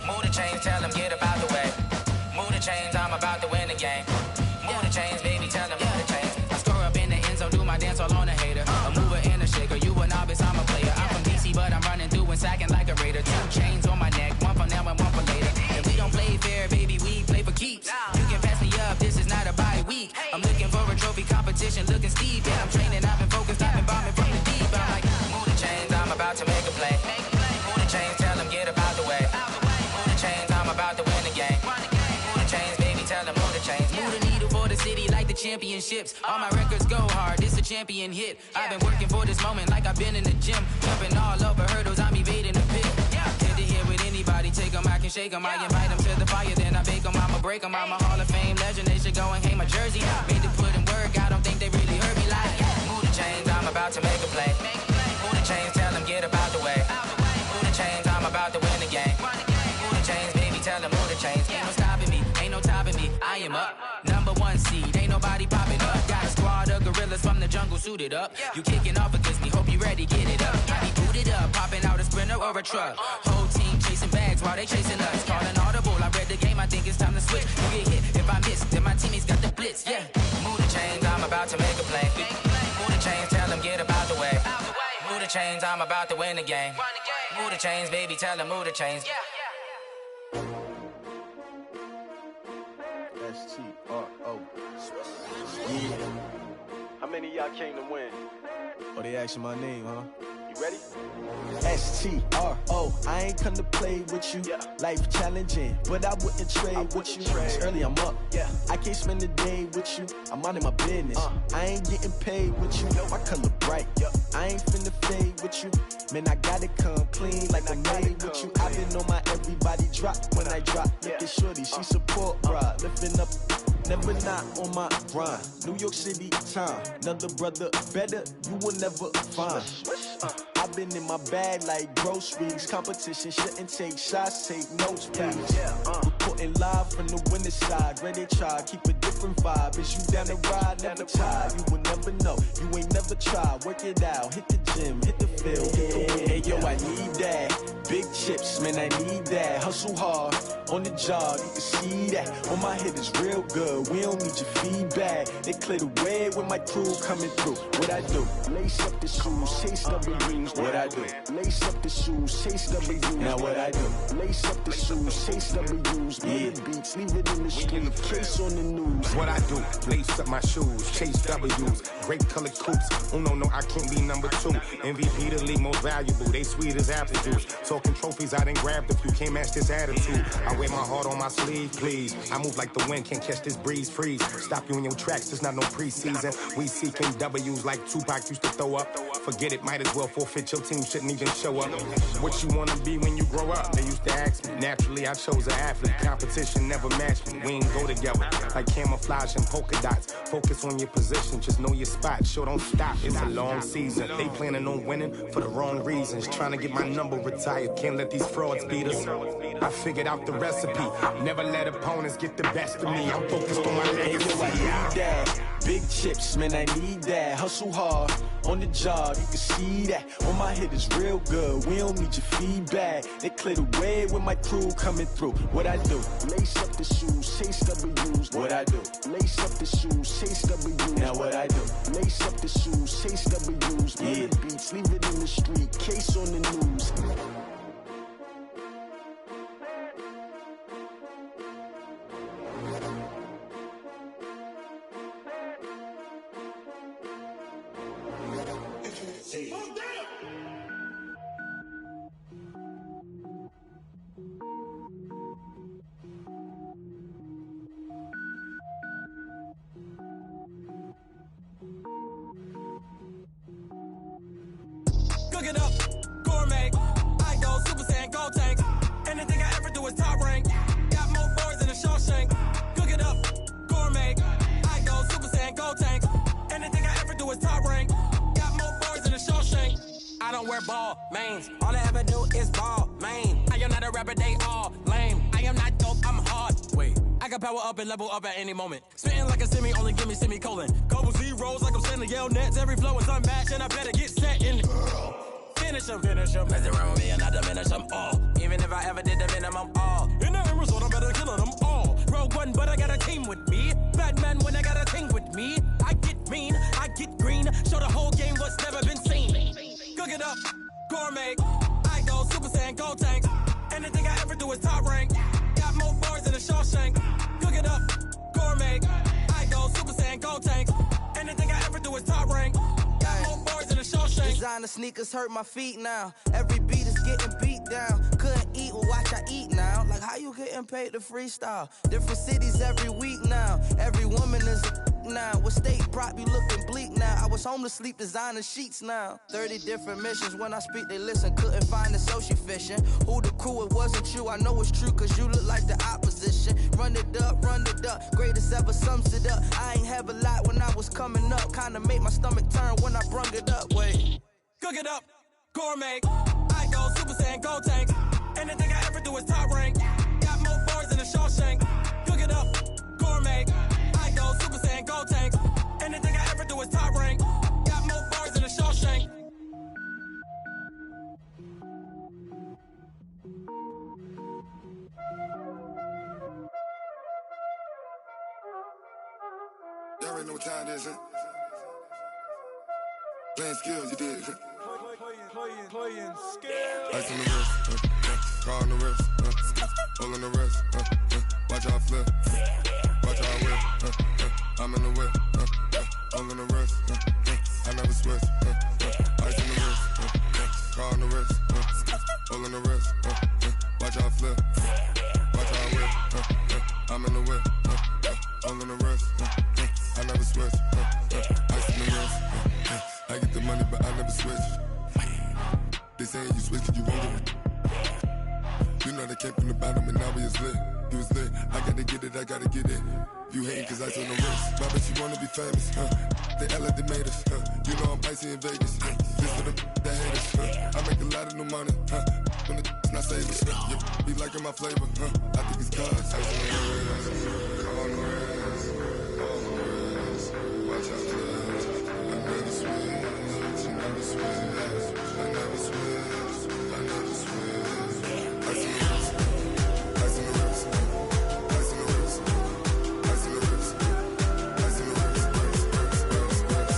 Move the chains, tell them get up out the way. Move the chains, I'm about to win the game. Move the chains, baby, tell them move the chains. I score up in the end zone, do my dance all on a hater. A mover and a shaker, you a novice, I'm a player. I'm from DC, but I'm running through and sacking like a raider. 2 chains on my neck, one for now and one for later. And we don't play fair, baby, we play for keeps. You can pass me up, this is not a bye week. I'm looking for a trophy competition, looking steep. Yeah, I'm training, I've been focused, I've been bombing from the deep. I'm like, move the chains, I'm about to make a play. Move the chains, tell them get up out the way. Move the chains, I'm about to win the game. Move the chains, baby, tell them move the chains. Move the needle for the city like the championships. All my records go hard, this a champion hit. I've been working for this moment like I've been in the gym. Jumping all over hurdles, I'm evading the pit. Head to head with anybody, take them, I can shake them. I invite them to the fire, then I bake them, I'ma break them. I'm a Hall of Fame legend, they should go and hang my jersey. Made to put in work, I don't think they really heard me like. Move the chains, I'm about to make a play. Move the chains, tell them get up out the way. Move the chains, I'm about to win the game. Move the chains, baby, tell them move the chains. Ain't no stopping me, ain't no topping me, I am up. #1 seed, ain't nobody popping up. Got a squad of gorillas from the jungle suited up. You kicking off against me, hope you ready, get it up. I be booted up, popping out a Sprinter or a truck. Whole team chasing bags while they chasing us. Calling audible, I read the game, I think it's time to switch. You get hit, if I miss, then my teammates got the blitz, yeah. Move the chains, I'm about to make a play. Move the chains, tell them get up out the way. Move the chains, I'm about to win the game. Move the chains, baby, tell them move the chains. S-T-R-O. Yeah. How many of y'all came to win? Oh, they asking my name, huh? You ready? S-T-R-O. I ain't come to play with you. Life challenging, but I wouldn't trade with you. It's early, I'm up. I can't spend the day with you. I'm minding my business. I ain't getting paid with you. My color bright. I ain't finna fade with you. Man, I gotta come clean like I'm made with you. I've been on my everybody drop when I drop. Look at shorty, she support, bruh. Lifting up, never not on my grind. New York City time, another brother better, you will never find. I've been in my bag like groceries. Competition shouldn't take shots, take notes, please. Reporting live from the winning side. Ready to try, keep a different vibe. Is you down the ride, never tired. You will never know, you ain't never tried. Work it out, hit the gym, hit the field, hit the win. Hey yo, I need that. Big chips, man, I need that. Hustle hard, on the job, you can see that. On my head is real good, we don't need your feedback. They clear the way when my crew coming through. What I do? Lace up the shoes, chase W's. What I do? Lace up the shoes, chase W's. Now what I do? Lace up the shoes, chase W's. Million beats, leave it in the street, case on the news. What I do? Lace up my shoes, chase W's. Great colored coops. Oh no, I can't be #2. MVP the league most valuable. They sweet as apple juice. Talking trophies, I done grabbed if you can't match this attitude. I wear my heart on my sleeve, please. I move like the wind, can't catch this breeze, freeze. Stop you in your tracks, there's not no preseason. We seeking W's like Tupac used to throw up. Forget it, might as well forfeit, your team shouldn't even show up. What you wanna be when you grow up? They used to ask me. Naturally, I chose an athlete. Competition never matched me. We ain't go together like camouflage and polka dots. Focus on your position, just know your spot. Sure, don't stop, it's a long season. They planning on winning for the wrong reasons. Trying to get my number retired, can't let these frauds beat us. I figured out the recipe. Never let opponents get the best of me. I'm focused on my legacy. I need that. Big chips, man, I need that. Hustle hard, on the job, you can see that. On my head is real good, we don't need your feedback. They clear the way when my crew coming through. What I do? Lace up the shoes, chase W's. What I do? Lace up the shoes, chase W's. Now what I do? Lace up the shoes, chase W's. Million beats, leave it in the street, case on the news. Cook it up, gourmet. I go Super Saiyan, gold tank. Anything I ever do is top rank. Got more boys than a Shawshank. Cook it up, gourmet. I go Super Saiyan, gold tank. Anything I ever do is top rank. Got more boys than a Shawshank. I don't wear ball mains. All I ever do is ball main. I am not a rapper, they all lame. I am not dope, I'm hard. Wait, I can power up and level up at any moment. Spitting like a semi, only give me semicolon. Couple zeros like I'm sending yell nets. Every flow is unmatched, and I better get set in. finish them. Mess around with me and I diminish them all. Even if I ever did the minimum, all. In the end result, I'm better killing them all. Rogue One, but I got a team with me. Batman when I got a team with me. I get mean, I get green. Show the whole game what's never been seen. Cook it up, gourmet. I go Super Saiyan, Gold Tanks. Anything I ever do is top rank. Got more bars than a Shawshank. Cook it up, gourmet. I go Super Saiyan, Gold Tanks. Anything I ever do is top rank. Got more bars than a Shawshank. Designer sneakers hurt my feet now. Every beat is getting beat down. Couldn't eat, well watch I eat now. Like how you getting paid to freestyle? Different cities every week now. Every woman is a now. What state prop you looking bleak now? I was home to sleep designer sheets now. 30 different missions. When I speak they listen. Couldn't find the social fishing. Who the crew? It wasn't you. I know it's true cause you look like the opposition. Run it up. Greatest ever sums it up. I ain't have a lot when I was coming up. Kinda made my stomach turn when I brung it up. Wait. Cook it up, gourmet. I go Super Saiyan, Gold Tanks. Anything I ever do is top rank. Got more bars than a Shawshank. Cook it up, gourmet. I go Super Saiyan, Gold Tanks. Anything I ever do is top rank. Got more bars than a Shawshank. Y'all already know what time it is, huh? Playing skills, you did. Playing skills. Ice on the wrist, car on the wrist, hole in the wrist, watch how I flip, watch how I whip, I'm in the whip, hole in the wrist, I never switch, ice on the wrist, car on the wrist, hole in the wrist, watch how I flip, watch how I whip, I'm in the whip, hole in the wrist, I never switch, ice on the wrist, I get the money but I never switch. They saying you switch cause you want it. You know they came from the bottom and now we is lit. You was lit, I gotta get it, I gotta get it. You hating cause ice on the wrist. Why bet you wanna be famous, huh? They act like they made us, huh? You know I'm icy in Vegas, This for the that hate us, I make a lot of new money, When the not savers, You be liking my flavor, I think it's cause ice on the wrist, on the wrist, on the wrist. Watch out, cuz I never switch, you never switch. I never switch, I never switch. Ice in the wrist, ice in the wrist, ice in the wrist, ice in the wrist, ice in the wrist,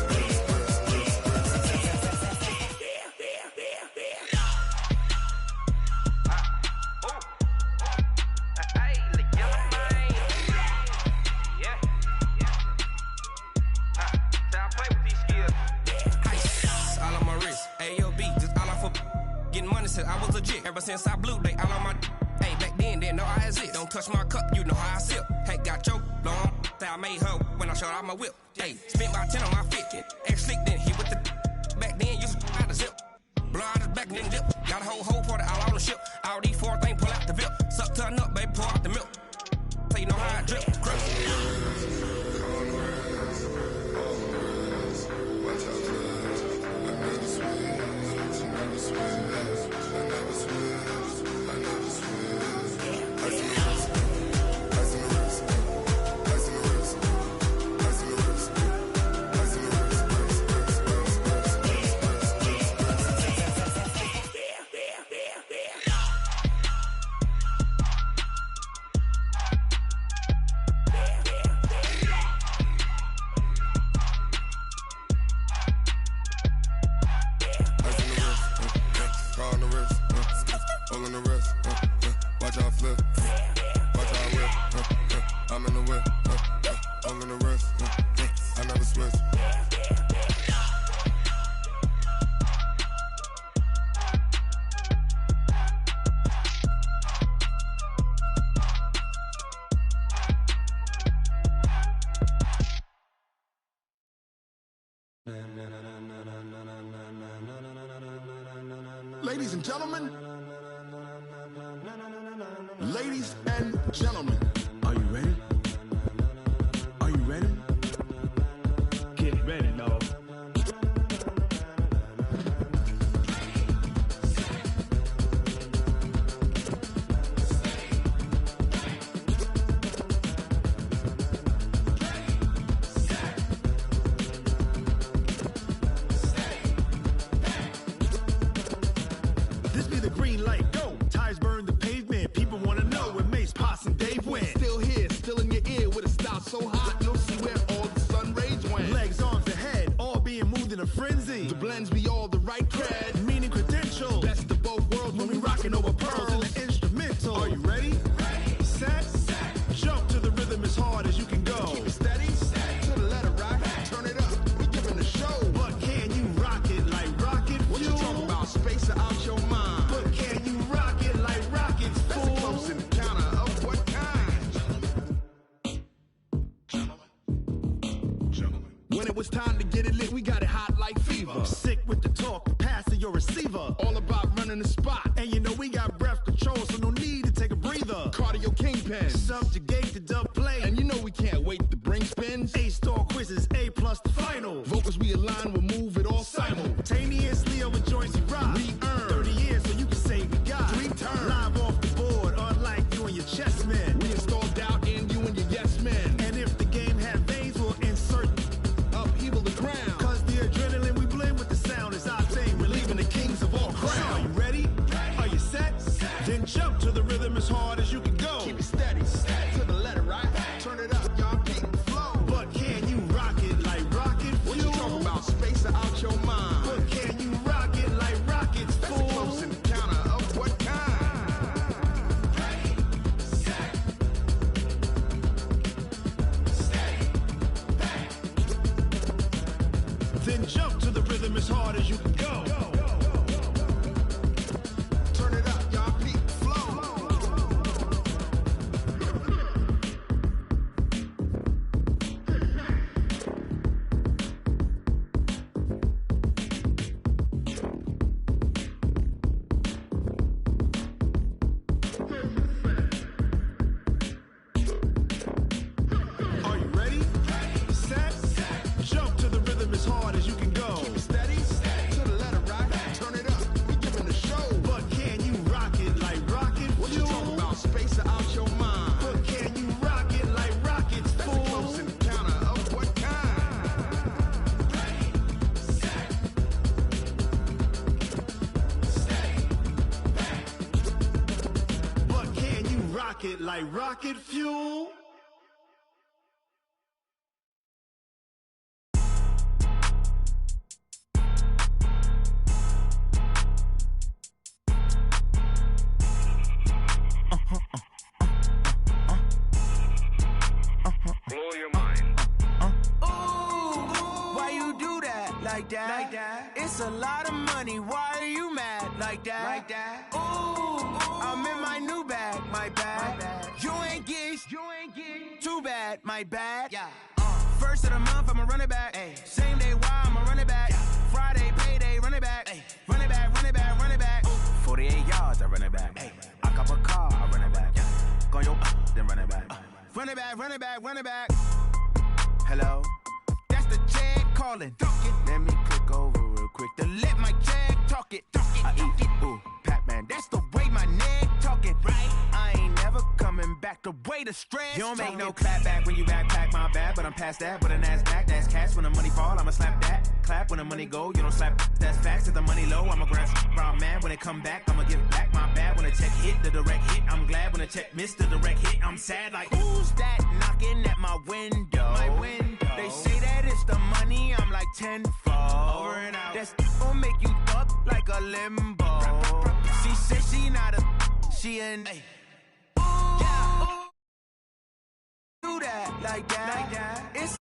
I was legit. Ever since I blew, they all on my hey, back then, didn't know I exist. Don't touch my cup, you know how I sip. Hey, got choked, long. Say I made her when I showed out my whip. Hey, spent about 10 on my fit. Ex-slick, then hit with the back then, used to out the zip. Blow out his back, then dip. Got a whole party all on the ship. All these 4 things, pull out the VIP. Suck, turn up, baby, pour out the milk. So you know how I drip. Crush. Watch out, cuz I never switch, you never switch. I never switch, I never switch. Ice in the wrist, ice in the wrist, ice in the wrist, ice in the wrist, ice in the wrist, watch how I flip, watch how I whip, I'm in the whip, I'm in the wrist, I never switch. Ladies and gentlemen, ladies and gentlemen, are you ready? Are you ready? Get ready, dog. the green light go. Tires burn the pavement. People wanna know where Mace, Potts, and Dave went. Still here, still in your ear with a style so hot, you'll see where all the sun rays went. Legs, arms, and head, all being moved in a frenzy. The blends be all the right cred, meaning credentials. Best of both worlds when we rockin' over pearls in the instrumental. Are you ready? Set. Jump to the rhythm as hard as you can go. Keep it steady, to the letter right. Turn it up, we giving the show. But can you rock it like rocket fuel? What you talking about? Space or out your mind? But can you rock it like rockets, fool? That's a close encounter of what kind? When it was time to get it lit, we got it hot like fever. Sick with the talk, passing your receiver. All about running the spot. And you know we got breath control, so no need to take a breather. Cardio kingpin. Subjugate the dub play. And you know we can't wait to bring spins. A-star quizzes, A+ the final. Vocals we align, we'll move it all simultaneously over joints we rock. We earn 30 years, so you can say we got 3 turns. Live off the board, unlike you and your chess men. We install doubt in you and your yes men. And if the game had veins, we'll insert upheaval the crown. Cause the adrenaline we blend with the sound is our thing. We're leaving the kings of all crowns. Are you ready? Are you set? Then jump to the rhythm as hard as you can go. Keep it steady, to the letter right. Turn it up, y'all keep the flow. But can you rock it like rocket fuel? What you talking about? Space or out your mind? But can you rock it like rockets, fool? That's a close encounter of what kind? Then jump to the rhythm as hard as you can go. Turn it up, y'all peak flow. Are you ready? Set. Jump to the rhythm as hard as you can go. Keep it steady, to the letter right. Turn it up, we giving the show. But can you rock it like rocket fuel? What you talking about? Space or out your mind? But can you rock it like rockets, That's fool? a close encounter of what kind? But can you rock it like rocket fuel? Blow your mind. Why you do that like that? Like that? It's a lot of money. Why are you mad like that? Like that? I'm in my new bag, my bag. You ain't get too bad, my bad. Yeah. First of the month, I'ma run it back. Ay. Same day, why I'ma run it back. Friday, payday, run it back. Ay. Run it back, run it back, run it back. 48 yards, I run it back. Ay. I cop a car, I run it back. Go on your then run it back. Run it back, run it back, run it back. Hello? That's the check calling. Let me click over real quick to let my check talk it. I eat it, ooh, Pac-Man. That's the way my neck talking. Right? I ain't never coming back the way the stress. You don't make no clap back when you backpack my bad, but I'm past that. But a NASDAQ, that's cash. When the money fall, I'ma slap that. Clap when the money go, you don't slap. That's facts. If the money low, I'ma grab brown man. When it come back, I'ma give back my bad. When the check hit, the direct hit. I'm glad when the check missed the direct hit. I'm sad like, who's that knocking at my window? My window. They say that it's the money, I'm like tenfold. Over and out. That's gon' make you up like a limbo. She said she not a, she an. Ay. Ooh, yeah, ooh. Do that like that. It's